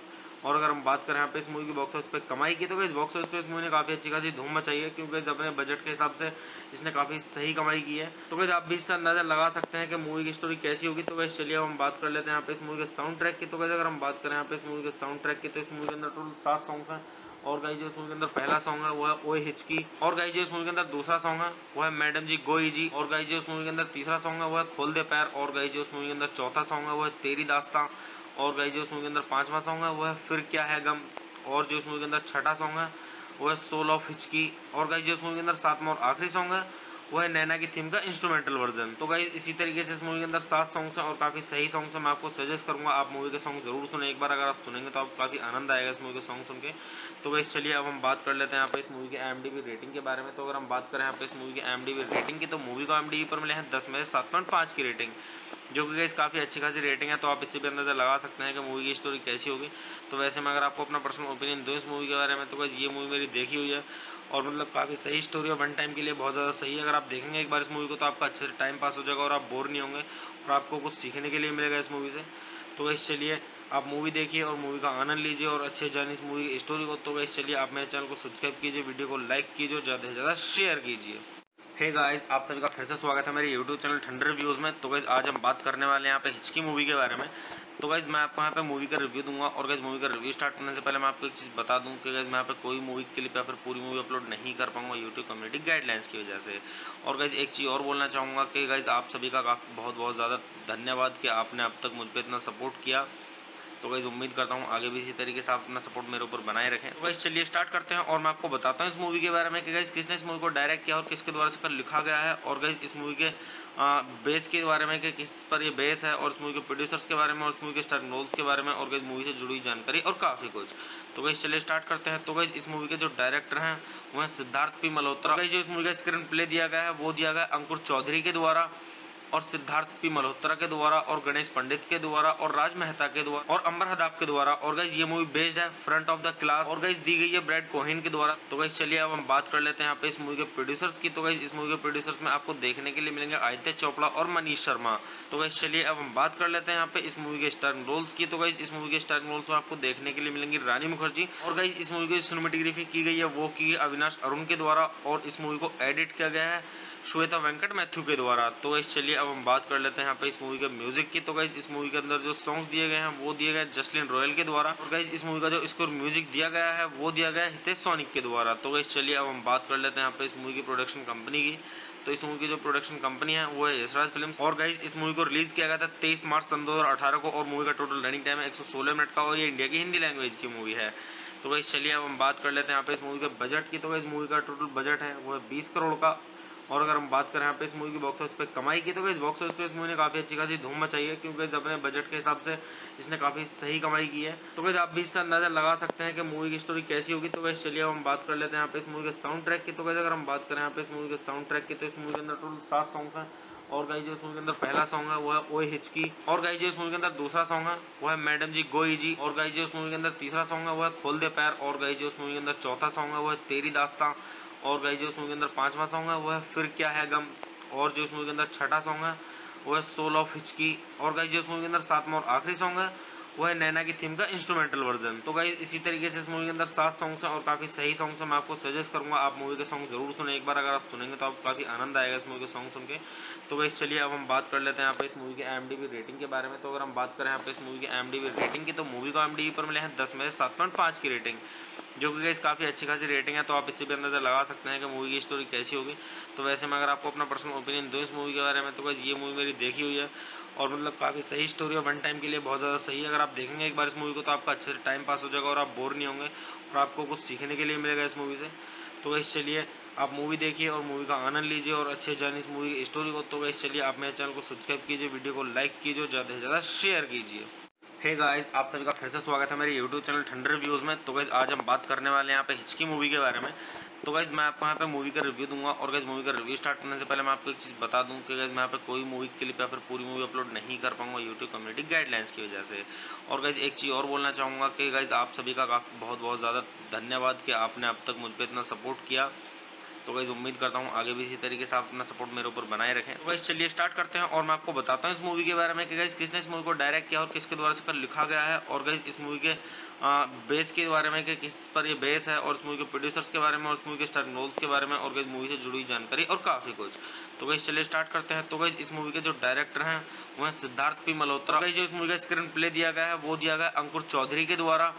और अगर हम बात करें यहाँ पे इस मूवी की बॉक्स ऑफिस पे कमाई की, तो इस बॉक्स ऑफिस पे इस मूवी ने काफ़ी अच्छी खासी धूम मचाई है क्योंकि अपने बजट के हिसाब से इसने काफ़ी सही कमाई की है। तो गाइस आप भी इससे अंदाजा लगा सकते हैं कि मूवी की स्टोरी कैसी होगी। तो गाइस चलिए अब हम बात कर लेते हैं यहाँ पे इस मूवी के साउंड ट्रैक की। तो गाइस अगर हम बात करें यहाँ पे इस मूवी के साउंड ट्रैक की, तो इस मूवी के अंदर टोटल 7 सॉन्ग्स हैं। और गाइस जो इस मूवी के अंदर पहला सॉन्ग है वो है ओए हिचकी। और गाइस जो इस मूवी के अंदर दूसरा सॉन्ग है वो है मैडम जी गोई जी। और गाइस जो इस मूवी के अंदर तीसरा सॉन्ग है वो है खोल दे पैर। और गाइस जो इस मूवी के अंदर चौथा सॉन्ग है वो है तेरी दास्तां। और गाइस जो इस मूवी के अंदर 5वां सॉन्ग है वो है फिर क्या है गम। और जो इस मूवी के अंदर 6ठा सॉन्ग है वो है सोल ऑफ हिचकी। और गाइस जो इस मूवी के अंदर 7वां और आखिरी सॉन्ग है वो है नैना की थीम का इंस्ट्रूमेंटल वर्जन। तो गाइस इसी तरीके से इस मूवी के अंदर 7 सॉन्ग्स हैं और काफ़ी सही सॉन्ग्स हैं। मैं आपको सजेस्ट करूंगा आप मूवी के सॉन्ग जरूर सुने एक बार। अगर आप सुनेंगे तो आपको काफ़ी आनंद आएगा इस मूवी के सॉन्ग सुन के। तो गाइस चलिए अब हम बात कर लेते हैं यहाँ पे इस मूवी के IMDb रेटिंग के बारे में। तो अगर हम बात करें यहाँ पे इस मूवी के IMDb रेटिंग की, तो मूवी को IMDb पर मिले हैं 10 में से 7.5 की रेटिंग, जो कि गाइस काफ़ी अच्छी खासी रेटिंग है। तो आप इससे भी अंदाजा लगा सकते हैं कि मूवी की स्टोरी कैसी होगी। तो वैसे मैं अगर आपको अपना पर्सनल ओपिनियन दूँ इस मूवी के बारे में, तो गाइस ये मूवी मेरी देखी हुई है और मतलब काफ़ी सही स्टोरी और वन टाइम के लिए बहुत ज़्यादा सही है। अगर आप देखेंगे एक बार इस मूवी को तो आपका अच्छे से टाइम पास हो जाएगा और आप बोर नहीं होंगे और आपको कुछ सीखने के लिए मिलेगा इस मूवी से। तो गाइस चलिए आप मूवी देखिए और मूवी का आनंद लीजिए और अच्छे जानिए इस मूवी की स्टोरी को। तो गाइस चलिए आप मेरे चैनल को सब्सक्राइब कीजिए, वीडियो को लाइक कीजिए, ज़्यादा से ज़्यादा शेयर कीजिए। हे गाइस, आप सभी का फिर से स्वागत है मेरे यूट्यूब चैनल ठंडर रिव्यूज़ में। तो गाइस आज हम बात करने वाले हैं यहाँ पे हिचकी मूवी के बारे में। तो गाइस मैं आपको यहाँ पे मूवी का रिव्यू दूंगा और गाइस मूवी का रिव्यू स्टार्ट करने से पहले मैं आपको एक चीज़ बता दूं कि गाइस मैं यहाँ पे कोई मूवी क्लिप या फिर पूरी मूवी अपलोड नहीं कर पाऊंगा यूट्यूब कम्युनिटी गाइडलाइंस की वजह से। और गाइस एक चीज़ और बोलना चाहूँगा कि गाइस आप सभी का बहुत बहुत ज़्यादा धन्यवाद कि आपने अब तक मुझ पर इतना सपोर्ट किया। तो गाइस उम्मीद करता हूँ आगे भी इसी तरीके से आप अपना सपोर्ट मेरे ऊपर बनाए रखें। तो गाइस चलिए स्टार्ट करते हैं और मैं आपको बताता हूँ इस मूवी के बारे में कि गाइस किसने इस मूवी को डायरेक्ट किया और किसके द्वारा इसका लिखा गया है, और गाइस इस मूवी के बेस के बारे में कि किस पर ये बेस है, और इस मूवी के प्रोड्यूसर्स के बारे में, और इस मूवी के स्टारर रोल्स के बारे में, और गाइस मूवी से जुड़ी हुई जानकारी और काफ़ी कुछ। तो गाइस चलिए स्टार्ट करते हैं। तो गाइस इस मूवी के जो डायरेक्टर हैं वो हैं सिद्धार्थ पी मल्होत्रा। गाइस जो इस मूवी का स्क्रीन प्ले दिया गया है वो दिया गया अंकुर चौधरी के द्वारा और सिद्धार्थ पी मल्होत्रा के द्वारा और गणेश पंडित के द्वारा और राज मेहता के द्वारा और अंबर हदाब के द्वारा। और गाइस ये मूवी बेस्ड है फ्रंट ऑफ द क्लास और गाइस दी गई है ब्रैड कोहेन के द्वारा। तो गाइस चलिए अब हम बात कर लेते हैं यहाँ पे इस मूवी के प्रोड्यूसर्स की। तो गाइस इस मूवी के प्रोड्यूसर्स में आपको देखने के लिए मिलेंगे आदित्य चोपड़ा और मनीष शर्मा। तो गाइस चलिए अब हम बात कर लेते हैं यहाँ पे इस मूवी के स्टारिंग रोल्स की। तो गाइस इस मूवी के स्टारिंग रोल्स में आपको देखने के लिए मिलेंगी रानी मुखर्जी। और गाइस इस मूवी की सिनेमेटोग्राफी की गई है वो की अविनाश अरुण के द्वारा और इस मूवी को एडिट किया गया है श्वेता वेंकट मैथ्यू के द्वारा। तो गाइस चलिए अब हम बात कर लेते हैं यहाँ पे इस मूवी के म्यूजिक की। तो गाइस इस मूवी के अंदर जो सॉन्ग्स दिए गए हैं वो दिए गए जसलीन रॉयल के द्वारा। और गाइस इस मूवी का जो स्कोर म्यूजिक दिया गया है वो दिया गया है हितेश सोनिक के द्वारा। तो गाइस चलिए अब हम बात कर लेते हैं यहाँ पे इस मूवी की प्रोडक्शन कंपनी की। तो इस मूवी की जो प्रोडक्शन कंपनी है वो है यशराज फिल्म्स। और गाइस इस मूवी को रिलीज किया गया था 23 मार्च सन 2018 को और मूवी का टोटल रनिंग टाइम है 116 मिनट का और ये इंडिया की हिंदी लैंग्वेज की मूवी है। तो गाइस चलिए अब हम बात कर लेते हैं यहाँ पे इस मूवी के बजट की। तो गाइस मूवी का टोटल बजट है वो है 20 करोड़ का। और अगर हम बात करें यहाँ पे इस मूवी की बॉक्स ऑफिस पे कमाई की तो गाइस बॉक्स ऑफिस पे इस मूवी ने काफ़ी अच्छी खासी धूम मचाई है क्योंकि अपने बजट के हिसाब से इसने काफ़ी सही कमाई की है। तो गाइस आप भी इससे अंदाजा लगा सकते हैं कि मूवी की स्टोरी कैसी होगी। तो गाइस चलिए अब हम बात कर लेते हैं यहाँ पे इस मूवी के साउंड ट्रैक की। तो गाइस अगर हम बात करें यहाँ पे इस मूवी के साउंड ट्रैक की तो इस मूवी के अंदर टोटल 7 सॉन्ग्स हैं। और गाइस जो इस मूवी के अंदर पहला सॉन्ग है वो है ओए हिचकी। और गाइस जो इस मूवी के अंदर दूसरा सॉन्ग है वो है मैडम जी गोई जी। और गाइस जो इस मूवी के अंदर तीसरा सॉन्ग है वो है खोल दे पैर। और गाइस जो इस मूवी के अंदर चौथा सॉन्ग है वो है तेरी दास्तां। और गाइस जो इस मूवी के अंदर पांचवा सॉन्ग है वो है फिर क्या है गम। और जो इस मूवी के अंदर छठा सॉन्ग है वो है सोल ऑफ हिचकी। और गाइस जो इस मूवी के अंदर सातवां और आखिरी सॉन्ग है वो है नैना की थीम का इंस्ट्रूमेंटल वर्जन। तो गाइस इसी तरीके से इस मूवी के अंदर 7 सॉन्ग्स हैं और काफ़ी सही सॉन्ग्स हैं। मैं आपको सजेस्ट करूंगा आप मूवी के सॉन्ग जरूर सुने एक बार। अगर आप सुनेंगे तो आपको काफ़ी आनंद आएगा इस मूवी के सॉन्ग सुन के। तो गाइस चलिए अब हम बात कर लेते हैं यहाँ पे इस मूवी के IMDb रेटिंग के बारे में। तो अगर हम बात करें यहाँ पे इस मूवी के IMDb रेटिंग की तो मूवी को IMDb पर मिले हैं 10 में से 7.5 की रेटिंग, जो कि गाइस काफ़ी अच्छी खासी रेटिंग है। तो आप इससे भी अंदाजा लगा सकते हैं कि मूवी की स्टोरी कैसी होगी। तो वैसे मैं अगर आपको अपना पर्सनल ओपिनियन दूँ इस मूवी के बारे में तो गाइस ये मूवी मेरी देखी हुई है और मतलब काफ़ी सही स्टोरी है। वन टाइम के लिए बहुत ज़्यादा सही है। अगर आप देखेंगे एक बार इस मूवी को तो आपका अच्छे से टाइम पास हो जाएगा और आप बोर नहीं होंगे और आपको कुछ सीखने के लिए मिलेगा इस मूवी से। तो गाइस चलिए आप मूवी देखिए और मूवी का आनंद लीजिए और अच्छे जानिए इस मूवी की स्टोरी को। तो गाइस चलिए आप मेरे चैनल को सब्सक्राइब कीजिए, वीडियो को लाइक कीजिए, ज़्यादा से ज़्यादा शेयर कीजिए। हे गाइस आप सभी का फिर से स्वागत है मेरे यूट्यूब चैनल ठंडर रिव्यूज़ में। तो गाइस आज हम बात करने वाले हैं यहाँ पे हिचकी मूवी के बारे में। तो गाइस मैं आपको यहाँ पे मूवी का रिव्यू दूंगा और गाइस मूवी का रिव्यू स्टार्ट करने से पहले मैं आपको एक चीज़ बता दूं कि गाइस मैं यहाँ पे कोई मूवी क्लिप या फिर पूरी मूवी अपलोड नहीं कर पाऊंगा यूट्यूब कम्युनिटी गाइडलाइंस की वजह से। और गाइस एक चीज़ और बोलना चाहूँगा कि गाइस आप सभी का बहुत बहुत ज़्यादा धन्यवाद कि आपने अब तक मुझ पर इतना सपोर्ट किया। तो गाइस उम्मीद करता हूँ आगे भी इसी तरीके से आप अपना सपोर्ट मेरे ऊपर बनाए रखें। तो गाइस चलिए स्टार्ट करते हैं और मैं आपको बताता हूँ इस मूवी के बारे में कि गाइस किसने इस मूवी को डायरेक्ट किया और किसके द्वारा इसका लिखा गया है। और गाइस इस मूवी के बेस के बारे में कि किस पर ये बेस है और इस मूवी के प्रोड्यूसर्स के बारे में और इस मूवी के स्टारिंग रोल्स के बारे में और गाइस मूवी से जुड़ी हुई जानकारी और काफ़ी कुछ। तो गाइस चलिए स्टार्ट करते हैं। तो गाइस इस मूवी के जो डायरेक्टर हैं वो हैं सिद्धार्थ पी मल्होत्रा। गाइस जो इस मूवी का स्क्रीन प्ले दिया गया है वो दिया गया अंकुर चौधरी के द्वारा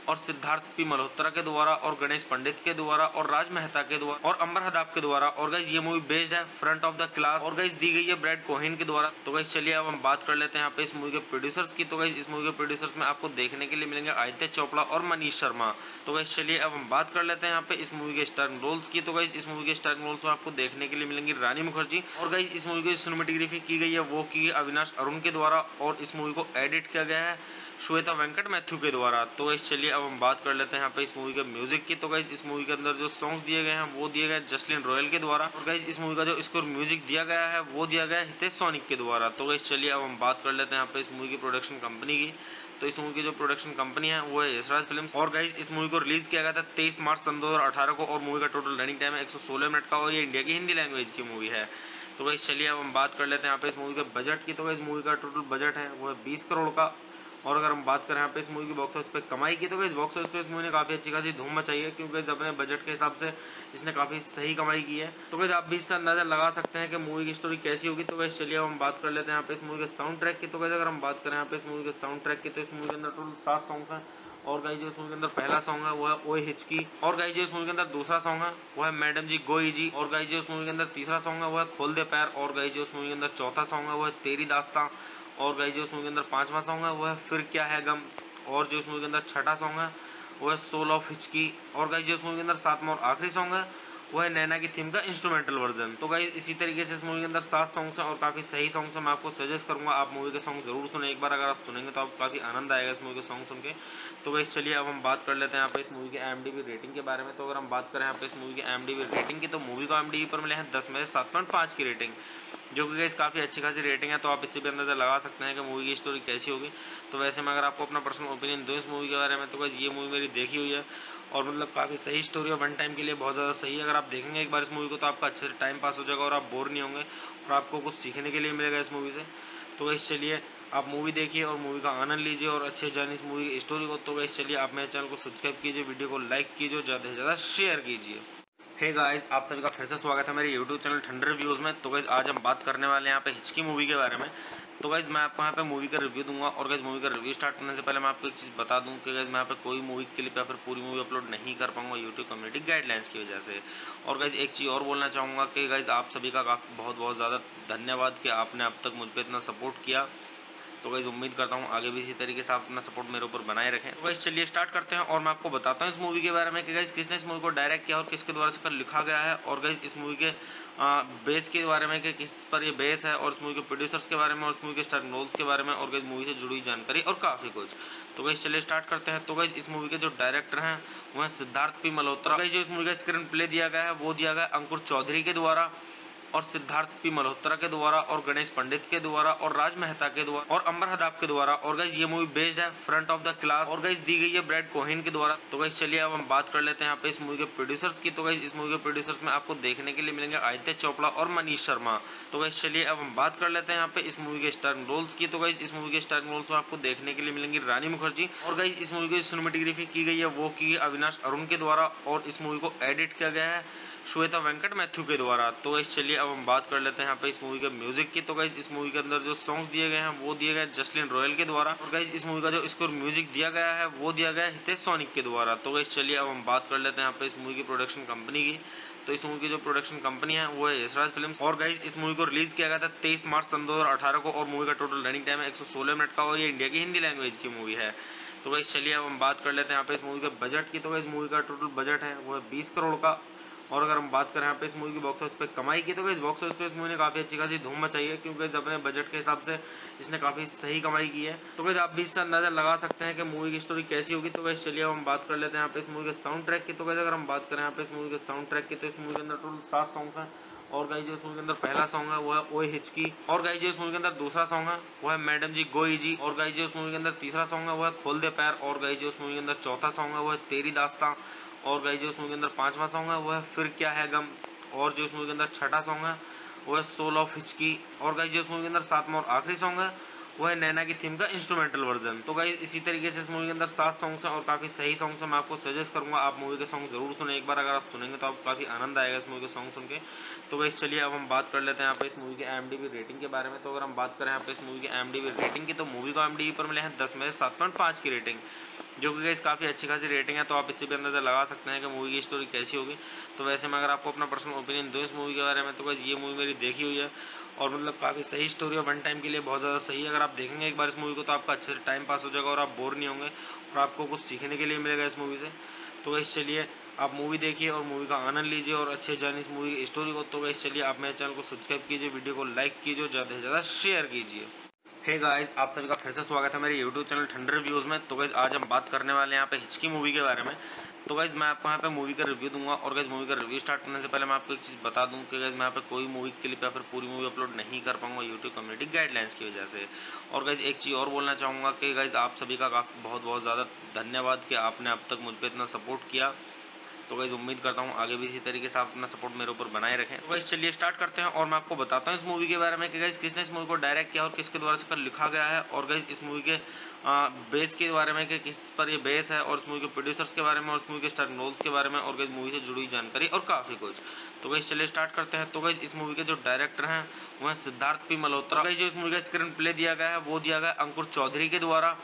और सिद्धार्थ पी मल्होत्रा के द्वारा और गणेश पंडित के द्वारा और राज मेहता के द्वारा और अंबर हदाब के द्वारा। और गाइस ये मूवी बेस्ड है फ्रंट ऑफ द क्लास और गाइस दी गई है ब्रैड कोहेन के द्वारा। तो गाइस चलिए अब हम बात कर लेते हैं यहाँ पे इस मूवी के प्रोड्यूसर्स की। तो गाइस इस मूवी के प्रोड्यूसर्स में आपको देखने के लिए मिलेंगे आदित्य चोपड़ा और मनीष शर्मा। तो गाइस चलिए अब हम बात कर लेते हैं यहाँ पे इस मूवी के स्टारिंग रोल्स की। तो गाइस इस मूवी के स्टारिंग रोल्स में आपको देखने के लिए मिलेंगी रानी मुखर्जी। और गाइस इस मूवी की सिनेमेटोग्राफी की गई है वो की अविनाश अरुण के द्वारा और इस मूवी को एडिट किया गया है श्वेता वेंकट मैथ्यू के द्वारा। तो गाइस चलिए अब हम बात कर लेते हैं यहाँ पे इस मूवी के म्यूजिक की। तो गाइस इस मूवी के अंदर जो सॉन्ग्स दिए गए हैं वो दिए गए जसलीन रॉयल के द्वारा। और गाइस इस मूवी का जो स्कोर म्यूजिक दिया गया है वो दिया गया है हितेश सोनिक के द्वारा। तो गाइस चलिए अब हम बात कर लेते हैं यहाँ पे इस मूवी की प्रोडक्शन कंपनी की। तो इस मूवी की जो प्रोडक्शन कंपनी है वो है यशराज फिल्म्स। और गाइस इस मूवी को रिलीज किया गया था 23 मार्च सन 2018 को और मूवी का टोटल रनिंग टाइम है 116 मिनट का और ये इंडिया की हिंदी लैंग्वेज की मूवी है। तो गाइस चलिए अब हम बात कर लेते हैं यहाँ पे इस मूवी के बजट की। तो गाइस मूवी का टोटल बजट है वो है 20 करोड़ का। और अगर हम बात करें यहाँ पे इस मूवी की बॉक्स ऑफिस पे कमाई की तो इस बॉक्स ऑफिस पे इस मूवी ने काफ़ी अच्छी खासी धूम मचाई है क्योंकि अपने बजट के हिसाब से इसने काफ़ी सही कमाई की है। तो गाइस आप भी इससे अंदाजा लगा सकते हैं कि मूवी की स्टोरी कैसी होगी। तो गाइस चलिए अब हम बात कर लेते हैं यहाँ पे इस मूवी के साउंड ट्रैक की। तो गाइस अगर हम बात करें यहाँ पे इस मूवी के साउंड ट्रैक की तो इस मूवी के अंदर टोटल 7 सॉन्ग्स हैं। और गाइस जो इस मूवी के अंदर पहला सॉन्ग है वो है ओए हिचकी। और गाइस जो इस मूवी के अंदर दूसरा सॉन्ग है वो है मैडम जी गोई जी। और गाइस जो इस मूवी के अंदर तीसरा सॉन्ग है वो है खोल दे पैर। और गाइस जो इस मूवी के अंदर चौथा सॉन्ग है वो है तेरी दास्तां। और गाइस जो इस मूवी के अंदर पांचवा सॉन्ग है वो है फिर क्या है गम। और जो इस मूवी के अंदर छठा सॉन्ग है वो है सोल ऑफ हिचकी। और गाइस जो इस मूवी के अंदर सातवां और आखिरी सॉन्ग है वो है नैना की थीम का इंस्ट्रूमेंटल वर्जन। तो गाइस इसी तरीके से इस मूवी के अंदर 7 सॉन्ग्स हैं और काफ़ी सही सॉन्ग्स हैं। मैं आपको सजेस्ट करूंगा आप मूवी के सॉन्ग जरूर सुने एक बार। अगर आप सुनेंगे तो आपको काफ़ी आनंद आएगा इस मूवी के सॉन्ग सुन के। तो गाइस चलिए अब हम बात कर लेते हैं यहाँ पे इस मूवी के IMDb रेटिंग के बारे में। तो अगर हम बात करें यहाँ पे इस मूवी के IMDb रेटिंग की तो मूवी को IMDb पर मिले हैं 10 में से 7.5 की रेटिंग, जो कि गाइस काफ़ी अच्छी खासी रेटिंग है, तो आप इससे भी अंदाज़ा लगा सकते हैं कि मूवी की स्टोरी कैसी होगी। तो वैसे मैं अगर आपको अपना पर्सनल ओपिनियन दूँ इस मूवी के बारे में, तो गाइस ये मूवी मेरी देखी हुई है और मतलब काफ़ी सही स्टोरी है, वन टाइम के लिए बहुत ज़्यादा सही है। अगर आप देखेंगे एक बार इस मूवी को तो आपका अच्छे से टाइम पास हो जाएगा और आप बोर नहीं होंगे और आपको कुछ सीखने के लिए मिलेगा इस मूवी से। तो गाइस चलिए आप मूवी देखिए और मूवी का आनंद लीजिए और अच्छे जानिए इस मूवी की स्टोरी को। तो गाइस चलिए आप मेरे चैनल को सब्सक्राइब कीजिए, वीडियो को लाइक कीजिए और ज़्यादा से ज़्यादा शेयर कीजिए। हे गाइस, आप सभी का फिर से स्वागत है मेरे यूट्यूब चैनल ठंडर रिव्यूज़ में। तो गाइस आज हम बात करने वाले हैं यहाँ पे हिचकी मूवी के बारे में। तो गाइस मैं आपको यहाँ पे मूवी का रिव्यू दूंगा और गाइस मूवी का रिव्यू स्टार्ट करने से पहले मैं आपको एक चीज़ बता दूं कि गाइस मैं यहाँ पे कोई मूवी क्लिप या फिर पूरी मूवी अपलोड नहीं कर पाऊंगा यूट्यूब कम्युनिटी गाइडलाइंस की वजह से। और गाइस एक चीज़ और बोलना चाहूँगा कि गाइस आप सभी का बहुत बहुत ज़्यादा धन्यवाद कि आपने अब तक मुझ पर इतना सपोर्ट किया। तो गाइस उम्मीद करता हूँ आगे भी इसी तरीके से आप अपना सपोर्ट मेरे ऊपर बनाए रखें। तो गाइस चलिए स्टार्ट करते हैं और मैं आपको बताता हूँ इस मूवी के बारे में कि गाइस किसने इस मूवी को डायरेक्ट किया और किसके द्वारा इसका लिखा गया है, और गाइस इस मूवी के बेस के बारे में कि किस पर ये बेस है, और इस मूवी के प्रोड्यूसर्स के बारे में और इस मूवी के स्टार रोल्स के बारे में और गाइस मूवी से जुड़ी जानकारी और काफ़ी कुछ। तो गाइस चलिए स्टार्ट करते हैं। तो गाइस इस मूवी के जो डायरेक्टर हैं वो हैं सिद्धार्थ पी मल्होत्रा। गाइस जो इस मूवी का स्क्रीन प्ले दिया गया है वो दिया गया अंकुर चौधरी के द्वारा और सिद्धार्थ पी मल्होत्रा के द्वारा और गणेश पंडित के द्वारा और राज मेहता के द्वारा और अंबर हदाब के द्वारा। और गाइस ये मूवी बेस्ड है फ्रंट ऑफ द क्लास और गाइस दी गई है ब्रैड कोहेन के द्वारा। तो गाइस चलिए अब हम बात कर लेते हैं यहाँ पे इस मूवी के प्रोड्यूसर्स की। तो गाइस इस मूवी के प्रोड्यूसर्स में आपको देखने के लिए मिलेंगे आदित्य चोपड़ा और मनीष शर्मा। तो गाइस चलिए अब हम बात कर लेते हैं यहाँ पे इस मूवी के स्टारिंग रोल्स की। तो गाइस इस मूवी के स्टारिंग रोल्स में आपको देखने के लिए मिलेंगी रानी मुखर्जी। और गाइस इस मूवी की सिनेमेटोग्राफी की गई है वो की अविनाश अरुण के द्वारा और इस मूवी को एडिट किया गया है श्वेता वेंकट मैथ्यू के द्वारा। तो गाइस चलिए अब हम बात कर लेते हैं यहाँ पे इस मूवी के म्यूजिक की। तो गाइस इस मूवी के अंदर जो सॉन्ग्स दिए गए हैं वो दिए गए जसलीन रॉयल के द्वारा और गाइस इस मूवी का जो स्कोर म्यूजिक दिया गया है वो दिया गया है हितेश सोनिक के द्वारा। तो गाइस चलिए अब हम बात कर लेते हैं यहाँ पे इस मूवी की प्रोडक्शन कंपनी की। तो इस मूवी की जो प्रोडक्शन कंपनी है वो है यशराज फिल्म्स। और गाइस इस मूवी को रिलीज किया गया था 23 मार्च सन 2018 को और मूवी का टोटल रनिंग टाइम है 116 मिनट का और ये इंडिया की हिंदी लैंग्वेज की मूवी है। तो गाइस चलिए अब हम बात कर लेते हैं यहाँ पे इस मूवी के बजट की। तो गाइस मूवी का टोटल बजट है वो है 20 करोड़ का। और अगर हम बात करें यहाँ पे इस मूवी की बॉक्स ऑफिस पे कमाई की, तो गाइस बॉक्स ऑफिस पे इस मूवी ने काफ़ी अच्छी खासी धूम मचाई है क्योंकि अपने बजट के हिसाब से इसने काफ़ी सही कमाई की है। तो गाइस आप भी इससे अंदाजा लगा सकते हैं कि मूवी की स्टोरी कैसी होगी। तो गाइस चलिए अब हम बात कर लेते हैं यहाँ पे इस मूवी के साउंड ट्रैक की। तो गाइस अगर हम बात करें यहाँ पे इस मूवी के साउंड ट्रैक की, तो इस मूवी के अंदर टोटल 7 सॉन्ग्स हैं। और गाइस जो इस मूवी के अंदर पहला सॉन्ग है वो है ओए हिचकी। और गाइस जो इस मूवी के अंदर दूसरा सॉन्ग है वो है मैडम जी गोई जी। और गाइस जो इस मूवी के अंदर तीसरा सॉन्ग है वो है खोल दे पैर। और गाइस जो इस मूवी के अंदर चौथा सॉन्ग है वो है तेरी दास्तां। और गाइस जो इस मूवी के अंदर पांचवा सॉन्ग है वो है फिर क्या है गम। और जो इस मूवी के अंदर छठा सॉन्ग है वो है सोल ऑफ हिचकी। और गाइस जो इस मूवी के अंदर सातवां और आखिरी सॉन्ग है वो है नैना की थीम का इंस्ट्रूमेंटल वर्जन। तो गाइस इसी तरीके से इस मूवी के अंदर 7 सॉन्ग्स हैं और काफ़ी सही सॉन्ग्स हैं। मैं आपको सजेस्ट करूंगा आप मूवी के सॉन्ग जरूर सुने एक बार। अगर आप सुनेंगे तो आपको काफ़ी आनंद आएगा इस मूवी के सॉन्ग सुन के। तो गाइस चलिए अब हम बात कर लेते हैं यहाँ पे इस मूवी के IMDb रेटिंग के बारे में। तो अगर हम बात करें यहाँ पे इस मूवी के IMDb रेटिंग की, तो मूवी को IMDb पर मिले हैं 10 में 7.5 की रेटिंग, जो कि गाइस काफ़ी अच्छी खासी रेटिंग है। तो आप इससे भी अंदाज़ा लगा सकते हैं कि मूवी की स्टोरी कैसी होगी। तो वैसे मैं अगर आपको अपना पर्सनल ओपिनियन दूँ इस मूवी के बारे में, तो गाइस ये मूवी मेरी देखी हुई है और मतलब काफ़ी सही स्टोरी है, वन टाइम के लिए बहुत ज़्यादा सही है। अगर आप देखेंगे एक बार इस मूवी को तो आपका अच्छे से टाइम पास हो जाएगा और आप बोर नहीं होंगे और आपको कुछ सीखने के लिए मिलेगा इस मूवी से। तो गाइस चलिए आप मूवी देखिए और मूवी का आनंद लीजिए और अच्छे जानिए इस मूवी की स्टोरी को। तो गाइस चलिए आप मेरे चैनल को सब्सक्राइब कीजिए, वीडियो को लाइक कीजिए और ज़्यादा से ज़्यादा शेयर कीजिए। हे गाइस, आप सभी का फिर से स्वागत है मेरे यूट्यूब चैनल ठंडर रिव्यूज़ में। तो गाइस आज हम बात करने वाले हैं यहाँ पे हिचकी मूवी के बारे में। तो गाइस मैं आपको यहाँ पे मूवी का रिव्यू दूंगा और गाइस मूवी का रिव्यू स्टार्ट करने से पहले मैं आपको एक चीज़ बता दूं कि गाइस मैं यहाँ पे कोई मूवी क्लिप या फिर पूरी मूवी अपलोड नहीं कर पाऊंगा यूट्यूब कम्युनिटी गाइडलाइंस की वजह से। और गाइस एक चीज़ और बोलना चाहूँगा कि गाइस आप सभी का बहुत बहुत ज़्यादा धन्यवाद कि आपने अब तक मुझ पर इतना सपोर्ट किया। तो गाइस उम्मीद करता हूँ आगे भी इसी तरीके से आप अपना सपोर्ट मेरे ऊपर बनाए रखें। तो गाइस चलिए स्टार्ट करते हैं और मैं आपको बताता हूँ इस मूवी के बारे में कि गाइस किसने इस मूवी को डायरेक्ट किया और किसके द्वारा इसका लिखा गया है, और गाइस इस मूवी के बेस के बारे में कि किस पर ये बेस है, और इस मूवी के प्रोड्यूसर्स के बारे में और इस मूवी के स्टारिंग रोल्स के बारे में और गाइस मूवी से जुड़ी जानकारी और काफ़ी कुछ। तो गाइस चलिए स्टार्ट करते हैं। तो गाइस इस मूवी के जो डायरेक्टर हैं वो हैं सिद्धार्थ पी मल्होत्रा। गाइस जो इस मूवी का स्क्रीन प्ले दिया गया है वो दिया गया अंकुर चौधरी के द्वारा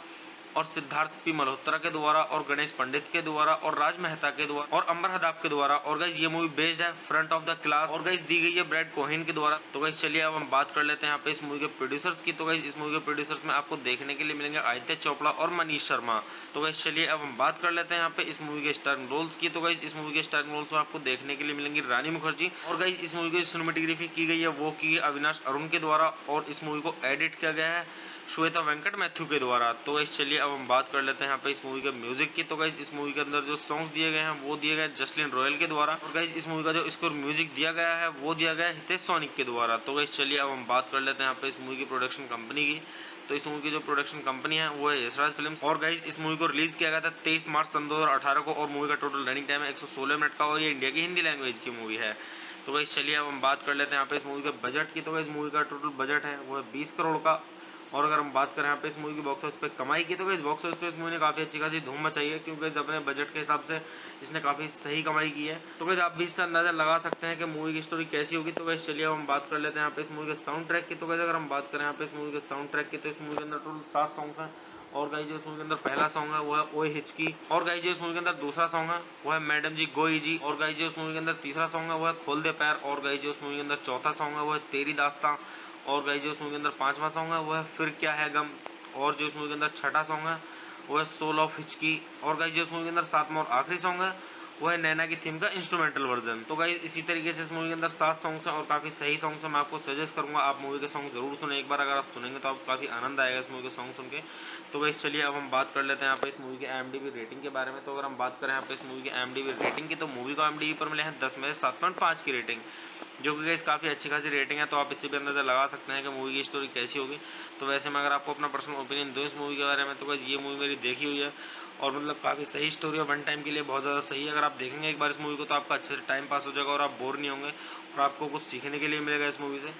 और सिद्धार्थ पी मल्होत्रा के द्वारा और गणेश पंडित के द्वारा और राज मेहता के द्वारा और अंबर हदाब के द्वारा। और गाइस ये मूवी बेस्ड है फ्रंट ऑफ द क्लास और गाइस दी गई है ब्रैड कोहेन के द्वारा। तो गाइस चलिए अब हम बात कर लेते हैं यहाँ पे इस मूवी के प्रोड्यूसर्स की। तो गाइस इस मूवी के प्रोड्यूसर्स में आपको देखने के लिए मिलेंगे आदित्य चोपड़ा और मनीष शर्मा। तो गाइस चलिए अब हम बात कर लेते हैं यहाँ पे इस मूवी के स्टारिंग रोल्स की। तो गाइस इस मूवी के स्टारिंग रोल्स में आपको देखने के लिए मिलेंगी रानी मुखर्जी। और गाइस इस मूवी की सिनेमेटोग्राफी की गई है वो की अविनाश अरुण के द्वारा और इस मूवी को एडिट किया गया है श्वेता वेंकट मैथ्यू के द्वारा। तो गाइस चलिए अब हम बात कर लेते हैं यहाँ पे इस मूवी के म्यूजिक की। तो गाइस इस मूवी के अंदर जो सॉन्ग्स दिए गए हैं वो दिए गए जसलीन रॉयल के द्वारा, और गाइस इस मूवी का जो स्कोर म्यूजिक दिया गया है वो दिया गया हितेश सोनिक के द्वारा। तो गाइस चलिए अब हम बात कर लेते हैं यहाँ पे इस मूवी की प्रोडक्शन कंपनी की। तो इस मूवी की जो प्रोडक्शन कंपनी है वो है यशराज फिल्म्स, और गाइस इस मूवी को रिलीज किया गया था 23 मार्च सन 2018 को, और मूवी का टोटल रनिंग टाइम है 116 मिनट का, और ये इंडिया की हिंदी लैंग्वेज की मूवी है। तो गाइस चलिए अब हम बात कर लेते हैं यहाँ पे इस मूवी के बजट की। तो गाइस मूवी का टोटल बजट है वो है 20 करोड़ का, और अगर हम बात करें यहाँ पे इस मूवी की बॉक्स ऑफिस पे कमाई की, तो इस बॉक्स ऑफिस पे इस मूवी ने काफ़ी अच्छी खासी धूम मचाई है, क्योंकि अपने बजट के हिसाब से इसने काफ़ी सही कमाई की है। तो गाइस आप भी इससे अंदाजा लगा सकते हैं कि मूवी की स्टोरी कैसी होगी। तो गाइस चलिए अब हम बात कर लेते हैं यहाँ पे इस मूवी के साउंड ट्रैक की। तो गाइस अगर हम बात करें यहाँ पे इस मूवी के साउंड ट्रैक की, तो इस मूवी के अंदर टोटल 7 सॉन्ग्स हैं, और गाइस जो इस मूवी के अंदर पहला सॉन्ग है वो है ओए हिचकी, और गाइस जो इस मूवी के अंदर दूसरा सॉन्ग है वो है मैडम जी गोई जी, और गाइस जो इस मूवी के अंदर तीसरा सॉन्ग है वो है खोल दे पैर, और गाइस जो इस मूवी के अंदर चौथा सॉन्ग है वो है तेरी दास्तां, और गाइस जो इस मूवी के अंदर पांचवा सॉन्ग है वो है फिर क्या है गम, और जो इस मूवी के अंदर छठा सॉन्ग है वो है सोल ऑफ हिचकी, और गाइस जो इस मूवी के अंदर सातवां और आखिरी सॉन्ग है वो है नैना की थीम का इंस्ट्रूमेंटल वर्जन। तो गाइस इसी तरीके से इस मूवी के अंदर 7 सॉन्ग्स हैं और काफ़ी सही सॉन्ग्स हैं। मैं आपको सजेस्ट करूंगा आप मूवी के सॉन्ग जरूर सुने एक बार, अगर आप सुनेंगे तो आपको काफ़ी आनंद आएगा इस मूवी के सॉन्ग सुन के। तो गाइस चलिए अब हम बात कर लेते हैं यहाँ पे इस मूवी के IMDb रेटिंग के बारे में। तो अगर हम बात करें यहाँ पे इस मूवी के IMDb रेटिंग की, तो मूवी को IMDb पर मिले हैं 10 में से 7.5 की रेटिंग, जो कि गाइस काफ़ी अच्छी खासी रेटिंग है। तो आप इससे भी अंदाजा लगा सकते हैं कि मूवी की स्टोरी कैसी होगी। तो वैसे मैं अगर आपको अपना पर्सनल ओपिनियन दूँ इस मूवी के बारे में, तो गाइस ये मूवी मेरी देखी हुई है, और मतलब काफ़ी सही स्टोरी है, वन टाइम के लिए बहुत ज़्यादा सही है। अगर आप देखेंगे एक बार इस मूवी को तो आपका अच्छे से टाइम पास हो जाएगा और आप बोर नहीं होंगे, और आपको कुछ सीखने के लिए मिलेगा इस मूवी से।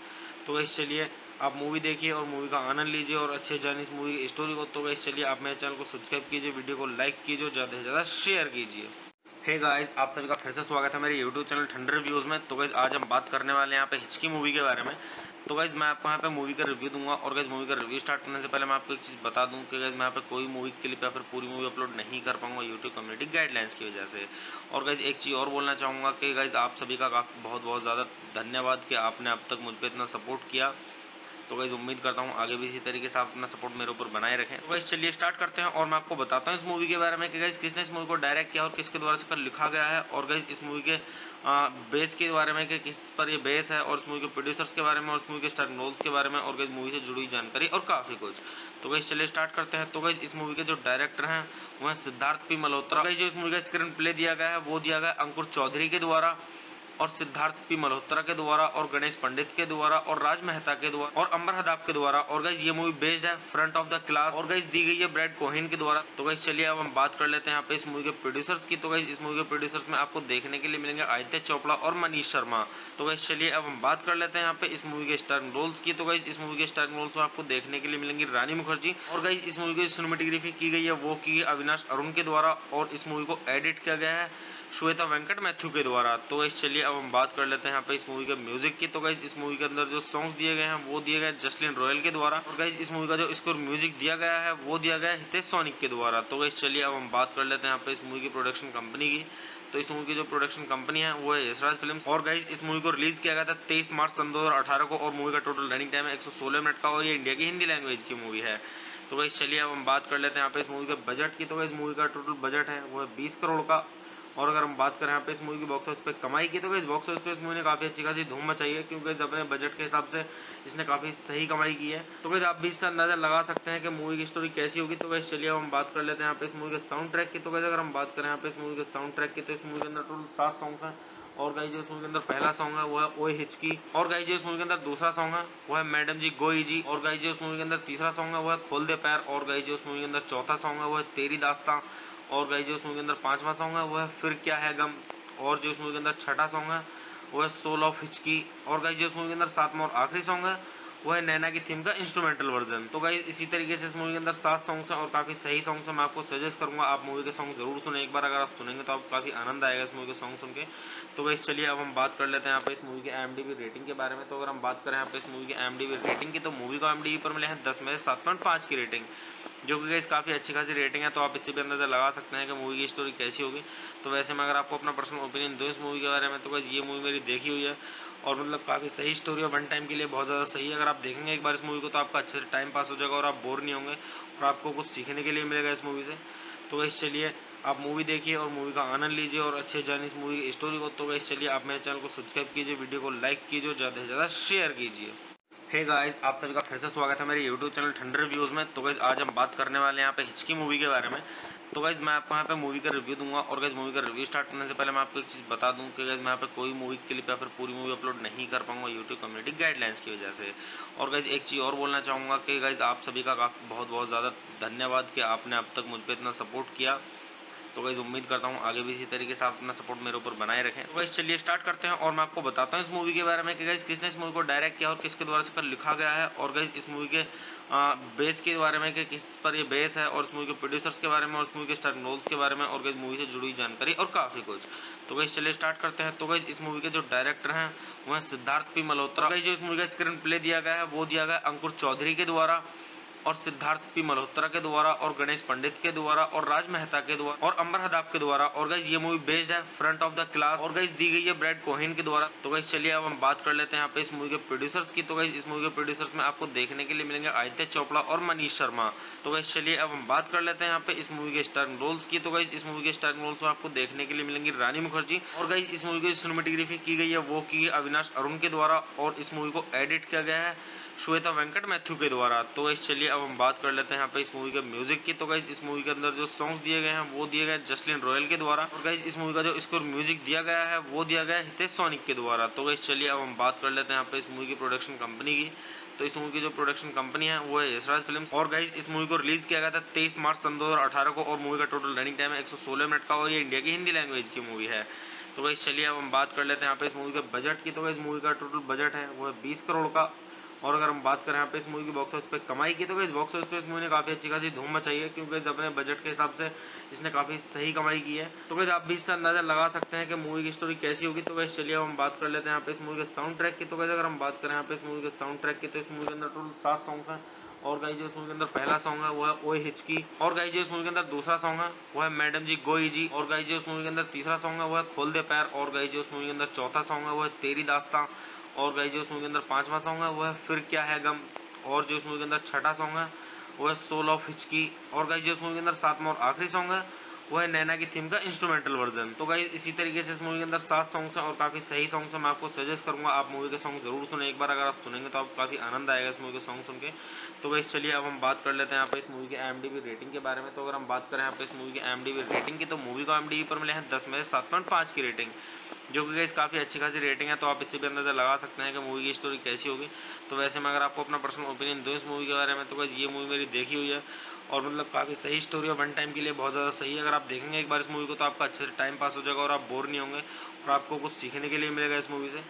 तो गाइस चलिए आप मूवी देखिए और मूवी का आनंद लीजिए और अच्छे जानिए इस मूवी की स्टोरी को। तो गाइस चलिए आप मेरे चैनल को सब्सक्राइब कीजिए, वीडियो को लाइक कीजिए और ज़्यादा से ज़्यादा शेयर कीजिए। हे गाइस, आप सभी का फिर से स्वागत है मेरे यूट्यूब चैनल ठंडर रिव्यूज़ में। तो गाइस आज हम बात करने वाले हैं यहाँ पे हिचकी मूवी के बारे में। तो गाइस मैं आपको यहाँ पे मूवी का रिव्यू दूंगा, और गाइस मूवी का रिव्यू स्टार्ट करने से पहले मैं आपको एक चीज़ बता दूं कि गाइस मैं यहाँ पे कोई मूवी क्लिप या फिर पूरी मूवी अपलोड नहीं कर पाऊंगा यूट्यूब कम्युनिटी गाइडलाइंस की वजह से। और गाइस एक चीज़ और बोलना चाहूँगा कि गाइस आप सभी का बहुत बहुत ज़्यादा धन्यवाद कि आपने अब तक मुझ पर इतना सपोर्ट किया। तो गाइस उम्मीद करता हूँ आगे भी इसी तरीके से आप अपना सपोर्ट मेरे ऊपर बनाए रखें। तो गाइस चलिए स्टार्ट करते हैं, और मैं आपको बताता हूँ इस मूवी के बारे में कि गाइस किसने इस मूवी को डायरेक्ट किया और किसके द्वारा इसका लिखा गया है, और गाइस इस मूवी के बेस के बारे में कि किस पर ये बेस है, और इस मूवी के प्रोड्यूसर्स के बारे में, और इस मूवी के स्टार रोल्स के बारे में, और गाइस मूवी से जुड़ी जानकारी और काफ़ी कुछ। तो गाइस चलिए स्टार्ट करते हैं। तो गाइस इस मूवी के जो डायरेक्टर हैं वो हैं सिद्धार्थ पी मल्होत्रा। गाइस जो इस मूवी का स्क्रीन प्ले दिया गया है वो दिया गया अंकुर चौधरी के द्वारा, और सिद्धार्थ पी मल्होत्रा के द्वारा, और गणेश पंडित के द्वारा, और राज मेहता के द्वारा, और अंबर हदाब के द्वारा। और गाइस ये मूवी बेस्ड है फ्रंट ऑफ द क्लास, और गाइस दी गई है ब्रैड कोहेन के द्वारा। तो गाइस चलिए अब हम बात कर लेते हैं यहाँ पे इस मूवी के प्रोड्यूसर्स की। तो गाइस इस मूवी के प्रोड्यूसर्स में आपको देखने के लिए मिलेंगे आदित्य चोपड़ा और मनीष शर्मा। तो गाइस चलिए अब हम बात कर लेते हैं यहाँ पे इस मूवी के स्टारिंग रोल्स की। तो गाइस इस मूवी के स्टारिंग रोल्स में आपको देखने के लिए मिलेंगी रानी मुखर्जी, और गाइस इस मूवी की सिनेमेटोग्राफी की गई है वो की अविनाश अरुण के द्वारा, और इस मूवी को एडिट किया गया है श्वेता वेंकट मैथ्यू के द्वारा। तो गाइस चलिए अब हम बात कर लेते हैं यहाँ पे इस मूवी के म्यूजिक की। तो गाइस इस मूवी के अंदर जो सॉन्ग्स दिए गए हैं वो दिए गए जसलीन रॉयल के द्वारा, और गाइस इस मूवी का जो स्कोर म्यूजिक दिया गया है वो दिया गया हितेश सोनिक के द्वारा। तो गाइस चलिए अब हम बात कर लेते हैं यहाँ पे इस मूवी की प्रोडक्शन कंपनी की। तो इस मूवी की जो प्रोडक्शन कंपनी है वो है यशराज फिल्म्स, और गाइस इस मूवी को रिलीज किया गया था 23 मार्च सन 2018 को, और मूवी का टोटल रनिंग टाइम है 116 मिनट का, और ये इंडिया की हिंदी लैंग्वेज की मूवी है। तो गाइस चलिए अब हम बात कर लेते हैं यहाँ पे इस मूवी के बजट की। तो गाइस मूवी का टोटल बजट है वो है 20 करोड़ का, और अगर हम बात करें यहाँ पे इस मूवी की बॉक्स ऑफिस पे कमाई की, तो इस बॉक्स ऑफिस पे इस मूवी ने काफ़ी अच्छी खासी धूम मचाई है, क्योंकि अपने बजट के हिसाब से इसने काफ़ी सही कमाई की है। तो गाइस आप भी इससे अंदाजा लगा सकते हैं कि मूवी की स्टोरी कैसी होगी। तो गाइस चलिए अब हम बात कर लेते हैं यहाँ पे इस मूवी के साउंड ट्रैक की। तो गाइस अगर हम बात करें यहाँ पे इस मूवी के साउंड ट्रैक की, तो इस मूवी के अंदर टोटल 7 सॉन्ग्स हैं, और गाइस जो इस मूवी के अंदर पहला सॉन्ग है वो है ओए हिचकी, और गाइस जो इस मूवी के अंदर दूसरा सॉन्ग है वो है मैडम जी गोई जी, और गाइस जो इस मूवी के अंदर तीसरा सॉन्ग है वो है खोल दे पैर, और गाइस जो इस मूवी के अंदर चौथा सॉन्ग है वो है तेरी दास्तां, और गाइस जो इस मूवी के अंदर पांचवा सॉन्ग है वो है फिर क्या है गम, और जो इस मूवी के अंदर छठा सॉन्ग है वो है सोल ऑफ हिचकी, और गाइस जो इस मूवी के अंदर सातवां और आखिरी सॉन्ग है वो है नैना की थीम का इंस्ट्रूमेंटल वर्जन। तो गाइस इसी तरीके से इस मूवी के अंदर 7 सॉन्ग्स हैं और काफ़ी सही सॉन्ग्स हैं। मैं आपको सजेस्ट करूंगा आप मूवी के सॉन्ग जरूर सुने एक बार, अगर आप सुनेंगे तो आपको काफ़ी आनंद आएगा इस मूवी के सॉन्ग सुन के। तो गाइस चलिए अब हम बात कर लेते हैं यहाँ पे इस मूवी के IMDb रेटिंग के बारे में। तो अगर हम बात करें यहाँ पे इस मूवी के IMDb रेटिंग की, तो मूवी को IMDb पर मिले हैं 10 में से 7.5 की रेटिंग, जो कि गाइस काफ़ी अच्छी खासी रेटिंग है। तो आप इससे भी अंदाजा लगा सकते हैं कि मूवी की स्टोरी कैसी होगी। तो वैसे मैं अगर आपको अपना पर्सनल ओपिनियन दूँ इस मूवी के बारे में, तो गाइस ये मूवी मेरी देखी हुई है, और मतलब काफ़ी सही स्टोरी है, वन टाइम के लिए बहुत ज़्यादा सही है। अगर आप देखेंगे एक बार इस मूवी को तो आपका अच्छे से टाइम पास हो जाएगा और आप बोर नहीं होंगे, और आपको कुछ सीखने के लिए मिलेगा इस मूवी से। तो गाइस चलिए आप मूवी देखिए और मूवी का आनंद लीजिए और अच्छे जानिए इस मूवी की स्टोरी को। तो गाइस चलिए आप मेरे चैनल को सब्सक्राइब कीजिए, वीडियो को लाइक कीजिए और ज़्यादा से ज़्यादा शेयर कीजिए। हे गाइस, आप सभी का फिर से स्वागत है मेरे YouTube चैनल ठंडर रिव्यूज़ में। तो गाइस आज हम बात करने वाले हैं यहाँ पे हिचकी मूवी के बारे में। तो गाइस मैं आपको यहाँ पे मूवी का रिव्यू दूंगा और गाइस मूवी का रिव्यू स्टार्ट करने से पहले मैं आपको एक चीज़ बता दूं कि गाइस मैं यहाँ पे कोई मूवी क्लिप या फिर पूरी मूवी अपलोड नहीं कर पाऊंगा YouTube कम्युनिटी गाइडलाइंस की वजह से। और गाइस एक चीज़ और बोलना चाहूँगा कि गाइस आप सभी का बहुत बहुत ज़्यादा धन्यवाद कि आपने अब तक मुझ पर इतना सपोर्ट किया। तो गाइस उम्मीद करता हूँ आगे भी इसी तरीके से आप अपना सपोर्ट मेरे ऊपर बनाए रखें। तो गाइस चलिए स्टार्ट करते हैं और मैं आपको बताता हूँ इस मूवी के बारे में कि गाइस किसने इस मूवी को डायरेक्ट किया और किसके द्वारा इसका लिखा गया है, और गाइस इस मूवी के बेस के बारे में कि किस पर ये बेस है, और इस मूवी के प्रोड्यूसर्स के बारे में, और इस मूवी के स्टार रोल्स के बारे में, और गाइस मूवी से जुड़ी हुई जानकारी और काफ़ी कुछ। तो गाइस चलिए स्टार्ट करते हैं। तो गाइस इस मूवी के जो डायरेक्टर हैं वो हैं सिद्धार्थ पी मल्होत्रा। गाइस जो इस मूवी का स्क्रीन प्ले दिया गया है वो दिया गया अंकुर चौधरी के द्वारा, और सिद्धार्थ पी मल्होत्रा के द्वारा, और गणेश पंडित के द्वारा, और राज मेहता के द्वारा, और अंबर हदाब के द्वारा। और गाइस ये मूवी बेस्ड है फ्रंट ऑफ द क्लास, और गाइस दी गई है ब्रैड कोहेन के द्वारा। तो गाइस चलिए अब हम बात कर लेते हैं यहाँ पे इस मूवी के प्रोड्यूसर्स की। तो गाइस इस मूवी के प्रोड्यूसर्स में आपको देखने के लिए मिलेंगे आदित्य चोपड़ा और मनीष शर्मा। तो गाइस चलिए अब हम बात कर लेते हैं यहाँ पे इस मूवी के स्टार रोल्स की। तो गाइस इस मूवी के स्टार रोल्स में आपको देखने के लिए मिलेंगी रानी मुखर्जी। और गाइस इस मूवी की सिनेमेटोग्राफी की गई है वो की अविनाश अरुण के द्वारा, और इस मूवी को एडिट किया गया है श्वेता वेंकट मैथ्यू के द्वारा। तो गाइस चलिए अब हम बात कर लेते हैं यहाँ पे इस मूवी के म्यूजिक की। तो गाइस इस मूवी के अंदर जो सॉन्ग्स दिए गए हैं वो दिए गए जसलीन रॉयल के द्वारा, और गाइस इस मूवी का जो स्कोर म्यूजिक दिया गया है वो दिया गया हितेश सोनिक के द्वारा। तो गाइस चलिए अब हम बात कर लेते हैं यहाँ पे इस मूवी की प्रोडक्शन कंपनी की। तो इस मूवी की जो प्रोडक्शन कंपनी है वो है यशराज फिल्म्स। और गाइस इस मूवी को रिलीज किया गया था 23 मार्च सन 2018 को, और मूवी का टोटल रनिंग टाइम है 116 मिनट का, और ये इंडिया की हिंदी लैंग्वेज की मूवी है। तो गाइस चलिए अब हम बात कर लेते हैं यहाँ पे इस मूवी के बजट की। तो गाइस मूवी का टोटल बजट है वो है 20 करोड़ का। और अगर हम बात करें यहाँ पे इस मूवी की बॉक्स ऑफिस पे कमाई की, तो इस बॉक्स ऑफिस पे इस मूवी ने काफ़ी अच्छी खासी धूम मचाई है, क्योंकि अपने बजट के हिसाब से इसने काफ़ी सही कमाई की है। तो वैसे आप भी इससे अंदाजा लगा सकते हैं कि मूवी की स्टोरी कैसी होगी। तो वैसे चलिए अब हम बात कर लेते हैं यहाँ पे इस मूवी के साउंड ट्रैक की। तो वैसे अगर हम बात करें यहाँ पे इस मूवी के साउंड ट्रैक की, तो इस मूवी के अंदर टोटल 7 सॉन्ग्स हैं। और गाइस जो इस मूवी के अंदर पहला सॉन्ग है वो है ओए हिचकी। और गाइस जो इस मूवी के अंदर दूसरा सॉन्ग है वो है मैडम जी गोई जी। और गाइस जो इस मूवी के अंदर तीसरा सॉन्ग है वो है खोल दे पैर। और गाइस जो इस मूवी के अंदर चौथा सॉन्ग है वो है तेरी दास्तां। और गाइस जो इस मूवी के अंदर पांचवा सॉन्ग है वो है फिर क्या है गम। और जो इस मूवी के अंदर छठा सॉन्ग है वो है सोल ऑफ हिचकी। और गाइस जो इस मूवी के अंदर सातवां और आखिरी सॉन्ग है वो है नैना की थीम का इंस्ट्रूमेंटल वर्जन। तो गाइस इसी तरीके से इस मूवी के अंदर 7 सॉन्ग्स हैं और काफ़ी सही सॉन्ग्स हैं। मैं आपको सजेस्ट करूंगा आप मूवी के सॉन्ग जरूर सुने एक बार। अगर आप सुनेंगे तो आपको काफ़ी आनंद आएगा इस मूवी के सॉन्ग सुन के। तो गाइस चलिए अब हम बात कर लेते हैं यहाँ पे इस मूवी के IMDb रेटिंग के बारे में। तो अगर हम बात करें यहाँ पे इस मूवी के IMDb रेटिंग की, तो मूवी को IMDb पर मिले हैं 10 में से 7.5 की रेटिंग, जो कि गाइस काफ़ी अच्छी खासी रेटिंग है। तो आप इससे भी अंदाजा लगा सकते हैं कि मूवी की स्टोरी कैसी होगी। तो वैसे मैं अगर आपको अपना पर्सनल ओपिनियन दूँ इस मूवी के बारे में, तो गाइस ये मूवी मेरी देखी हुई है, और मतलब काफ़ी सही स्टोरी है, वन टाइम के लिए बहुत ज़्यादा सही है। अगर आप देखेंगे एक बार इस मूवी को तो आपका अच्छे से टाइम पास हो जाएगा और आप बोर नहीं होंगे, और आपको कुछ सीखने के लिए मिलेगा इस मूवी से।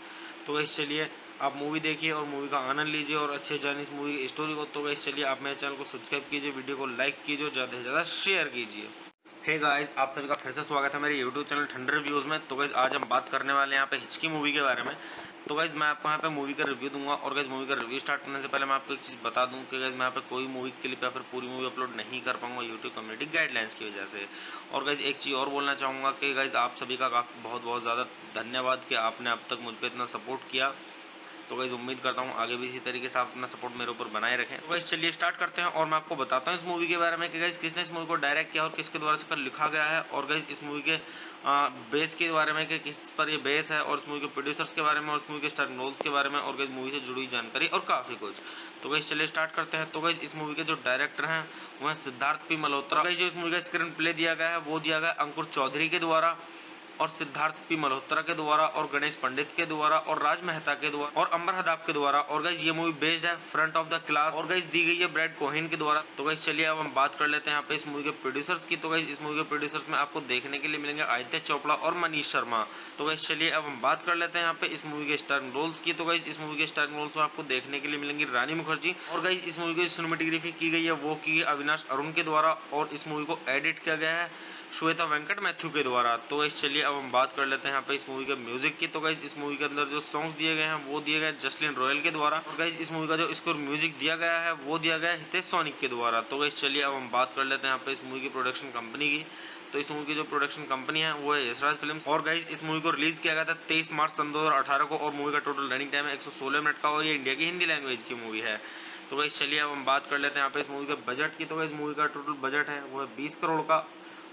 तो गाइस चलिए आप मूवी देखिए और मूवी का आनंद लीजिए और अच्छे जानिए इस मूवी की स्टोरी को। तो गाइस चलिए आप मेरे चैनल को सब्सक्राइब कीजिए, वीडियो को लाइक कीजिए और ज़्यादा से ज़्यादा शेयर कीजिए। हे गाइस, आप सभी का फिर से स्वागत है मेरे YouTube चैनल ठंडर रिव्यूज़ में। तो गाइस आज हम बात करने वाले हैं यहाँ पे हिचकी मूवी के बारे में। तो गाइस मैं आपको यहाँ पे मूवी का रिव्यू दूंगा, और गाइस मूवी का रिव्यू स्टार्ट करने से पहले मैं आपको एक चीज़ बता दूं कि गाइस मैं यहाँ पे कोई मूवी क्लिप या फिर पूरी मूवी अपलोड नहीं कर पाऊंगा YouTube कम्युनिटी गाइडलाइंस की वजह से। और गाइस एक चीज़ और बोलना चाहूँगा कि गाइस आप सभी का बहुत बहुत ज़्यादा धन्यवाद कि आपने अब तक मुझ पर इतना सपोर्ट किया। तो गाइस उम्मीद करता हूँ आगे भी इसी तरीके से आप अपना सपोर्ट मेरे ऊपर बनाए रखें। तो गाइस चलिए स्टार्ट करते हैं और मैं आपको बताता हूँ इस मूवी के बारे में कि गाइस किसने इस मूवी को डायरेक्ट किया और किसके द्वारा इसका लिखा गया है, और गाइस इस मूवी के बेस के बारे में कि किस पर ये बेस है, और इस मूवी के प्रोड्यूसर्स के बारे में, और इस मूवी के स्टार रोल्स के बारे में, और गाइस मूवी से जुड़ी हुई जानकारी और काफ़ी कुछ। तो गाइस चलिए स्टार्ट करते हैं। तो गाइस इस मूवी के जो डायरेक्टर हैं वो हैं सिद्धार्थ पी मल्होत्रा। गाइस जो इस मूवी का स्क्रीन प्ले दिया गया है वो दिया गया अंकुर चौधरी के द्वारा, और सिद्धार्थ पी मल्होत्रा के द्वारा, और गणेश पंडित के द्वारा, और राज मेहता के द्वारा, और अंबर हदाब के द्वारा। और गाइस ये मूवी बेस्ड है फ्रंट ऑफ द क्लास, और गाइस दी गई है ब्रैड कोहेन के द्वारा। तो गाइस चलिए अब हम बात कर लेते हैं यहाँ पे इस मूवी के प्रोड्यूसर्स की। तो गाइस इस मूवी के प्रोड्यूसर्स में आपको देखने के लिए मिलेंगे आदित्य चोपड़ा और मनीष शर्मा। तो गाइस चलिए अब हम बात कर लेते हैं यहाँ पे इस मूवी के स्टार रोल्स की। तो गाइस इस मूवी के स्टार रोल्स में आपको देखने के लिए मिलेंगी रानी मुखर्जी। और गाइस इस मूवी की सिनेमेटोग्राफी की गई है वो की अविनाश अरुण के द्वारा, और इस मूवी को एडिट किया गया है श्वेता वेंकट मैथ्यू के द्वारा। तो गाइस चलिए अब हम बात कर लेते हैं यहाँ पे इस मूवी के म्यूजिक की। तो गाइस इस मूवी के अंदर जो सॉन्ग्स दिए गए हैं वो दिए गए जसलीन रॉयल के द्वारा, और गाइस इस मूवी का जो स्कोर म्यूजिक दिया गया है वो दिया गया हितेश सोनिक के द्वारा। तो गाइस चलिए अब हम बात कर लेते हैं यहाँ पे इस मूवी की प्रोडक्शन कंपनी की। तो इस मूवी की जो प्रोडक्शन कंपनी है वो है यशराज फिल्म्स। और गाइस इस मूवी को रिलीज किया गया था 23 मार्च सन 2018 को, और मूवी का टोटल रनिंग टाइम है 116 मिनट का, और ये इंडिया की हिंदी लैंग्वेज की मूवी है। तो गाइस चलिए अब हम बात कर लेते हैं यहाँ पे इस मूवी के बजट की। तो गाइस मूवी का टोटल बजट है वो है 20 करोड़ का।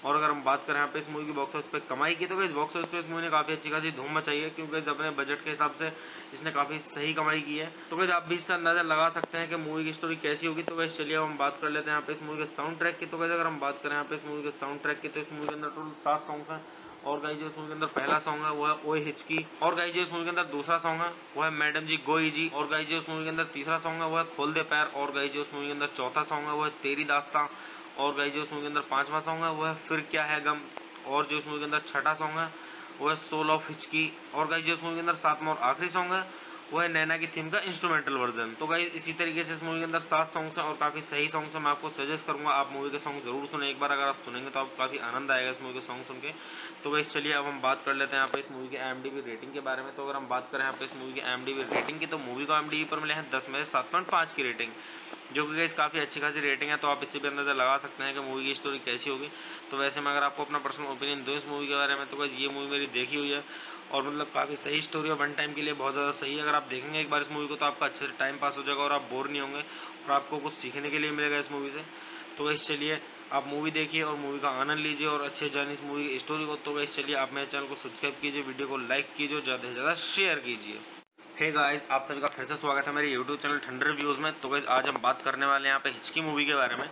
और अगर हम बात करें यहाँ पे इस मूवी की बॉक्स ऑफिस पे कमाई की, तो गाइस बॉक्स ऑफिस पे इस मूवी ने काफ़ी अच्छी खासी धूम मचाई है, क्योंकि गाइस अपने बजट के हिसाब से इसने काफ़ी सही कमाई की है। तो गाइस आप भी इससे अंदाजा लगा सकते हैं कि मूवी की स्टोरी कैसी होगी। तो गाइस चलिए अब हम बात कर लेते हैं यहाँ पे इस मूवी के साउंड ट्रैक की। तो गाइस अगर हम बात करें यहाँ पे इस मूवी के साउंड ट्रैक की, तो इस मूवी के अंदर टोटल 7 सॉन्ग्स हैं। और गाइस जो इस मूवी के अंदर पहला सॉन्ग है वो है ओए हिचकी। और गाइस जो इस मूवी के अंदर दूसरा सॉन्ग है वो है मैडम जी गोई जी। और गाइस जो इस मूवी के अंदर तीसरा सॉन्ग है वो है खोल दे पैर। और गाइस जो इस मूवी के अंदर चौथा सॉन्ग है वो है तेरी दास्तां। और गाइस जो इस मूवी के अंदर पांचवा सॉन्ग है वो है फिर क्या है गम। और जो इस मूवी के अंदर छठा सॉन्ग है वो है सोल ऑफ हिचकी। और गाइस जो इस मूवी के अंदर सातवां और आखिरी सॉन्ग है वो है नैना की थीम का इंस्ट्रूमेंटल वर्जन। तो गाइस इसी तरीके से इस मूवी के अंदर 7 सॉन्ग्स हैं और काफ़ी सही सॉन्ग्स हैं। मैं आपको सजेस्ट करूंगा आप मूवी के सॉन्ग जरूर सुने एक बार। अगर आप सुनेंगे तो आपको काफ़ी आनंद आएगा इस मूवी के सॉन्ग सुन के। तो गाइस चलिए अब हम बात कर लेते हैं यहाँ पे इस मूवी के IMDb रेटिंग के बारे में। तो अगर हम बात करें यहाँ पे इस मूवी के IMDb रेटिंग की, तो मूवी को IMDb पर मिले हैं 10 में से 7.5 की रेटिंग, जो कि गाइस काफ़ी अच्छी खासी रेटिंग है। तो आप इससे भी अंदाजा लगा सकते हैं कि मूवी की स्टोरी कैसी होगी। तो वैसे मैं अगर आपको अपना पर्सनल ओपिनियन दूँ इस मूवी के बारे में, तो गाइस ये मूवी मेरी देखी हुई है और मतलब काफ़ी सही स्टोरी है, वन टाइम के लिए बहुत ज़्यादा सही है। अगर आप देखेंगे एक बार इस मूवी को तो आपका अच्छे से टाइम पास हो जाएगा और आप बोर नहीं होंगे और आपको कुछ सीखने के लिए मिलेगा इस मूवी से। तो गाइस चलिए आप मूवी देखिए और मूवी का आनंद लीजिए और अच्छे जानिए इस मूवी की स्टोरी को। तो गाइस चलिए आप मेरे चैनल को सब्सक्राइब कीजिए, वीडियो को लाइक कीजिए, ज़्यादा से ज़्यादा शेयर कीजिए। हे गाइस, आप सभी का फिर से स्वागत है मेरे यूट्यूब चैनल ठंडर रिव्यूज़ में। तो गाइस आज हम बात करने वाले हैं यहाँ पे हिचकी मूवी के बारे में।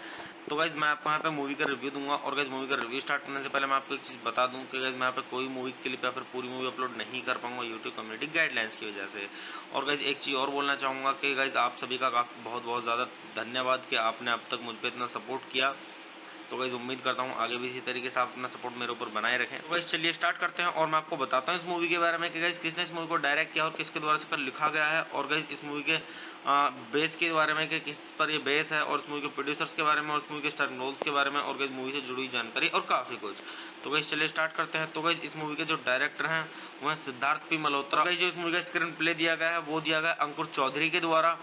तो गाइस मैं आपको यहाँ पे मूवी का रिव्यू दूंगा और गाइस मूवी का रिव्यू स्टार्ट करने से पहले मैं आपको एक चीज़ बता दूं कि गाइस मैं यहाँ पे कोई मूवी क्लिप या फिर पूरी मूवी अपलोड नहीं कर पाऊंगा यूट्यूब कम्युनिटी गाइडलाइंस की वजह से। और गाइस एक चीज़ और बोलना चाहूँगा कि गाइस आप सभी का बहुत बहुत ज़्यादा धन्यवाद कि आपने अब तक मुझ पर इतना सपोर्ट किया। तो गाइस उम्मीद करता हूँ आगे भी इसी तरीके से आप अपना सपोर्ट मेरे ऊपर बनाए रखें। तो गाइस चलिए स्टार्ट करते हैं और मैं आपको बताता हूँ इस मूवी के बारे में कि गाइस किसने इस मूवी को डायरेक्ट किया और किसके द्वारा इसका लिखा गया है। और गाइस इस मूवी के बेस के बारे में कि किस पर ये बेस है, और इस मूवी के प्रोड्यूसर्स के बारे में, और इस मूवी के स्टार रोल्स के बारे में, और गाइस मूवी से जुड़ी हुई जानकारी और काफ़ी कुछ। तो गाइस चलिए स्टार्ट करते हैं। तो गाइस इस मूवी के जो डायरेक्टर हैं वो हैं सिद्धार्थ पी मल्होत्रा। गाइस जो इस मूवी का स्क्रीन प्ले दिया गया है वो दिया गया अंकुर चौधरी के द्वारा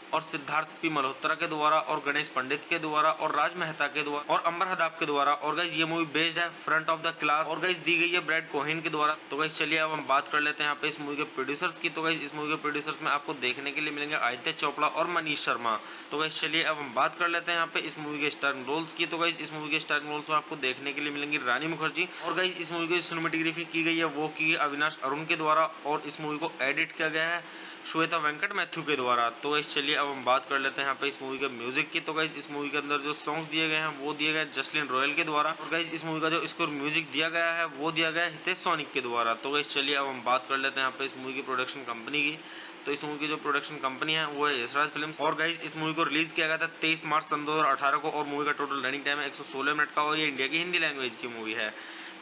और सिद्धार्थ पी मल्होत्रा के द्वारा और गणेश पंडित के द्वारा और राज मेहता के द्वारा और अंबर हदाब के द्वारा। और गाइस ये मूवी बेस्ड है फ्रंट ऑफ द क्लास और गाइस दी गई है ब्रैड कोहेन के द्वारा। तो गाइस चलिए अब हम बात कर लेते हैं यहाँ पे इस मूवी के प्रोड्यूसर्स की। तो गाइस इस मूवी के प्रोड्यूसर्स में आपको देखने के लिए मिलेंगे आदित्य चोपड़ा और मनीष शर्मा। तो गाइस चलिए अब हम बात कर लेते हैं यहाँ पे इस मूवी के स्टार रोल्स की। तो गाइस इस मूवी के स्टार रोल्स में आपको देखने के लिए मिलेंगी रानी मुखर्जी। और गाइस इस मूवी की सिनेमेटोग्राफी की गई है वो की अविनाश अरुण के द्वारा और इस मूवी को एडिट किया गया है श्वेता वेंकट मैथ्यू के द्वारा। तो गाइस चलिए अब हम बात कर लेते हैं यहाँ पे इस मूवी के म्यूजिक की। तो गाइस इस मूवी के अंदर जो सॉन्ग्स दिए गए हैं वो दिए गए जसलीन रॉयल के द्वारा। और गाइस इस मूवी का जो स्कोर म्यूजिक दिया गया है वो दिया गया है हितेश सोनिक के द्वारा। तो गाइस चलिए अब हम बात कर लेते हैं यहाँ पे इस मूवी की प्रोडक्शन कंपनी की। तो इस मूवी की जो प्रोडक्शन कंपनी है वो है यशराज फिल्म्स। और गाइस इस मूवी को रिलीज किया गया था 23 मार्च सन 2018 को और मूवी का टोटल रनिंग टाइम है 116 मिनट का और ये इंडिया की हिंदी लैंग्वेज की मूवी है।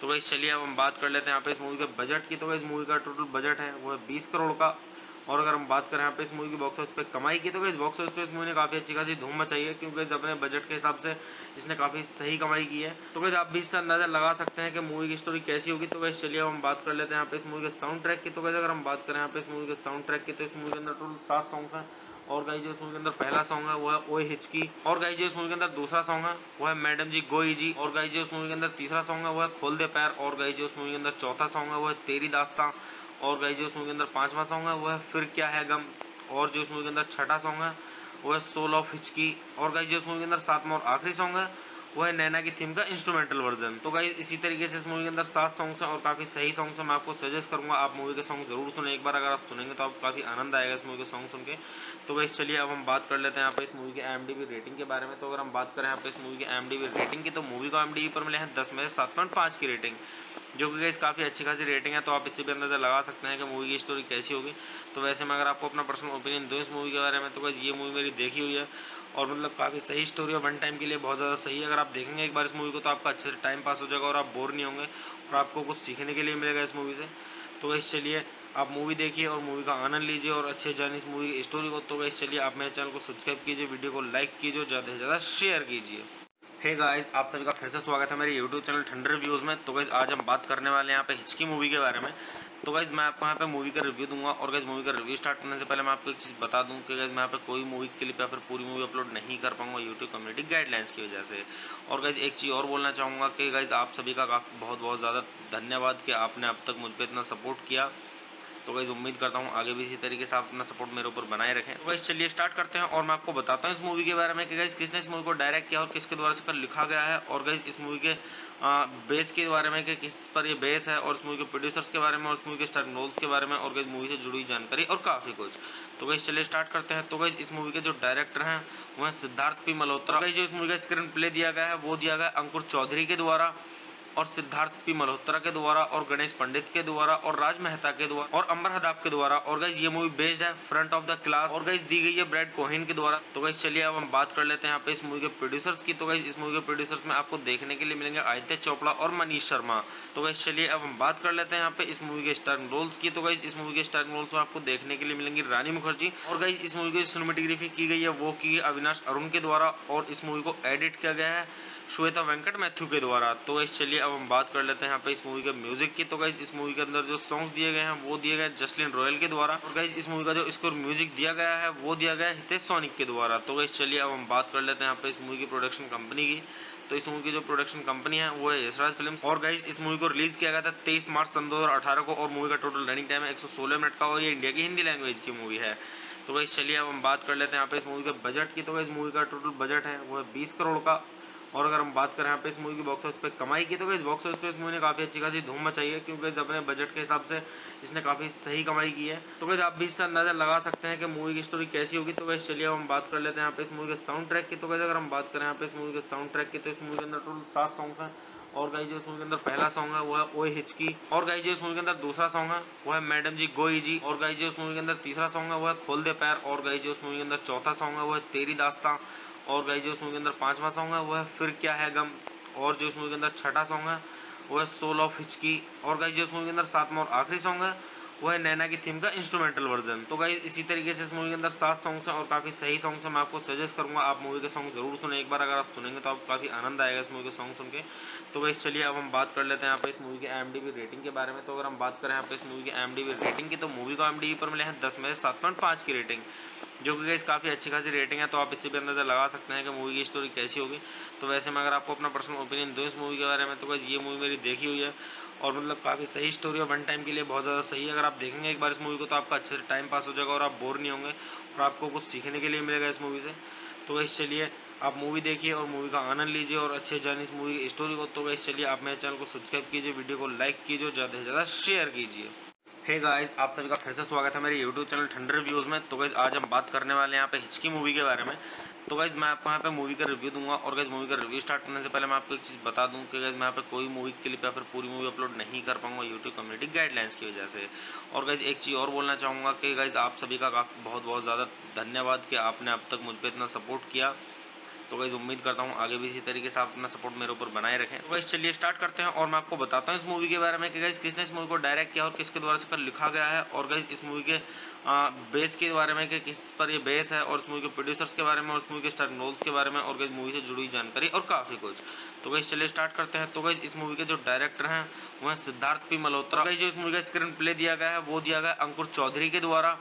तो गाइस चलिए अब हम बात कर लेते हैं यहाँ पे इस मूवी के बजट की। तो गाइस मूवी का टोटल बजट है वो है 20 करोड़ का। और अगर हम बात करें यहाँ पे इस मूवी की बॉक्स ऑफिस पे कमाई की, तो गाइस बॉक्स ऑफिस पे इस मूवी ने काफ़ी अच्छी खासी धूम मचाई है, क्योंकि अपने बजट के हिसाब से इसने काफ़ी सही कमाई की है। तो गाइस आप भी इससे अंदाजा लगा सकते हैं कि मूवी की स्टोरी कैसी होगी। तो गाइस चलिए अब हम बात कर लेते हैं यहाँ पे इस मूवी के साउंड ट्रैक की। तो गाइस अगर हम बात करें यहाँ पे इस मूवी के साउंड ट्रैक की, तो इस मूवी के अंदर टोटल 7 सॉन्ग्स हैं। और गाइस जो इस मूवी के अंदर पहला सॉन्ग है वो है ओए हिचकी। और गाइस जो इस मूवी के अंदर दूसरा सॉन्ग है वो है मैडम जी गोई जी। और गाइस जो इस मूवी के अंदर तीसरा सॉन्ग है वो है खोल दे पैर। और गाइस जो इस मूवी के अंदर चौथा सॉन्ग है वो है तेरी दास्तां। और गाइस जो इस मूवी के अंदर पांचवा सॉन्ग है वो है फिर क्या है गम। और जो इस मूवी के अंदर छठा सॉन्ग है वो है सोल ऑफ हिचकी। और गाइस जो इस मूवी के अंदर सातवां और आखिरी सॉन्ग है वो है नैना की थीम का इंस्ट्रूमेंटल वर्जन। तो गाइस इसी तरीके से इस मूवी के अंदर 7 सॉन्ग्स हैं और काफ़ी सही सॉन्ग्स हैं। मैं आपको सजेस्ट करूंगा आप मूवी के सॉन्ग जरूर सुने एक बार। अगर आप सुनेंगे तो आपको काफ़ी आनंद आएगा इस मूवी के सॉन्ग सुन के। तो गाइस चलिए अब हम बात कर लेते हैं यहाँ पे इस मूवी के IMDb रेटिंग के बारे में। तो अगर हम बात करें यहाँ पे इस मूवी के IMDb रेटिंग की, तो मूवी को IMDb पर मिले हैं 10 में से 7.5 की रेटिंग, जो कि गाइस काफ़ी अच्छी खासी रेटिंग है। तो आप इससे भी अंदाजा लगा सकते हैं कि मूवी की स्टोरी कैसी होगी। तो वैसे मैं अगर आपको अपना पर्सनल ओपिनियन दूँ इस मूवी के बारे में, तो गाइस ये मूवी मेरी देखी हुई है और मतलब काफ़ी सही स्टोरी है, वन टाइम के लिए बहुत ज़्यादा सही है। अगर आप देखेंगे एक बार इस मूवी को तो आपका अच्छे से टाइम पास हो जाएगा और आप बोर नहीं होंगे और आपको कुछ सीखने के लिए मिलेगा इस मूवी से। तो गाइस चलिए आप मूवी देखिए और मूवी का आनंद लीजिए और अच्छे जानिए इस मूवी की स्टोरी को। तो गाइस चलिए आप मेरे चैनल को सब्सक्राइब कीजिए, वीडियो को लाइक कीजिए, ज़्यादा से ज़्यादा शेयर कीजिए। हे गाइस, आप सभी का फिर से स्वागत है मेरे यूट्यूब चैनल ठंडर रिव्यूज़ में। तो गाइस आज हम बात करने वाले हैं यहाँ पे हिचकी मूवी के बारे में। तो गाइस मैं आपको यहाँ पे मूवी का रिव्यू दूंगा और गाइस मूवी का रिव्यू स्टार्ट करने से पहले मैं आपको एक चीज़ बता दूं कि गाइस मैं यहाँ पे कोई मूवी क्लिप या फिर पूरी मूवी अपलोड नहीं कर पाऊंगा यूट्यूब कम्युनिटी गाइडलाइंस की वजह से। और गाइस एक चीज़ और बोलना चाहूँगा कि गाइस आप सभी का बहुत बहुत ज़्यादा धन्यवाद कि आपने अब तक मुझ पर इतना सपोर्ट किया। तो गाइस उम्मीद करता हूँ आगे भी इसी तरीके से आप अपना सपोर्ट मेरे ऊपर बनाए रखें। तो गाइस चलिए स्टार्ट करते हैं और मैं आपको बताता हूँ इस मूवी के बारे में कि गाइस किसने इस मूवी को डायरेक्ट किया और किसके द्वारा इसका लिखा गया है, और गाइस इस मूवी के बेस के बारे में कि किस पर ये बेस है, और इस मूवी के प्रोड्यूसर्स के बारे में, और इस मूवी के स्टारर रोल्स के बारे में, और गाइस मूवी से जुड़ी जानकारी और काफ़ी कुछ। तो गाइस चलिए स्टार्ट करते हैं। तो गाइस इस मूवी के जो डायरेक्टर हैं वो हैं सिद्धार्थ पी मल्होत्रा। गाइस जो इस मूवी का स्क्रीन प्ले दिया गया है वो दिया गया अंकुर चौधरी के द्वारा, और सिद्धार्थ पी मल्होत्रा के द्वारा, और गणेश पंडित के द्वारा, और राज मेहता के द्वारा, और अंबर हदाब के द्वारा। और गाइस ये मूवी बेस्ड है फ्रंट ऑफ द क्लास, और गाइस दी गई है ब्रैड कोहेन के द्वारा। तो गाइस चलिए अब हम बात कर लेते हैं यहाँ पे इस मूवी के प्रोड्यूसर्स की। तो गाइस इस मूवी के प्रोड्यूसर्स में आपको देखने के लिए मिलेंगे आदित्य चोपड़ा और मनीष शर्मा। तो गाइस चलिए अब हम बात कर लेते हैं यहाँ पे इस मूवी के स्टारर रोल्स की। तो गाइस इस मूवी के स्टारर रोल्स में आपको देखने के लिए मिलेंगी रानी मुखर्जी, और गाइस इस मूवी की सिनेमेटोग्राफी की गई है वो की अविनाश अरुण के द्वारा, और इस मूवी को एडिट किया गया है श्वेता वेंकट मैथ्यू के द्वारा। तो गाइस चलिए अब हम बात कर लेते हैं यहाँ पे इस मूवी के म्यूजिक की। तो गाइस इस मूवी के अंदर जो सॉन्ग्स दिए गए हैं वो दिए गए जसलीन रॉयल के द्वारा, और गाइस इस मूवी का जो स्कोर म्यूजिक दिया गया है वो दिया गया हितेश सोनिक के द्वारा। तो गाइस चलिए अब हम बात कर लेते हैं यहाँ पे इस मूवी की प्रोडक्शन कंपनी की। तो इस मूवी की जो प्रोडक्शन कंपनी है वो है यशराज फिल्म्स, और गाइस इस मूवी को रिलीज किया गया था 23 मार्च सन 2018 को, और मूवी का टोटल रनिंग टाइम है 116 मिनट का, और ये इंडिया की हिंदी लैंग्वेज की मूवी है। तो गाइस चलिए अब हम बात कर लेते हैं यहाँ पे इस मूवी के बजट की। तो गाइस मूवी का टोटल बजट है वो है 20 करोड़ का। और अगर हम बात करें यहाँ पे इस मूवी की बॉक्स ऑफिस पे कमाई की, तो इस बॉक्स ऑफिस पे इस मूवी ने काफ़ी अच्छी खासी धूम मचाई है, क्योंकि अपने बजट के हिसाब से इसने काफ़ी सही कमाई की है। तो गाइस आप भी इससे अंदाजा लगा सकते हैं कि मूवी की स्टोरी कैसी होगी। तो गाइस चलिए अब हम बात कर लेते हैं यहाँ पे इस मूवी के साउंड ट्रैक की। तो गाइस अगर हम बात करें यहाँ पे इस मूवी के साउंड ट्रैक की, तो इस मूवी के अंदर टोटल 7 सॉन्ग्स हैं। और गाइस जो इस मूवी के अंदर पहला सॉन्ग है वो है ओए हिचकी, और गाइस जो इस मूवी के अंदर दूसरा सॉन्ग है वो है मैडम जी गोई जी, और गाइस जो इस मूवी के अंदर तीसरा सॉन्ग है वो है खोल दे पैर, और गाइस जो इस मूवी के अंदर चौथा सॉन्ग है वो है तेरी दास्तां, और गाइस जो इस मूवी के अंदर पांचवा सॉन्ग है वो है फिर क्या है गम, और जो इस मूवी के अंदर छठा सॉन्ग है वो है सोल ऑफ हिचकी, और गाइस जो इस मूवी के अंदर सातवां और आखिरी सॉन्ग है वो है नैना की थीम का इंस्ट्रूमेंटल वर्जन। तो गाइस इसी तरीके से इस मूवी के अंदर 7 सॉन्ग्स हैं और काफ़ी सही सॉन्ग्स हैं। मैं आपको सजेस्ट करूंगा आप मूवी के सॉन्ग जरूर सुने एक बार, अगर आप सुनेंगे तो आपको काफ़ी आनंद आएगा इस मूवी के सॉन्ग सुन के। तो गाइस चलिए अब हम बात कर लेते हैं यहाँ पे इस मूवी के IMDb रेटिंग के बारे में। तो अगर हम बात करें यहाँ पे इस मूवी के IMDb रेटिंग की, तो मूवी को IMDb पर मिले हैं 10 में से 7.5 की रेटिंग, जो कि गाइस काफ़ी अच्छी खासी रेटिंग है। तो आप इससे भी अंदाजा लगा सकते हैं कि मूवी की स्टोरी कैसी होगी। तो वैसे मैं अगर आपको अपना पर्सनल ओपिनियन दूँ इस मूवी के बारे में, तो गाइस ये मूवी मेरी देखी हुई है, और मतलब काफ़ी सही स्टोरी है, वन टाइम के लिए बहुत ज़्यादा सही है। अगर आप देखेंगे एक बार इस मूवी को तो आपका अच्छे से टाइम पास हो जाएगा और आप बोर नहीं होंगे, और आपको कुछ सीखने के लिए मिलेगा इस मूवी से। तो गाइस चलिए आप मूवी देखिए और मूवी का आनंद लीजिए और अच्छे जानिए इस मूवी की स्टोरी को। तो गाइस चलिए आप मेरे चैनल को सब्सक्राइब कीजिए, वीडियो को लाइक कीजिए, ज़्यादा से ज़्यादा शेयर कीजिए। हे गाइस, आप सभी का फिर से स्वागत है मेरे यूट्यूब चैनल ठंडर रिव्यूज़ में। तो गाइस आज हम बात करने वाले हैं यहाँ पे हिचकी मूवी के बारे में। तो गाइस मैं आपको यहाँ पे मूवी का रिव्यू दूंगा, और गाइस मूवी का रिव्यू स्टार्ट करने से पहले मैं आपको एक चीज़ बता दूं कि गाइस मैं यहाँ पे कोई मूवी क्लिप या फिर पूरी मूवी अपलोड नहीं कर पाऊंगा यूट्यूब कम्युनिटी गाइडलाइंस की वजह से। और गाइस एक चीज़ और बोलना चाहूँगा कि गाइस आप सभी का बहुत ज़्यादा धन्यवाद कि आपने अब तक मुझ पर इतना सपोर्ट किया। तो गाइस उम्मीद करता हूँ आगे भी इसी तरीके से आप अपना सपोर्ट मेरे ऊपर बनाए रखें। तो गाइस चलिए स्टार्ट करते हैं और मैं आपको बताता हूँ इस मूवी के बारे में कि गाइस किसने इस मूवी को डायरेक्ट किया और किसके द्वारा इसका लिखा गया है, और गाइस इस मूवी के बेस के बारे में कि किस पर ये बेस है, और इस मूवी के प्रोड्यूसर्स के बारे में, और इस मूवी के स्टारर रोल्स के बारे में, और गाइस मूवी से जुड़ी जानकारी और काफ़ी कुछ। तो गाइस चलिए स्टार्ट करते हैं। तो गाइस इस मूवी के जो डायरेक्टर हैं वो हैं सिद्धार्थ पी मल्होत्रा। गाइस जो इस मूवी का स्क्रीन प्ले दिया गया है वो दिया गया अंकुर चौधरी के द्वारा,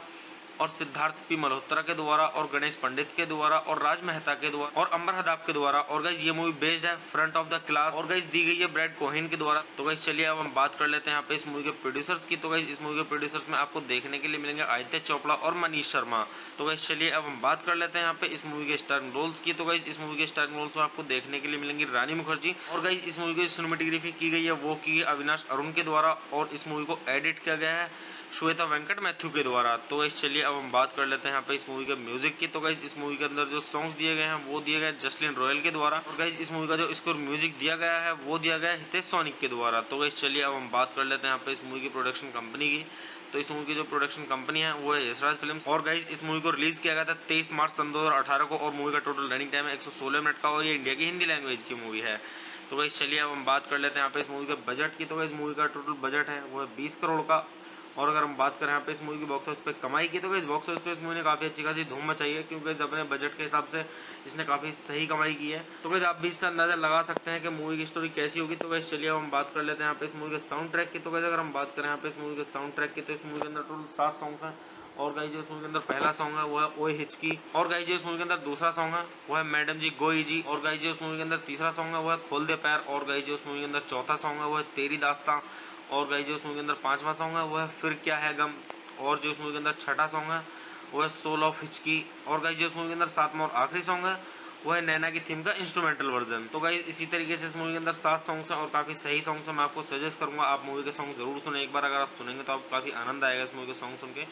और सिद्धार्थ पी मल्होत्रा के द्वारा, और गणेश पंडित के द्वारा, और राज मेहता के द्वारा, और अंबर हदाब के द्वारा। और गाइस ये मूवी बेस्ड है फ्रंट ऑफ द क्लास, और गाइस दी गई है ब्रैड कोहेन के द्वारा। तो गाइस चलिए अब हम बात कर लेते हैं यहाँ पे इस मूवी के प्रोड्यूसर्स की। तो गाइस इस मूवी के प्रोड्यूसर्स में आपको देखने के लिए मिलेंगे आदित्य चोपड़ा और मनीष शर्मा। तो गाइस चलिए अब हम बात कर लेते हैं यहाँ पे इस मूवी के स्टारर रोल्स की। तो गाइस इस मूवी के स्टारर रोल्स में आपको देखने के लिए मिलेंगी रानी मुखर्जी, और गाइस इस मूवी की सिनेमेटोग्राफी की गई है वो की अविनाश अरुण के द्वारा, और इस मूवी को एडिट किया गया है श्वेता वेंकट मैथ्यू के द्वारा। तो गाइस चलिए अब हम बात कर लेते हैं यहाँ पे इस मूवी के म्यूजिक की। तो गाइस इस मूवी के अंदर जो सॉन्ग्स दिए गए हैं वो दिए गए जसलीन रॉयल के द्वारा, और गाइस इस मूवी का जो स्कोर म्यूजिक दिया गया है वो दिया गया हितेश सोनिक के द्वारा। तो गाइस चलिए अब हम बात कर लेते हैं यहाँ पे इस मूवी की प्रोडक्शन कंपनी की। तो इस मूवी की जो प्रोडक्शन कंपनी है वो है यशराज फिल्म्स, और गाइस इस मूवी को रिलीज किया गया था 23 मार्च सन 2018 को, और मूवी का टोटल रनिंग टाइम है 116 मिनट का, और ये इंडिया की हिंदी लैंग्वेज की मूवी है। तो गाइस चलिए अब हम बात कर लेते हैं यहाँ पे इस मूवी के बजट की। तो गाइस मूवी का टोटल बजट है वो है 20 करोड़ का। और अगर हम बात करें यहाँ पे इस मूवी की बॉक्स ऑफिस पे कमाई की, तो इस बॉक्स ऑफिस पे इस मूवी ने काफ़ी अच्छी खासी धूम मचाई है, क्योंकि अपने बजट के हिसाब से इसने काफ़ी सही कमाई की है। तो गाइस आप भी इससे अंदाजा लगा सकते हैं कि मूवी की स्टोरी कैसी होगी। तो गाइस चलिए अब हम बात कर लेते हैं यहाँ पे इस मूवी के साउंड ट्रैक की। तो गाइस अगर हम बात करें यहाँ पे इस मूवी के साउंड ट्रैक की, तो इस मूवी के अंदर टोटल 7 सॉन्ग्स हैं। और गाइस जो इस मूवी के अंदर पहला सॉन्ग है वो है ओए हिचकी, और गाइस जो इस मूवी के अंदर दूसरा सॉन्ग है वो है मैडम जी गोई जी, और गाइस जो इस मूवी के अंदर तीसरा सॉन्ग है वो है खोल दे पैर, और गाइस जो इस मूवी के अंदर चौथा सॉन्ग है वो है तेरी दास्तां, और गाइस जो इस मूवी के अंदर पांचवा सॉन्ग है वो है फिर क्या है गम, और जो इस मूवी के अंदर छठा सॉन्ग है वो है सोल ऑफ हिचकी। और गाइस जो इस मूवी के अंदर सातवां और आखिरी सॉन्ग है वो है नैना की थीम का इंस्ट्रूमेंटल वर्जन। तो गाइस इसी तरीके से इस मूवी के अंदर 7 सॉन्ग्स हैं और काफ़ी सही सॉन्ग्स हैं। मैं आपको सजेस्ट करूंगा आप मूवी के सॉन्ग जरूर सुने एक बार, अगर आप सुनेंगे तो आपको काफ़ी आनंद आएगा इस मूवी के सॉन्ग सुन के।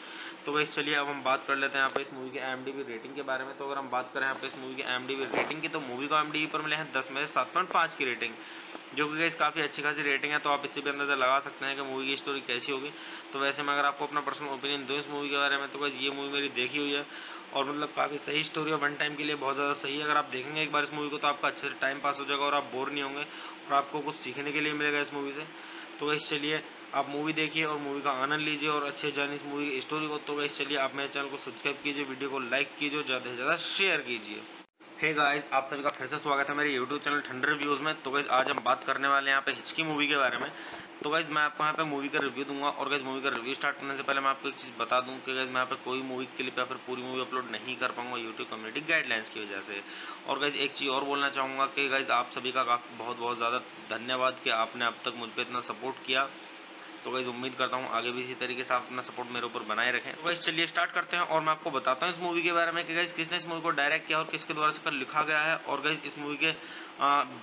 तो गाइस चलिए अब हम बात कर लेते हैं यहाँ पे इस मूवी के IMDb रेटिंग के बारे में। तो अगर हम बात करें यहाँ पे इस मूवी के IMDb रेटिंग की, तो मूवी को IMDb पर मिले हैं 10 में से 7.5 की रेटिंग, जो कि गाइस काफ़ी अच्छी खासी रेटिंग है। तो आप इससे भी अंदाजा लगा सकते हैं कि मूवी की स्टोरी कैसी होगी। तो वैसे मैं अगर आपको अपना पर्सनल ओपिनियन दूँ इस मूवी के बारे में, तो गाइस ये मूवी मेरी देखी हुई है और मतलब काफ़ी सही स्टोरी है, वन टाइम के लिए बहुत ज़्यादा सही है। अगर आप देखेंगे एक बार इस मूवी को तो आपका अच्छे से टाइम पास हो जाएगा और आप बोर नहीं होंगे और आपको कुछ सीखने के लिए मिलेगा इस मूवी से। तो गाइस चलिए आप मूवी देखिए और मूवी का आनंद लीजिए और अच्छे जानिए इस मूवी की स्टोरी को। तो गाइस चलिए आप मेरे चैनल को सब्सक्राइब कीजिए, वीडियो को लाइक कीजिए, ज़्यादा से ज़्यादा शेयर कीजिए। हे गाइस, आप सभी का फिर से स्वागत है मेरे यूट्यूब चैनल ठंडर रिव्यूज़ में। तो गाइस आज हम बात करने वाले हैं यहाँ पे हिचकी मूवी के बारे में। तो गाइस मैं आपको यहाँ पे मूवी का रिव्यू दूंगा और गाइस मूवी का रिव्यू स्टार्ट करने से पहले मैं आपको एक चीज़ बता दूं कि गाइस मैं यहाँ पे कोई मूवी क्लिप या फिर पूरी मूवी अपलोड नहीं कर पाऊंगा यूट्यूब कम्युनिटी गाइडलाइंस की वजह से। और गाइस एक चीज़ और बोलना चाहूँगा कि गाइस आप सभी का बहुत बहुत ज़्यादा धन्यवाद कि आपने अब तक मुझ पर इतना सपोर्ट किया। तो गाइस उम्मीद करता हूँ आगे भी इसी तरीके से आप अपना सपोर्ट मेरे ऊपर बनाए रखें। तो गाइस चलिए स्टार्ट करते हैं और मैं आपको बताता हूँ इस मूवी के बारे में कि गाइस किसने इस मूवी को डायरेक्ट किया और किसके द्वारा इसका लिखा गया है, और गाइस इस मूवी के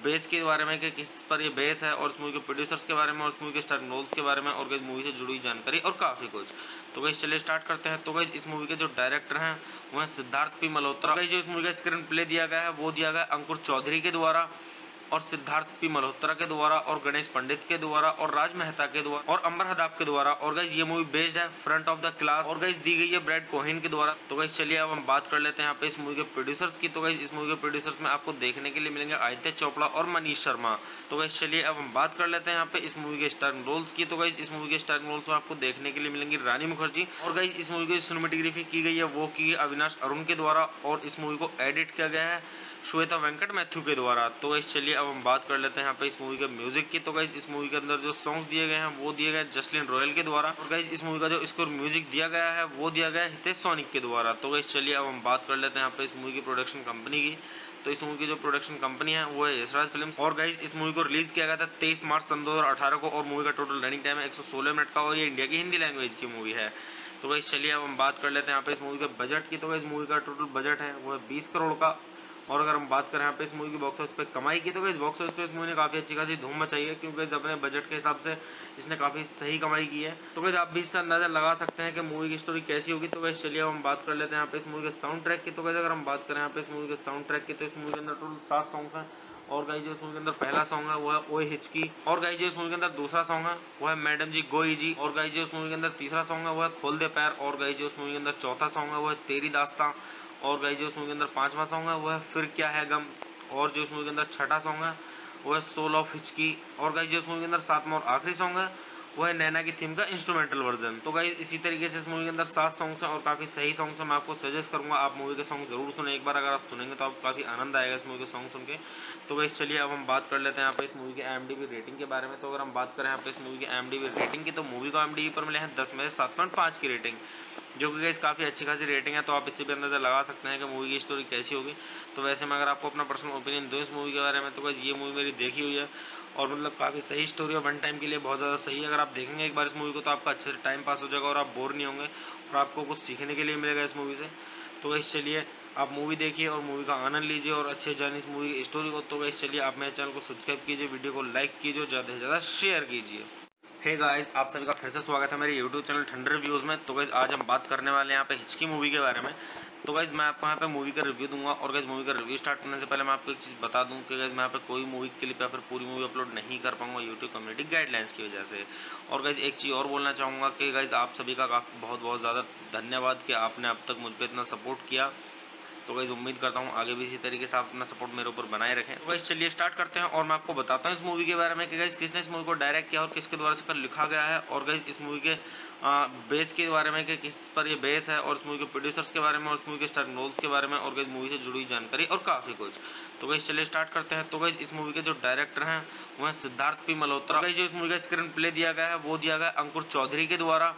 बेस के बारे में कि किस पर ये बेस है, और इस मूवी के प्रोड्यूसर्स के बारे में, और इस मूवी के स्टारर रोल्स के बारे में, और गाइस मूवी से जुड़ी जानकारी और काफ़ी कुछ। तो गाइस चलिए स्टार्ट करते हैं। तो गाइस इस मूवी के जो डायरेक्टर हैं वो हैं सिद्धार्थ पी मल्होत्रा। गाइस जो इस मूवी का स्क्रीन प्ले दिया गया है वो दिया गया अंकुर चौधरी के द्वारा और सिद्धार्थ पी मल्होत्रा के द्वारा और गणेश पंडित के द्वारा और राज मेहता के द्वारा और अंबर हदाब के द्वारा। और गाइस ये मूवी बेस्ड है फ्रंट ऑफ द क्लास और गाइस दी गई है ब्रैड कोहेन के द्वारा। तो गाइस चलिए अब हम बात कर लेते हैं यहाँ पे इस मूवी के प्रोड्यूसर्स की। तो गाइस इस मूवी के प्रोड्यूसर्स में आपको देखने के लिए मिलेंगे आदित्य चोपड़ा और मनीष शर्मा। तो गाइस चलिए अब हम बात कर लेते हैं यहाँ पे इस मूवी के स्टारर रोल्स की। तो गाइस इस मूवी के स्टारर रोल्स में आपको देखने के लिए मिलेंगी रानी मुखर्जी। और गाइस इस मूवी की सिनेमेटोग्राफी की गई है वो की अविनाश अरुण के द्वारा और इस मूवी को एडिट किया गया है श्वेता वेंकट मैथ्यू के द्वारा। तो गाइस चलिए अब हम बात कर लेते हैं यहाँ पे इस मूवी के म्यूजिक की। तो गाइस इस मूवी के अंदर जो सॉन्ग्स दिए गए हैं वो दिए गए जसलीन रॉयल के द्वारा और गाइस इस मूवी का जो स्कोर म्यूजिक दिया गया है वो दिया गया है हितेश सोनिक के द्वारा। तो गाइस चलिए अब हम बात कर लेते हैं यहाँ पे इस मूवी की प्रोडक्शन कंपनी की। तो इस मूवी की जो प्रोडक्शन कंपनी है वो है यशराज फिल्म्स। और गाइस इस मूवी को रिलीज किया गया था 23 मार्च सन 2018 को और मूवी का टोटल रनिंग टाइम है 116 मिनट का और ये इंडिया की हिंदी लैंग्वेज की मूवी है। तो गाइस चलिए अब हम बात कर लेते हैं यहाँ पे इस मूवी के बजट की। तो गाइस मूवी का टोटल बजट है वो है 20 करोड़ का। और अगर हम बात करें यहाँ पे इस मूवी की बॉक्स ऑफिस पे कमाई की, तो इस बॉक्स ऑफिस पे इस मूवी ने काफ़ी अच्छी खासी धूम मचाई है क्योंकि अपने बजट के हिसाब से इसने काफ़ी सही कमाई की है। तो गाइस आप भी इससे अंदाजा लगा सकते हैं कि मूवी की स्टोरी कैसी होगी। तो गाइस चलिए अब हम बात कर लेते हैं यहाँ पे इस मूवी के साउंड ट्रैक की। तो गाइस अगर हम बात करें यहाँ पे इस मूवी के साउंड ट्रैक की, तो इस मूवी के अंदर टोटल 7 सॉन्ग्स हैं। और गाइस जो इस मूवी के अंदर पहला सॉन्ग है वो है ओए हिचकी। और गाइस जो इस मूवी के अंदर दूसरा सॉन्ग है वो है मैडम जी गोई जी। और गाइस जो इस मूवी के अंदर तीसरा सॉन्ग है वो है खोल दे पैर। और गाइस जो इस मूवी के अंदर चौथा सॉन्ग है वो है तेरी दास्तां। और गाइस जो इस मूवी के अंदर पांचवा सॉन्ग है वो है फिर क्या है गम। और जो इस मूवी के अंदर छठा सॉन्ग है वो है सोल ऑफ हिचकी। और गाइस जो इस मूवी के अंदर सातवां और आखिरी सॉन्ग है वो है नैना की थीम का इंस्ट्रूमेंटल वर्जन। तो गाइस इसी तरीके से इस मूवी के अंदर 7 सॉन्ग्स हैं और काफ़ी सही सॉन्ग्स हैं। मैं आपको सजेस्ट करूंगा आप मूवी के सॉन्ग जरूर सुने एक बार, अगर आप सुनेंगे तो आपको काफ़ी आनंद आएगा इस मूवी के सॉन्ग सुन के। तो गाइस चलिए अब हम बात कर लेते हैं यहाँ पे इस मूवी के IMDb रेटिंग के बारे में। तो अगर हम बात करें यहाँ पे इस मूवी के IMDb रेटिंग की, तो मूवी को IMDb पर मिले हैं 10 में से 7.5 की रेटिंग, जो कि गाइस काफ़ी अच्छी खासी रेटिंग है। तो आप इससे भी अंदाजा लगा सकते हैं कि मूवी की स्टोरी कैसी होगी। तो वैसे मैं अगर आपको अपना पर्सनल ओपिनियन दूँ इस मूवी के बारे में, तो गाइस ये मूवी मेरी देखी हुई है और मतलब काफ़ी सही स्टोरी है, वन टाइम के लिए बहुत ज़्यादा सही है। अगर आप देखेंगे एक बार इस मूवी को तो आपका अच्छे से टाइम पास हो जाएगा और आप बोर नहीं होंगे और आपको कुछ सीखने के लिए मिलेगा इस मूवी से। तो गाइस चलिए आप मूवी देखिए और मूवी का आनंद लीजिए और अच्छे जानिए इस मूवी की स्टोरी को। तो गाइस चलिए आप मेरे चैनल को सब्सक्राइब कीजिए, वीडियो को लाइक कीजिए, ज़्यादा से ज़्यादा शेयर कीजिए। हे गाइस, आप सभी का फिर से स्वागत है मेरे यूट्यूब चैनल ठंडर रिव्यूज़ में। तो गाइस आज हम बात करने वाले हैं यहाँ पे हिचकी मूवी के बारे में। तो गाइस मैं आपको यहाँ पे मूवी का रिव्यू दूंगा और गाइस मूवी का रिव्यू स्टार्ट करने से पहले मैं आपको एक चीज़ बता दूं कि गाइस मैं यहाँ पे कोई मूवी क्लिप या फिर पूरी मूवी अपलोड नहीं कर पाऊंगा यूट्यूब कम्युनिटी गाइडलाइंस की वजह से। और गाइस एक चीज़ और बोलना चाहूँगा कि गाइस आप सभी का बहुत बहुत ज़्यादा धन्यवाद कि आपने अब तक मुझ पर इतना सपोर्ट किया। तो गाइस उम्मीद करता हूँ आगे भी इसी तरीके से आप अपना सपोर्ट मेरे ऊपर बनाए रखें। तो गाइस चलिए स्टार्ट करते हैं और मैं आपको बताता हूँ इस मूवी के बारे में कि गाइस किसने इस मूवी को डायरेक्ट किया और किसके द्वारा इसका लिखा गया है, और गाइस इस मूवी के बेस के बारे में कि किस पर ये बेस है, और इस मूवी के प्रोड्यूसर्स के बारे में, और इस मूवी के स्टारर रोल्स के बारे में, और गाइस मूवी से जुड़ी जानकारी और काफ़ी कुछ। तो गाइस चलिए स्टार्ट करते हैं। तो गाइस इस मूवी के जो डायरेक्टर हैं वो हैं सिद्धार्थ पी मल्होत्रा। गाइस जो इस मूवी का स्क्रीन प्ले दिया गया है वो दिया गया अंकुर चौधरी के द्वारा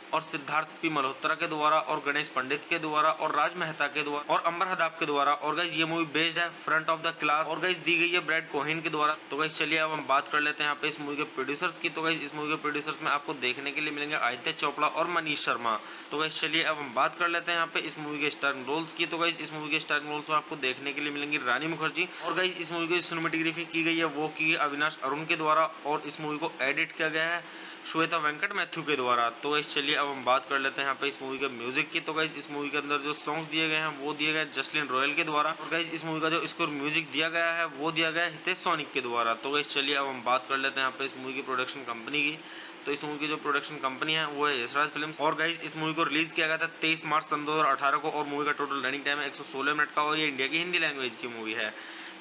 और सिद्धार्थ पी मल्होत्रा के द्वारा और गणेश पंडित के द्वारा और राज मेहता के द्वारा और अंबर हदाब के द्वारा। और गाइस ये मूवी बेस्ड है फ्रंट ऑफ द क्लास और गाइस दी गई है ब्रैड कोहेन के द्वारा। तो गाइस चलिए अब हम बात कर लेते हैं यहाँ पे इस मूवी के प्रोड्यूसर्स की। तो गाइस इस मूवी के प्रोड्यूसर्स में आपको देखने के लिए मिलेंगे आदित्य चोपड़ा और मनीष शर्मा। तो गाइस चलिए अब हम बात कर लेते हैं यहाँ पे इस मूवी के स्टारिंग रोल्स की। तो गाइस इस मूवी के स्टारिंग रोल्स में आपको देखने के लिए मिलेंगी रानी मुखर्जी। और गाइस इस मूवी की सिनेमेटोग्राफी की गई है वो की अविनाश अरुण के द्वारा और इस मूवी को एडिट किया गया है श्वेता वेंकट मैथ्यू के द्वारा। तो गाइस चलिए अब हम बात कर लेते हैं यहाँ पे इस मूवी के म्यूजिक की। तो गाइस इस मूवी के अंदर जो सॉन्ग्स दिए गए हैं वो दिए गए जसलीन रॉयल के द्वारा। और गाइस इस मूवी का जो स्कोर म्यूजिक दिया गया है वो दिया गया है हितेश सोनिक के द्वारा। तो गाइस चलिए अब हम बात कर लेते हैं यहाँ पे इस मूवी की प्रोडक्शन कंपनी की। तो इस मूवी की जो प्रोडक्शन कंपनी है वो है यशराज फिल्म्स। और गाइस इस मूवी को रिलीज किया गया था 23 मार्च सन 2018 को और मूवी का टोटल रनिंग टाइम है 116 मिनट का और ये इंडिया की हिंदी लैंग्वेज की मूवी है।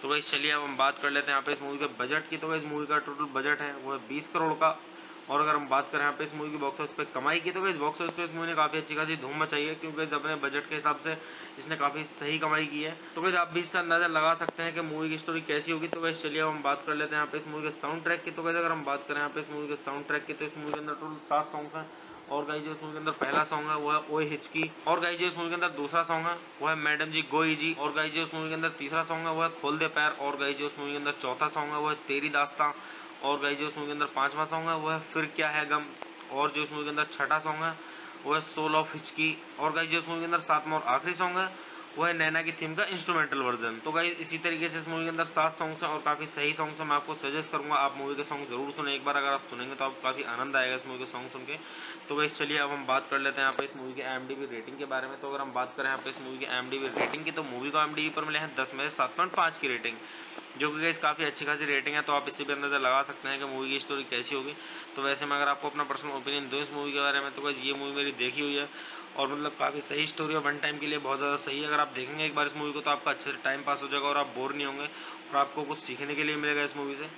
तो गाइस चलिए अब हम बात कर लेते हैं यहाँ पे इस मूवी के बजट की। तो गाइस मूवी का टोटल बजट है वो है 20 करोड़ का। और अगर हम बात करें यहाँ पे इस मूवी की बॉक्स ऑफिस पे कमाई की तो गाइस बॉक्स ऑफिस पे इस मूवी ने काफ़ी अच्छी खासी धूम मचाई है क्योंकि अपने बजट के हिसाब से इसने काफ़ी सही कमाई की है। तो गाइस आप भी इससे अंदाजा लगा सकते हैं कि मूवी की स्टोरी कैसी होगी। तो गाइस चलिए अब हम बात कर लेते हैं यहाँ पे इस मूवी के साउंड ट्रैक की। तो गाइस अगर हम बात करें यहाँ पे इस मूवी के साउंड ट्रैक की तो इस मूवी के अंदर टोटल 7 सॉन्ग्स हैं। और गाइस जो इस मूवी के अंदर पहला सॉन्ग है वो है ओए हिचकी। और गाइस जो इस मूवी के अंदर दूसरा सॉन्ग है वो है मैडम जी गोई जी। और गाइस जो इस मूवी के अंदर तीसरा सॉन्ग है वो है खोल दे पैर। और गाइस जो इस मूवी के अंदर चौथा सॉन्ग है वो है तेरी दास्तां। और गाइस जो इस मूवी के अंदर पांचवा सॉन्ग है वो है फिर क्या है गम। और जो इस मूवी के अंदर छठा सॉन्ग है वो है सोल ऑफ हिचकी। और गाइस जो इस मूवी के अंदर सातवां और आखिरी सॉन्ग है वो है नैना की थीम का इंस्ट्रूमेंटल वर्जन। तो गाइस इसी तरीके से इस मूवी के अंदर 7 सॉन्ग्स हैं और काफ़ी सही सॉन्ग्स हैं। मैं आपको सजेस्ट करूंगा आप मूवी के सॉन्ग जरूर सुने एक बार। अगर आप सुनेंगे तो आपको काफ़ी आनंद आएगा इस मूवी के सॉन्ग सुन के। तो गाइस चलिए अब हम बात कर लेते हैं यहाँ पे इस मूवी के IMDb रेटिंग के बारे में। तो अगर हम बात करें यहाँ पे इस मूवी के IMDb रेटिंग की तो मूवी को IMDb पर मिले हैं 10 में से 7.5 की रेटिंग, जो कि गाइस काफ़ी अच्छी खासी रेटिंग है। तो आप इससे भी अंदाजा लगा सकते हैं कि मूवी की स्टोरी कैसी होगी। तो वैसे मैं अगर आपको अपना पर्सनल ओपिनियन दूँ इस मूवी के बारे में तो गाइस ये मूवी मेरी देखी हुई है और मतलब काफ़ी सही स्टोरी है। वन टाइम के लिए बहुत ज़्यादा सही है। अगर आप देखेंगे एक बार इस मूवी को तो आपका अच्छे से टाइम पास हो जाएगा और आप बोर नहीं होंगे और आपको कुछ सीखने के लिए मिलेगा इस मूवी से।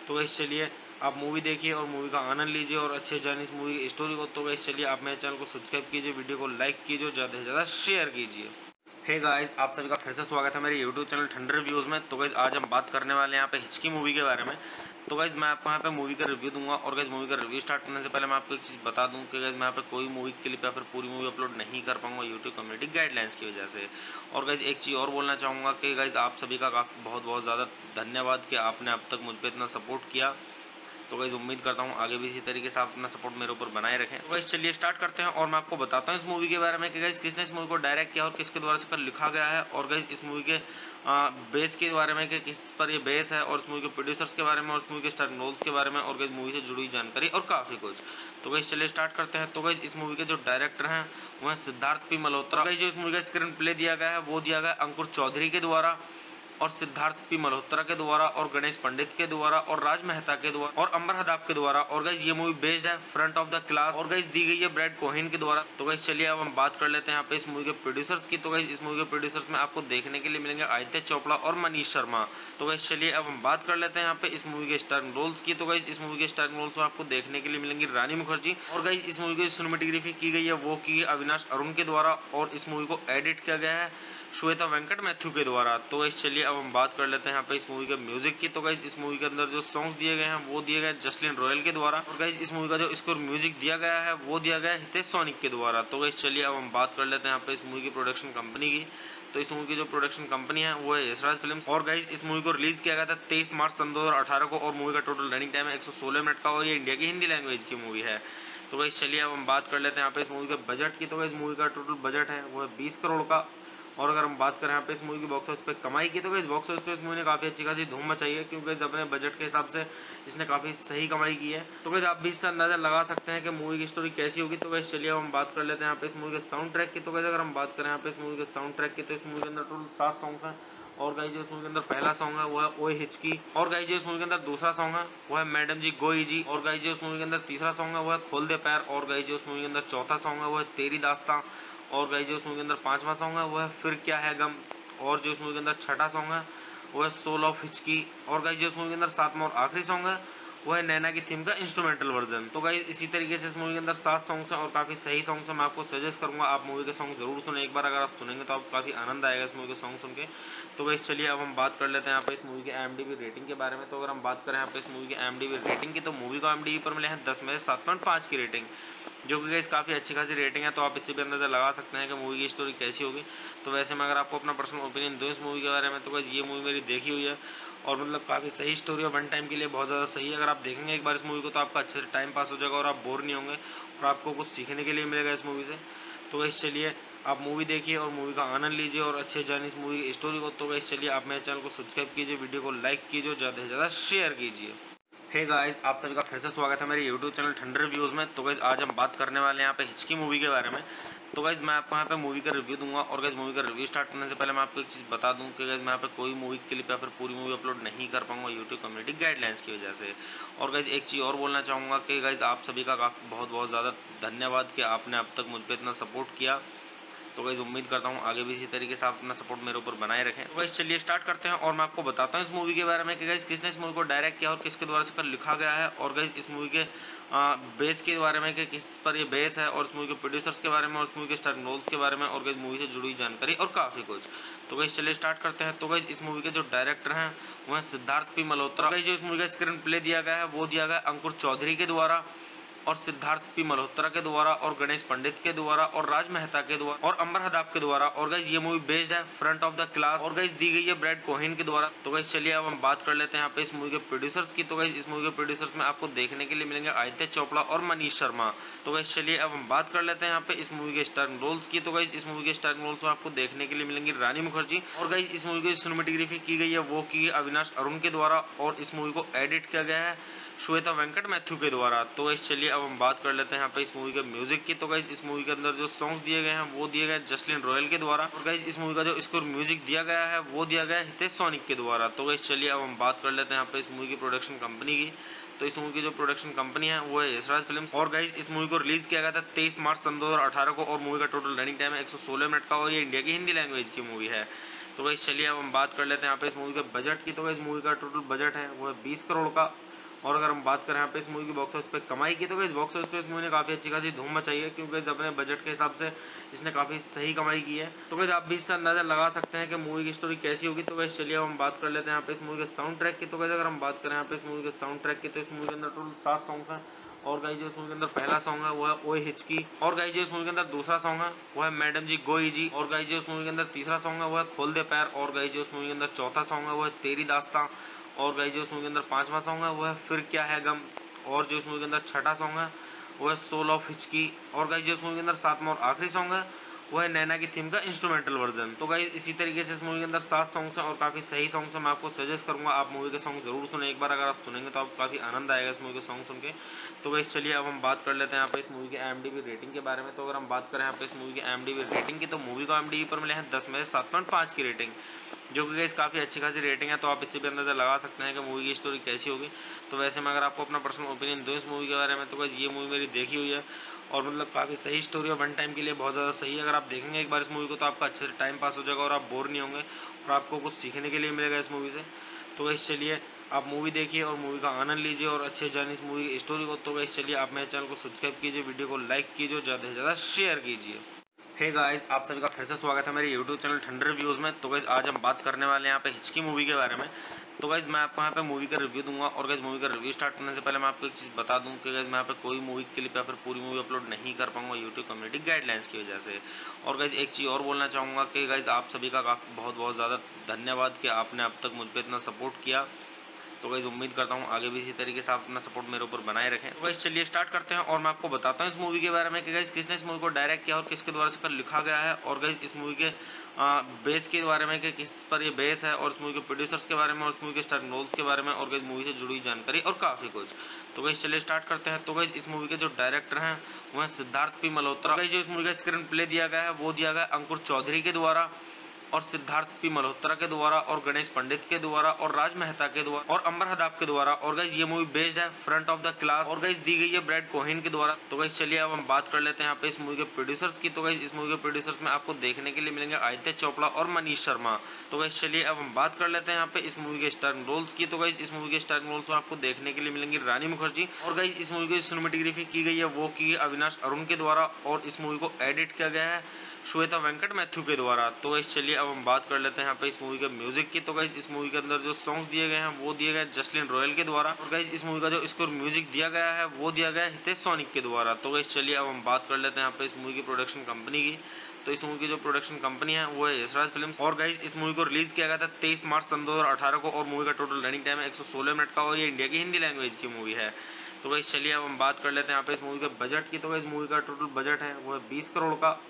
तो गाइस चलिए आप मूवी देखिए और मूवी का आनंद लीजिए और अच्छे जानिए इस मूवी की स्टोरी को। तो गाइस चलिए आप मेरे चैनल को सब्सक्राइब कीजिए, वीडियो को लाइक कीजिए, ज़्यादा से ज़्यादा शेयर कीजिए। हे गाइस आप सभी का फिर से स्वागत है मेरे यूट्यूब चैनल ठंडर रिव्यूज़ में। तो गाइस आज हम बात करने वाले हैं यहाँ पे हिचकी मूवी के बारे में। तो गाइस मैं आपको यहाँ पे मूवी का रिव्यू दूंगा और गाइस मूवी का रिव्यू स्टार्ट करने से पहले मैं आपको एक चीज़ बता दूं कि गाइस मैं यहाँ पे कोई मूवी क्लिप या फिर पूरी मूवी अपलोड नहीं कर पाऊंगा यूट्यूब कम्युनिटी गाइडलाइंस की वजह से। और गाइस एक चीज़ और बोलना चाहूँगा कि गाइस आप सभी का बहुत बहुत ज़्यादा धन्यवाद कि आपने अब तक मुझ पर इतना सपोर्ट किया। तो गाइस उम्मीद करता हूँ आगे भी इसी तरीके से आप अपना सपोर्ट मेरे ऊपर बनाए रखें। तो गाइस चलिए स्टार्ट करते हैं और मैं आपको बताता हूँ इस मूवी के बारे में कि गाइस किसने इस मूवी को डायरेक्ट किया और किसके द्वारा इसका लिखा गया है। और गाइस इस मूवी के बेस के बारे में कि किस पर ये बेस है और इस मूवी के प्रोड्यूसर्स के बारे में और इस मूवी के स्टारिंग रोल्स के बारे में और गाइस मूवी से जुड़ी जानकारी और काफ़ी कुछ। तो गाइस चलिए स्टार्ट करते हैं। तो गाइस इस मूवी के जो डायरेक्टर हैं वो हैं सिद्धार्थ पी मल्होत्रा। गाइस जो इस मूवी का स्क्रीन प्ले दिया गया है वो दिया गया अंकुर चौधरी के द्वारा और सिद्धार्थ पी मल्होत्रा के द्वारा और गणेश पंडित के द्वारा और राज मेहता के द्वारा और अंबर हदाब के द्वारा। और गाइस ये मूवी बेस्ड है फ्रंट ऑफ द क्लास और गाइस दी गई है ब्रैड कोहेन के द्वारा। तो गाइस चलिए अब हम बात कर लेते हैं यहाँ पे इस मूवी के प्रोड्यूसर्स की। तो गाइस इस मूवी के प्रोड्यूसर्स में आपको देखने के लिए मिलेंगे आदित्य चोपड़ा और मनीष शर्मा। तो गाइस चलिए अब हम बात कर लेते हैं यहाँ पे इस मूवी के स्टारिंग रोल्स की। तो गाइस इस मूवी के स्टारिंग रोल्स में आपको देखने के लिए मिलेंगी रानी मुखर्जी। और गाइस इस मूवी की सिनेमेटोग्राफी की गई है वो की अविनाश अरुण के द्वारा और इस मूवी को एडिट किया गया है श्वेता वेंकट मैथ्यू के द्वारा। तो गाइस चलिए अब हम बात कर लेते हैं यहाँ पे इस मूवी के म्यूजिक की। तो गाइस इस मूवी के अंदर जो सॉन्ग्स दिए गए हैं वो दिए गए जसलीन रॉयल के द्वारा। और गाइस इस मूवी का जो स्कोर म्यूजिक दिया गया है वो दिया गया है हितेश सोनिक के द्वारा। तो गाइस चलिए अब हम बात कर लेते हैं यहाँ पे इस मूवी की प्रोडक्शन कंपनी की। तो इस मूवी की जो प्रोडक्शन कंपनी है वो है यशराज फिल्म्स। और गाइस इस मूवी को रिलीज किया गया था 23 मार्च सन 2018 को और मूवी का टोटल रनिंग टाइम है 116 मिनट का और ये इंडिया की हिंदी लैंग्वेज की मूवी है। तो गाइस चलिए अब हम बात कर लेते हैं यहाँ पे इस मूवी के बजट की। तो गाइस मूवी का टोटल बजट है वो है 20 करोड़ का। और अगर हम बात करें यहाँ पे इस मूवी की बॉक्स ऑफिस पे कमाई की तो गाइस बॉक्स ऑफिस पे इस मूवी ने काफ़ी अच्छी खासी धूम मचाई है क्योंकि अपने बजट के हिसाब से इसने काफ़ी सही कमाई की है। तो गाइस आप भी इससे अंदाजा लगा सकते हैं कि मूवी की स्टोरी कैसी होगी। तो गाइस चलिए अब हम बात कर लेते हैं यहाँ पे इस मूवी के साउंड ट्रैक की। तो गाइस अगर हम बात करें यहाँ पे इस मूवी के साउंड ट्रैक की तो इस मूवी के अंदर टोटल 7 सॉन्ग्स हैं। और गाइस जो इस मूवी के अंदर पहला सॉन्ग है वो है ओए हिचकी। और गाइस जो इस मूवी के अंदर दूसरा सॉन्ग है वो है मैडम जी गोई जी। और गाइस जो इस मूवी के अंदर तीसरा सॉन्ग है वो है खोल दे पैर। और गाइस जो इस मूवी के अंदर चौथा सॉन्ग है वो है तेरी दास्तां। और गाइस जो इस मूवी के अंदर पांचवा सॉन्ग है वो है फिर क्या है गम। और जो इस मूवी के अंदर छठा सॉन्ग है वो है सोल ऑफ हिचकी। और गाइस जो इस मूवी के अंदर सातवां और आखिरी सॉन्ग है वो है नैना की थीम का इंस्ट्रूमेंटल वर्जन। तो गाइस इसी तरीके से इस मूवी के अंदर 7 सॉन्ग्स हैं और काफ़ी सही सॉन्ग्स हैं। मैं आपको सजेस्ट करूंगा आप मूवी के सॉन्ग जरूर सुने एक बार। अगर आप सुनेंगे तो आपको काफ़ी आनंद आएगा इस मूवी के सॉन्ग सुन के। तो गाइस चलिए अब हम बात कर लेते हैं यहाँ पे इस मूवी के IMDb रेटिंग के बारे में। तो अगर हम बात करें यहाँ पे इस मूवी के IMDb रेटिंग की तो मूवी को IMDb पर मिले हैं 10 में से 7.5 की रेटिंग, जो कि गाइस काफ़ी अच्छी खासी रेटिंग है, तो आप इससे भी अंदाज़ा लगा सकते हैं कि मूवी की स्टोरी कैसी होगी। तो वैसे मैं अगर आपको अपना पर्सनल ओपिनियन दूँ इस मूवी के बारे में, तो गाइस ये मूवी मेरी देखी हुई है और मतलब काफ़ी सही स्टोरी है, वन टाइम के लिए बहुत ज़्यादा सही है। अगर आप देखेंगे एक बार इस मूवी को तो आपका अच्छे से टाइम पास हो जाएगा और आप बोर नहीं होंगे और आपको कुछ सीखने के लिए मिलेगा इस मूवी से। तो गाइस चलिए आप मूवी देखिए और मूवी का आनंद लीजिए और अच्छे जानिए इस मूवी की स्टोरी को। तो गाइस चलिए आप मेरे चैनल को सब्सक्राइब कीजिए, वीडियो को लाइक कीजिए, ज़्यादा से ज़्यादा शेयर कीजिए। हे गाइस, आप सभी का फिर से स्वागत है मेरे यूट्यूब चैनल ठंडर रिव्यूज़ में। तो गाइस आज हम बात करने वाले हैं यहाँ पे हिचकी मूवी के बारे में। तो गाइस मैं आपको यहाँ पे मूवी का रिव्यू दूंगा और गाइस मूवी का रिव्यू स्टार्ट करने से पहले मैं आपको एक चीज़ बता दूं कि गाइस मैं यहाँ पे कोई मूवी क्लिप या फिर पूरी मूवी अपलोड नहीं कर पाऊंगा यूट्यूब कम्युनिटी गाइडलाइंस की वजह से। और गाइस एक चीज़ और बोलना चाहूँगा कि गाइस आप सभी का बहुत ज़्यादा धन्यवाद कि आपने अब तक मुझ पर इतना सपोर्ट किया। तो गाइस उम्मीद करता हूँ आगे भी इसी तरीके से आप अपना सपोर्ट मेरे ऊपर बनाए रखें। तो गाइस चलिए स्टार्ट करते हैं और मैं आपको बताता हूँ इस मूवी के बारे में कि गाइस किसने इस मूवी को डायरेक्ट किया और किसके द्वारा इसका लिखा गया है, और गाइस इस मूवी के बेस के बारे में कि किस पर ये बेस है, और इस मूवी के प्रोड्यूसर्स के बारे में और इस मूवी के स्टारर रोल्स के बारे में, और गाइस मूवी से जुड़ी जानकारी और काफ़ी कुछ। तो गाइस चलिए स्टार्ट करते हैं। तो गाइस इस मूवी के जो डायरेक्टर हैं वो हैं सिद्धार्थ पी मल्होत्रा। गाइस जो इस मूवी का स्क्रीन प्ले दिया गया है वो दिया गया अंकुर चौधरी के द्वारा और सिद्धार्थ पी मल्होत्रा के द्वारा और गणेश पंडित के द्वारा और राज मेहता के द्वारा और अंबर हदाब के द्वारा। और गाइस ये मूवी बेस्ड है फ्रंट ऑफ द क्लास और गाइस दी गई है ब्रैड कोहेन के द्वारा। तो गाइस चलिए अब हम बात कर लेते हैं यहाँ पे इस मूवी के प्रोड्यूसर्स की। तो गाइस इस मूवी के प्रोड्यूसर्स में आपको देखने के लिए मिलेंगे आदित्य चोपड़ा और मनीष शर्मा। तो गाइस चलिए अब हम बात कर लेते हैं यहाँ पे इस मूवी के स्टारर रोल्स की। तो गाइस इस मूवी के स्टारर रोल्स में आपको देखने के लिए मिलेंगी रानी मुखर्जी। और गाइस इस मूवी की सिनेमेटोग्राफी की गई है वो की अविनाश अरुण के द्वारा और इस मूवी को एडिट किया गया है श्वेता वेंकट मैथ्यू के द्वारा। तो गाइस चलिए अब हम बात कर लेते हैं यहाँ पे इस मूवी के म्यूजिक की। तो गाइस इस मूवी के अंदर जो सॉन्ग्स दिए गए हैं वो दिए गए जसलीन रॉयल के द्वारा। और गाइस इस मूवी का जो स्कोर म्यूजिक दिया गया है वो दिया गया है हितेश सोनिक के द्वारा। तो गाइस चलिए अब हम बात कर लेते हैं यहाँ पे इस मूवी की प्रोडक्शन कंपनी की। तो इस मूवी की जो प्रोडक्शन कंपनी है वो है यशराज फिल्म्स। और गाइस इस मूवी को रिलीज किया गया था 23 मार्च सन 2018 को और मूवी का टोटल रनिंग टाइम है 116 मिनट का और ये इंडिया की हिंदी लैंग्वेज की मूवी है। तो गाइस चलिए अब हम बात कर लेते हैं यहाँ पे इस मूवी के बजट की। तो गाइस मूवी का टोटल बजट है वो है 20 करोड़ का। और अगर हम बात करें यहाँ पे इस मूवी की बॉक्स ऑफिस पे कमाई की, तो गाइस बॉक्स ऑफिस पे इस मूवी ने काफ़ी अच्छी खासी धूम मचाई है क्योंकि अपने बजट के हिसाब से इसने काफ़ी सही कमाई की है। तो गाइस आप भी इससे अंदाजा लगा सकते हैं कि मूवी की स्टोरी कैसी होगी। तो गाइस चलिए अब हम बात कर लेते हैं यहाँ पे इस मूवी के साउंड ट्रैक की। तो गाइस अगर हम बात करें यहाँ पे इस मूवी के साउंड ट्रैक की, तो इस मूवी के अंदर टोटल 7 सॉन्ग्स हैं। और गाइस जो इस मूवी के अंदर पहला सॉन्ग है वो है ओए हिचकी। और गाइस जो इस मूवी के अंदर दूसरा सॉन्ग है वो है मैडम जी गोई जी। और गाइस जो इस मूवी के अंदर तीसरा सॉन्ग है वो है खोल दे पैर। और गाइस जो इस मूवी के अंदर चौथा सॉन्ग है वो है तेरी दास्तां। और गाइस जो इस मूवी के अंदर पांचवा सॉन्ग है वो है फिर क्या है गम। और जो इस मूवी के अंदर छठा सॉन्ग है वो है सोल ऑफ हिचकी। और गाइस जो इस मूवी के अंदर सातवां और आखिरी सॉन्ग है वो है नैना की थीम का इंस्ट्रूमेंटल वर्जन। तो गाइस इसी तरीके से इस मूवी के अंदर 7 सॉन्ग्स हैं और काफ़ी सही सॉन्ग्स हैं। मैं आपको सजेस्ट करूंगा आप मूवी के सॉन्ग जरूर सुने एक बार। अगर आप सुनेंगे तो आपको काफ़ी आनंद आएगा इस मूवी के सॉन्ग सुन के। तो गाइस चलिए अब हम बात कर लेते हैं यहाँ पे इस मूवी के IMDb रेटिंग के बारे में। तो अगर हम बात करें यहाँ पे इस मूवी के IMDb रेटिंग की, तो मूवी को IMDb पर मिले हैं 10 में से 7.5 की रेटिंग, जो कि गाइस काफ़ी अच्छी खासी रेटिंग है। तो आप इससे भी अंदाज़ा लगा सकते हैं कि मूवी की स्टोरी कैसी होगी। तो वैसे मैं अगर आपको अपना पर्सनल ओपिनियन दूँ इस मूवी के बारे में, तो गाइस ये मूवी मेरी देखी हुई है और मतलब काफ़ी सही स्टोरी है, वन टाइम के लिए बहुत ज़्यादा सही है। अगर आप देखेंगे एक बार इस मूवी को तो आपका अच्छे से टाइम पास हो जाएगा और आप बोर नहीं होंगे और आपको कुछ सीखने के लिए मिलेगा इस मूवी से। तो गाइस चलिए आप मूवी देखिए और मूवी का आनंद लीजिए और अच्छे जानिए इस मूवी की स्टोरी को। तो गाइस चलिए आप मेरे चैनल को सब्सक्राइब कीजिए, वीडियो को लाइक कीजिए, ज़्यादा से ज़्यादा शेयर कीजिए। हे गाइस, आप सभी का फिर से स्वागत है मेरे यूट्यूब चैनल ठंडर रिव्यूज़ में। तो गाइस आज हम बात करने वाले हैं यहाँ पे हिचकी मूवी के बारे में। तो गाइस मैं आपको यहाँ पे मूवी का रिव्यू दूंगा और गाइस मूवी का रिव्यू स्टार्ट करने से पहले मैं आपको एक चीज़ बता दूं कि गाइस मैं यहाँ पे कोई मूवी क्लिप या फिर पूरी मूवी अपलोड नहीं कर पाऊंगा यूट्यूब कम्युनिटी गाइडलाइंस की वजह से। और गाइस एक चीज़ और बोलना चाहूँगा कि गाइस आप सभी का बहुत ज़्यादा धन्यवाद कि आपने अब तक मुझ पर इतना सपोर्ट किया। तो गाइस उम्मीद करता हूँ आगे भी इसी तरीके से आप अपना सपोर्ट मेरे ऊपर बनाए रखें। तो गाइस चलिए स्टार्ट करते हैं और मैं आपको बताता हूँ इस मूवी के बारे में कि गाइस किसने इस मूवी को डायरेक्ट किया और किसके द्वारा इसका लिखा गया है, और गाइस इस मूवी के बेस के बारे में कि किस पर ये बेस है, और इस मूवी के प्रोड्यूसर्स के बारे में और इस मूवी के स्टारर रोल्स के बारे में, और गाइस मूवी से जुड़ी जानकारी और काफ़ी कुछ। तो गाइस चलिए स्टार्ट करते हैं। तो गाइस इस मूवी के जो डायरेक्टर हैं वो हैं सिद्धार्थ पी मल्होत्रा। गाइस जो इस मूवी का स्क्रीन प्ले दिया गया है वो दिया गया अंकुर चौधरी के द्वारा और सिद्धार्थ पी मल्होत्रा के द्वारा और गणेश पंडित के द्वारा और राज मेहता के द्वारा और अंबर हदाब के द्वारा। और गाइस ये मूवी बेस्ड है फ्रंट ऑफ द क्लास और गाइस दी गई है ब्रैड कोहेन के द्वारा। तो गाइस चलिए अब हम बात कर लेते हैं यहाँ पे इस मूवी के प्रोड्यूसर्स की। तो गाइस इस मूवी के प्रोड्यूसर्स में आपको देखने के लिए मिलेंगे आदित्य चोपड़ा और मनीष शर्मा। तो गाइस चलिए अब हम बात कर लेते हैं यहाँ पे इस मूवी के स्टारर रोल्स की। तो गाइस इस मूवी के स्टारर रोल्स में आपको देखने के लिए मिलेंगी रानी मुखर्जी। और गाइस इस मूवी की सिनेमेटोग्राफी की गई है वो की अविनाश अरुण के द्वारा और इस मूवी को एडिट किया गया है श्वेता वेंकट मैथ्यू के द्वारा। तो गाइस चलिए अब हम बात कर लेते हैं यहाँ पे इस मूवी के म्यूजिक की। तो गाइस इस मूवी के अंदर जो सॉन्ग्स दिए गए हैं वो दिए गए जसलीन रॉयल के द्वारा, और गाइस इस मूवी का जो स्कोर म्यूजिक दिया गया है वो दिया गया है हितेश सोनिक के द्वारा। तो गाइस चलिए अब हम बात कर लेते हैं यहाँ पे इस मूवी की प्रोडक्शन कंपनी की। तो इस मूवी की जो प्रोडक्शन कंपनी है वो है यशराज फिल्म्स, और गाइस इस मूवी को रिलीज किया गया था 23 मार्च सन 2018 को, और मूवी का टोटल रनिंग टाइम है 116 मिनट का, और ये इंडिया की हिंदी लैंग्वेज की मूवी है। तो गाइस चलिए अब हम बात कर लेते हैं यहाँ पे इस मूवी के बजट की। तो गाइस मूवी का टोटल बजट है वो है 20 करोड़ का।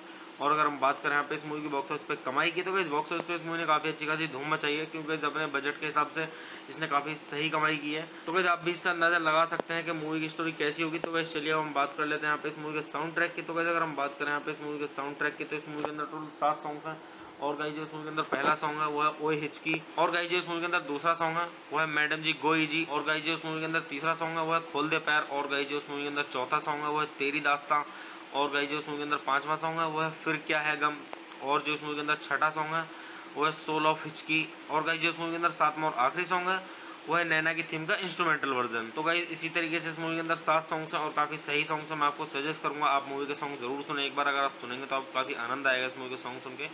और अगर हम बात करें यहाँ पे इस मूवी की बॉक्स ऑफिस पे कमाई की, तो गाइस बॉक्स ऑफिस पे इस मूवी ने काफ़ी अच्छी खासी धूम मचाई है, क्योंकि अपने बजट के हिसाब से इसने काफ़ी सही कमाई की है। तो गाइस आप भी इससे अंदाजा लगा सकते हैं कि मूवी की स्टोरी कैसी होगी। तो गाइस चलिए अब हम बात कर लेते हैं यहाँ पे इस मूवी के साउंड ट्रैक की। तो गाइस अगर हम बात करें यहाँ पे इस मूवी के साउंड ट्रैक की, तो इस मूवी के अंदर टोटल 7 सॉन्ग्स हैं। और गाइस जो इस मूवी के अंदर पहला सॉन्ग है वो है ओए हिचकी, और गाइस जो इस मूवी के अंदर दूसरा सॉन्ग है वो है मैडम जी गोई जी, और गाइस जो इस मूवी के अंदर तीसरा सॉन्ग है वो है खोल दे पैर, और गाइस जो इस मूवी के अंदर चौथा सॉन्ग है वो है तेरी दास्तां, और गाइस जो इस मूवी के अंदर पांचवा सॉन्ग है वो है फिर क्या है गम, और जो इस मूवी के अंदर छठा सॉन्ग है वो है सोल ऑफ हिचकी, और गाइस जो इस मूवी के अंदर सातवां और आखिरी सॉन्ग है वो है नैना की थीम का इंस्ट्रूमेंटल वर्जन। तो गाइस इसी तरीके से इस मूवी के अंदर 7 सॉन्ग्स हैं और काफ़ी सही सॉन्ग्स हैं। मैं आपको सजेस्ट करूंगा आप मूवी के सॉन्ग जरूर सुने एक बार, अगर आप सुनेंगे तो आपको काफ़ी आनंद आएगा इस मूवी के सॉन्ग सुन के।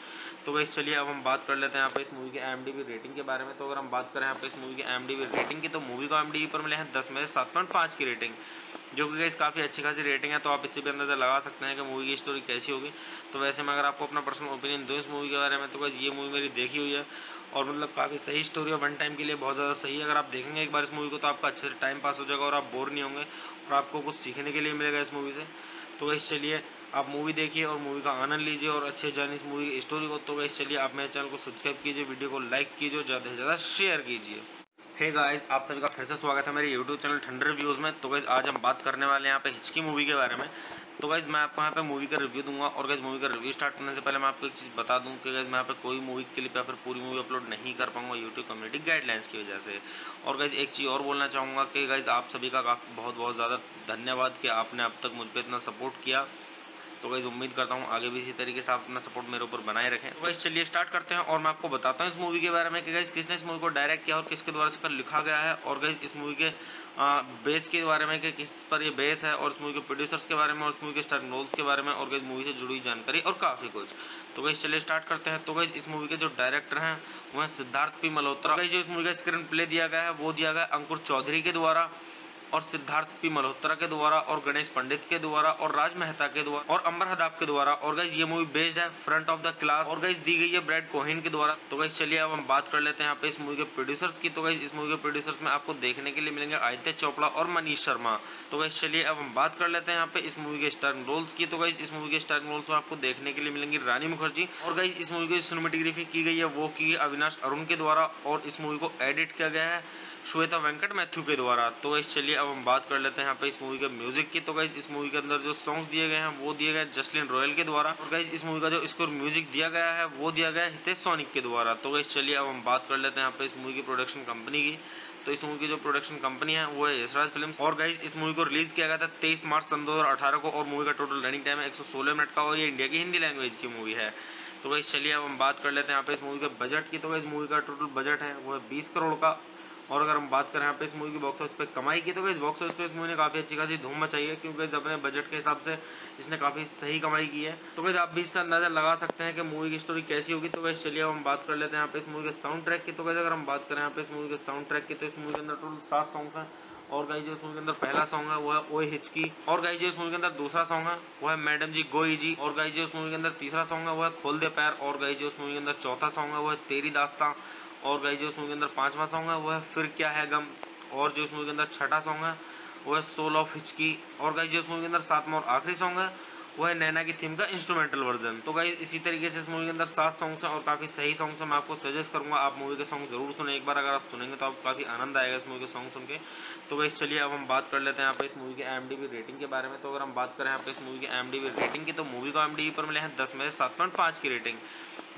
तो गाइस चलिए अब हम बात कर लेते हैं यहाँ पे इस मूवी की IMDb रेटिंग के बारे में। तो अगर हम बात करें यहाँ पे इस मूवी की IMDb रेटिंग की, तो मूवी को IMDb पर मिले हैं 10 में से 7.5 की रेटिंग, जो कि गाइस काफ़ी अच्छी खासी रेटिंग है। तो आप इससे भी अंदाजा लगा सकते हैं कि मूवी की स्टोरी कैसी होगी। तो वैसे मैं अगर आपको अपना पर्सनल ओपिनियन दूँ इस मूवी के बारे में, तो गाइस ये मूवी मेरी देखी हुई है, और मतलब काफ़ी सही स्टोरी है, वन टाइम के लिए बहुत ज़्यादा सही है। अगर आप देखेंगे एक बार इस मूवी को तो आपका अच्छे से टाइम पास हो जाएगा और आप बोर नहीं होंगे, और आपको कुछ सीखने के लिए मिलेगा इस मूवी से। तो गाइस चलिए आप मूवी देखिए और मूवी का आनंद लीजिए और अच्छे जानिए इस मूवी की स्टोरी को। तो गाइस चलिए आप मेरे चैनल को सब्सक्राइब कीजिए, वीडियो को लाइक कीजिए, ज़्यादा से ज़्यादा शेयर कीजिए। हे गाइस, आप सभी का फिर से स्वागत है मेरे यूट्यूब चैनल ठंडर रिव्यूज़ में। तो गाइस आज हम बात करने वाले हैं यहाँ पे हिचकी मूवी के बारे में। तो गाइस मैं आपको यहाँ पे मूवी का रिव्यू दूंगा, और गाइस मूवी का रिव्यू स्टार्ट करने से पहले मैं आपको एक चीज़ बता दूं कि गाइस मैं यहाँ पे कोई मूवी क्लिप या फिर पूरी मूवी अपलोड नहीं कर पाऊंगा यूट्यूब कम्युनिटी गाइडलाइंस की वजह से। और गाइस एक चीज़ और बोलना चाहूँगा कि गाइस आप सभी का बहुत ज़्यादा धन्यवाद कि आपने अब तक मुझ पर इतना सपोर्ट किया। तो गाइस उम्मीद करता हूँ आगे भी इसी तरीके से आप अपना सपोर्ट मेरे ऊपर बनाए रखें। तो गाइस चलिए स्टार्ट करते हैं, और मैं आपको बताता हूँ इस मूवी के बारे में कि गाइस किसने इस मूवी को डायरेक्ट किया और किसके द्वारा इसका लिखा गया है, और गाइस इस मूवी के बेस के बारे में कि किस पर ये बेस है, और इस मूवी के प्रोड्यूसर्स के बारे में, और इस मूवी के स्टार रोल्स के बारे में, और गाइस मूवी से जुड़ी जानकारी और काफ़ी कुछ। तो गाइस चलिए स्टार्ट करते हैं। तो गाइस इस मूवी के जो डायरेक्टर हैं वो हैं सिद्धार्थ पी मल्होत्रा। गाइस जो इस मूवी का स्क्रीन प्ले दिया गया है वो दिया गया अंकुर चौधरी के द्वारा, और सिद्धार्थ पी मल्होत्रा के द्वारा, और गणेश पंडित के द्वारा, और राज मेहता के द्वारा, और अंबर हदाब के द्वारा। और गाइस ये मूवी बेस्ड है फ्रंट ऑफ द क्लास, और गाइस दी गई है ब्रैड कोहेन के द्वारा। तो गाइस चलिए अब हम बात कर लेते हैं यहाँ पे इस मूवी के प्रोड्यूसर्स की। तो गाइस इस मूवी के प्रोड्यूसर्स में आपको देखने के लिए मिलेंगे आदित्य चोपड़ा और मनीष शर्मा। तो गाइस चलिए अब हम बात कर लेते हैं यहाँ पे इस मूवी के स्टारिंग रोल्स की। तो गाइस इस मूवी के स्टारिंग रोल्स में आपको देखने के लिए मिलेंगी रानी मुखर्जी, और गाइस इस मूवी की सिनेमेटोग्राफी की गई है वो की अविनाश अरुण के द्वारा, और इस मूवी को एडिट किया गया है श्वेता वेंकट मैथ्यू के द्वारा। तो गाइस चलिए अब हम बात कर लेते हैं यहाँ पे इस मूवी के म्यूजिक की। तो गाइस इस मूवी के अंदर जो सॉन्ग्स दिए गए हैं वो दिए गए जसलीन रॉयल के द्वारा, और गाइस इस मूवी का जो स्कोर म्यूजिक दिया गया है वो दिया गया है हितेश सोनिक के द्वारा। तो गाइस चलिए अब हम बात कर लेते हैं यहाँ पे इस मूवी की प्रोडक्शन कंपनी की। तो इस मूवी की जो प्रोडक्शन कंपनी है वो है यशराज फिल्म्स, और गाइस इस मूवी को रिलीज किया गया था 23 मार्च सन 2018 को, और मूवी का टोटल रनिंग टाइम है 116 मिनट का, और ये इंडिया की हिंदी लैंग्वेज की मूवी है। तो गाइस चलिए अब हम बात कर लेते हैं यहाँ पे इस मूवी के बजट की। तो गाइस मूवी का टोटल बजट है वो है 20 करोड़ का। और अगर हम बात करें यहाँ पे इस मूवी की बॉक्स ऑफिस पे कमाई की, तो गाइस बॉक्स ऑफिस पे इस मूवी ने काफ़ी अच्छी खासी धूम मचाई है, क्योंकि अपने बजट के हिसाब से इसने काफ़ी सही कमाई की है। तो गाइस आप भी इससे अंदाजा लगा सकते हैं कि मूवी की स्टोरी कैसी होगी। तो गाइस चलिए अब हम बात कर लेते हैं यहाँ पे इस मूवी के साउंड ट्रैक की। तो गाइस अगर हम बात करें यहाँ पे इस मूवी के साउंड ट्रैक की, तो इस मूवी के अंदर टोटल 7 सॉन्ग्स हैं। और गाइस जो इस मूवी के अंदर पहला सॉन्ग है वो है ओए हिचकी, और गाइस जो इस मूवी के अंदर दूसरा सॉन्ग है वो है मैडम जी गोई जी, और गाइस जो इस मूवी के अंदर तीसरा सॉन्ग है वो है खोल दे पैर, और गाइस जो इस मूवी के अंदर चौथा सॉन्ग है वो है तेरी दास्तां, और गाइस जो इस मूवी के अंदर पांचवा सॉन्ग है वो है फिर क्या है गम, और जो इस मूवी के अंदर छठा सॉन्ग है वो है सोल ऑफ हिचकी, और गाइस जो इस मूवी के अंदर सातवां और आखिरी सॉन्ग है वो है नैना की थीम का इंस्ट्रूमेंटल वर्जन। तो गाइस इसी तरीके से इस मूवी के अंदर 7 सॉन्ग्स हैं और काफ़ी सही सॉन्ग्स हैं। मैं आपको सजेस्ट करूंगा आप मूवी के सॉन्ग जरूर सुने एक बार, अगर आप सुनेंगे तो आपको काफ़ी आनंद आएगा इस मूवी के सॉन्ग सुन के। तो गाइस चलिए अब हम बात कर लेते हैं यहाँ पे इस मूवी की IMDb रेटिंग के बारे में। तो अगर हम बात करें यहाँ पे इस मूवी की IMDb रेटिंग की, तो मूवी को IMDb पर मिले हैं 10 में से 7.5 की रेटिंग,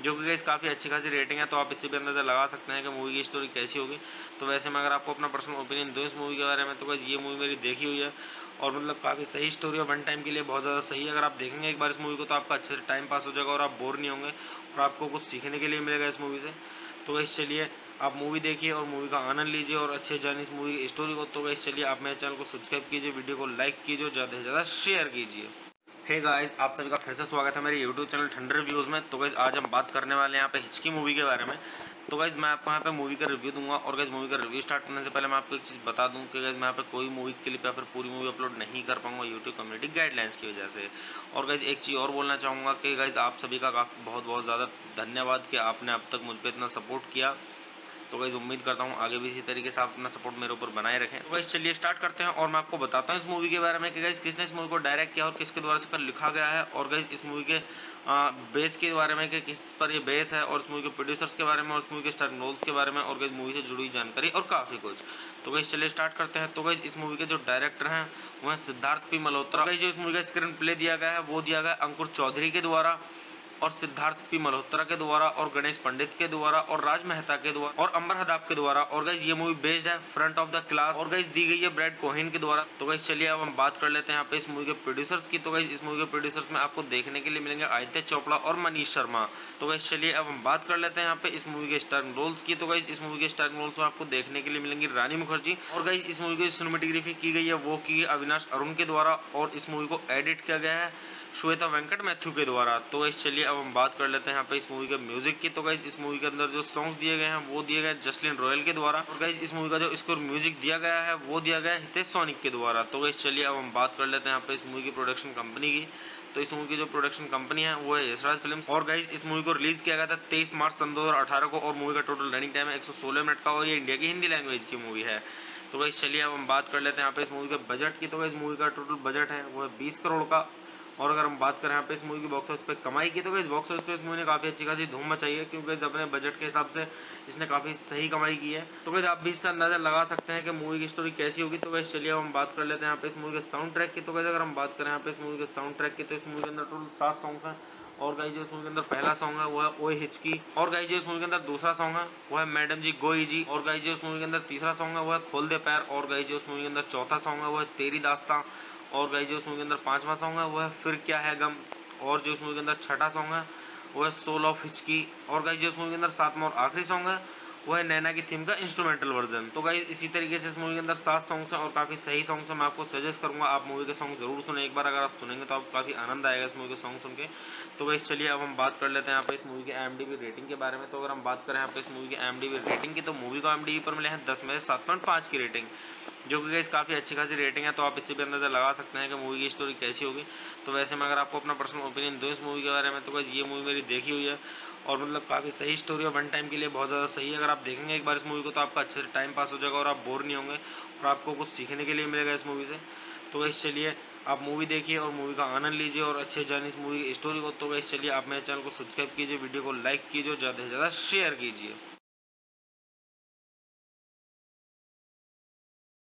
जो कि गाइस काफ़ी अच्छी खासी रेटिंग है। तो आप इससे भी अंदाजा लगा सकते हैं कि मूवी की स्टोरी कैसी होगी। तो वैसे मैं अगर आपको अपना पर्सनल ओपिनियन दूँ इस मूवी के बारे में, तो गाइस ये मूवी मेरी देखी हुई है, और मतलब काफ़ी सही स्टोरी है, वन टाइम के लिए बहुत ज़्यादा सही है। अगर आप देखेंगे एक बार इस मूवी को तो आपका अच्छे से टाइम पास हो जाएगा और आप बोर नहीं होंगे, और आपको कुछ सीखने के लिए मिलेगा इस मूवी से। तो गाइस चलिए आप मूवी देखिए और मूवी का आनंद लीजिए और अच्छे जानिए इस मूवी की स्टोरी को। तो गाइस चलिए आप मेरे चैनल को सब्सक्राइब कीजिए, वीडियो को लाइक कीजिए, ज़्यादा से ज़्यादा शेयर कीजिए। हे गाइस, आप सभी का फिर से स्वागत है मेरे यूट्यूब चैनल ठंडर रिव्यूज़ में। तो गाइस आज हम बात करने वाले हैं यहाँ पे हिचकी मूवी के बारे में। तो गाइस मैं आपको यहाँ पे मूवी का रिव्यू दूंगा और गाइस मूवी का रिव्यू स्टार्ट करने से पहले मैं आपको एक चीज़ बता दूं कि गाइस मैं यहाँ पे कोई मूवी क्लिप या फिर पूरी मूवी अपलोड नहीं कर पाऊंगा यूट्यूब कम्युनिटी गाइडलाइंस की वजह से। और गाइस एक चीज़ और बोलना चाहूँगा कि गाइस आप सभी का बहुत बहुत ज़्यादा धन्यवाद कि आपने अब तक मुझ पर इतना सपोर्ट किया। तो गाइस उम्मीद करता हूँ आगे भी इसी तरीके से आप अपना सपोर्ट मेरे ऊपर बनाए रखें। तो गाइस चलिए स्टार्ट करते हैं और मैं आपको बताता हूँ इस मूवी के बारे में कि गाइस किसने इस मूवी को डायरेक्ट किया और किसके द्वारा इसका लिखा गया है, और गाइस इस मूवी के बेस के बारे में कि किस पर ये बेस है, और इस मूवी के प्रोड्यूसर्स के बारे में, और इस मूवी के स्टारर रोल्स के बारे में, और गाइस मूवी से जुड़ी हुई जानकारी और काफ़ी कुछ। तो गाइस चलिए स्टार्ट करते हैं। तो गाइस इस मूवी के जो डायरेक्टर हैं वो हैं सिद्धार्थ पी मल्होत्रा। गाइस जो इस मूवी का स्क्रीन प्ले दिया गया है वो दिया गया अंकुर चौधरी के द्वारा और सिद्धार्थ पी मल्होत्रा के द्वारा और गणेश पंडित के द्वारा और राज मेहता के द्वारा और अंबर हदाब के द्वारा। और गाइस ये मूवी बेस्ड है फ्रंट ऑफ द क्लास, और गाइस दी गई है ब्रैड कोहेन के द्वारा। तो गाइस चलिए अब हम बात कर लेते हैं यहाँ पे इस मूवी के प्रोड्यूसर्स की। तो गाइस इस मूवी के प्रोड्यूसर्स में आपको देखने के लिए मिलेंगे आदित्य चोपड़ा और मनीष शर्मा। तो गाइस चलिए अब हम बात कर लेते हैं यहाँ पे इस मूवी के स्टारर रोल्स की। तो गाइस इस मूवी के स्टारर रोल्स में आपको देखने के लिए मिलेंगी रानी मुखर्जी, और गाइस इस मूवी की सिनेमेटोग्राफी की गई है वो की अविनाश अरुण के द्वारा, और इस मूवी को एडिट किया गया है श्वेता वेंकट मैथ्यू के द्वारा। तो गाइस चलिए अब हम बात कर लेते हैं यहाँ पे इस मूवी के म्यूजिक की। तो गाइस इस मूवी के अंदर जो सॉन्ग्स दिए गए हैं वो दिए गए जसलीन रॉयल के द्वारा, और गाइस इस मूवी का जो स्कोर म्यूजिक दिया गया है वो दिया गया है हितेश सोनिक के द्वारा। तो गाइस चलिए अब हम बात कर लेते हैं यहाँ पे इस मूवी की प्रोडक्शन कंपनी की। तो इस मूवी की जो प्रोडक्शन कंपनी है वो है यशराज फिल्म्स, और गाइस इस मूवी को रिलीज किया गया था 23 मार्च सन 2018 को, और मूवी का टोटल रनिंग टाइम है 116 मिनट का, और ये इंडिया की हिंदी लैंग्वेज की मूवी है। तो गाइस चलिए अब हम बात कर लेते हैं यहाँ पे इस मूवी के बजट की। तो गाइस मूवी का टोटल बजट है वो है 20 करोड़ का। और अगर हम बात करें यहाँ पे इस मूवी की बॉक्स ऑफिस पे कमाई की, तो इस बॉक्स ऑफिस पे इस मूवी ने काफ़ी अच्छी खासी धूम मचाई है, क्योंकि अपने बजट के हिसाब से इसने काफ़ी सही कमाई की है। तो गाइस आप भी इससे अंदाजा लगा सकते हैं कि मूवी की स्टोरी कैसी होगी। तो गाइस चलिए अब हम बात कर लेते हैं यहाँ पे इस मूवी के साउंड ट्रैक की। तो गाइस अगर हम बात करें यहाँ पे इस मूवी के साउंड ट्रैक की, तो इस मूवी के अंदर टोटल 7 सॉन्ग्स हैं। और गाइस जो इस मूवी के अंदर पहला सॉन्ग है वो है ओए हिचकी, और गाइस जो इस मूवी के अंदर दूसरा सॉन्ग है वो है मैडम जी गोई जी, और गाइस जो इस मूवी के अंदर तीसरा सॉन्ग है वो है खोल दे पैर, और गाइस जो इस मूवी के अंदर चौथा सॉन्ग है वो है तेरी दास्तां, और गाइस जो इस मूवी के अंदर पांचवा सॉन्ग है वो है फिर क्या है गम, और जो इस मूवी के अंदर छठा सॉन्ग है वो है सोल ऑफ हिचकी, और गाइस जो इस मूवी के अंदर सातवां और आखिरी सॉन्ग है वो है नैना की थीम का इंस्ट्रूमेंटल वर्जन। तो गाइस इसी तरीके से इस मूवी के अंदर 7 सॉन्ग्स हैं और काफ़ी सही सॉन्ग्स हैं। मैं आपको सजेस्ट करूंगा आप मूवी के सॉन्ग जरूर सुने एक बार, अगर आप सुनेंगे तो आपको काफ़ी आनंद आएगा इस मूवी के सॉन्ग सुन के। तो गाइस चलिए अब हम बात कर लेते हैं यहाँ पे इस मूवी की IMDb रेटिंग के बारे में। तो अगर हम बात करें यहाँ पे इस मूवी की IMDb रेटिंग की, तो मूवी को IMDb पर मिले हैं 10 में से 7.5 की रेटिंग, जो कि गाइस काफ़ी अच्छी खासी रेटिंग है। तो आप इससे भी अंदाजा लगा सकते हैं कि मूवी की स्टोरी कैसी होगी। तो वैसे मैं अगर आपको अपना पर्सनल ओपिनियन दूँ इस मूवी के बारे में, तो गाइस ये मूवी मेरी देखी हुई है और मतलब काफ़ी सही स्टोरी है, वन टाइम के लिए बहुत ज़्यादा सही है। अगर आप देखेंगे एक बार इस मूवी को तो आपका अच्छे से टाइम पास हो जाएगा और आप बोर नहीं होंगे, और आपको कुछ सीखने के लिए मिलेगा इस मूवी से। तो गाइस चलिए आप मूवी देखिए और मूवी का आनंद लीजिए और अच्छे जानिए इस मूवी की स्टोरी को। तो गाइस चलिए आप मेरे चैनल को सब्सक्राइब कीजिए, वीडियो को लाइक कीजिए और ज़्यादा से ज़्यादा शेयर कीजिए।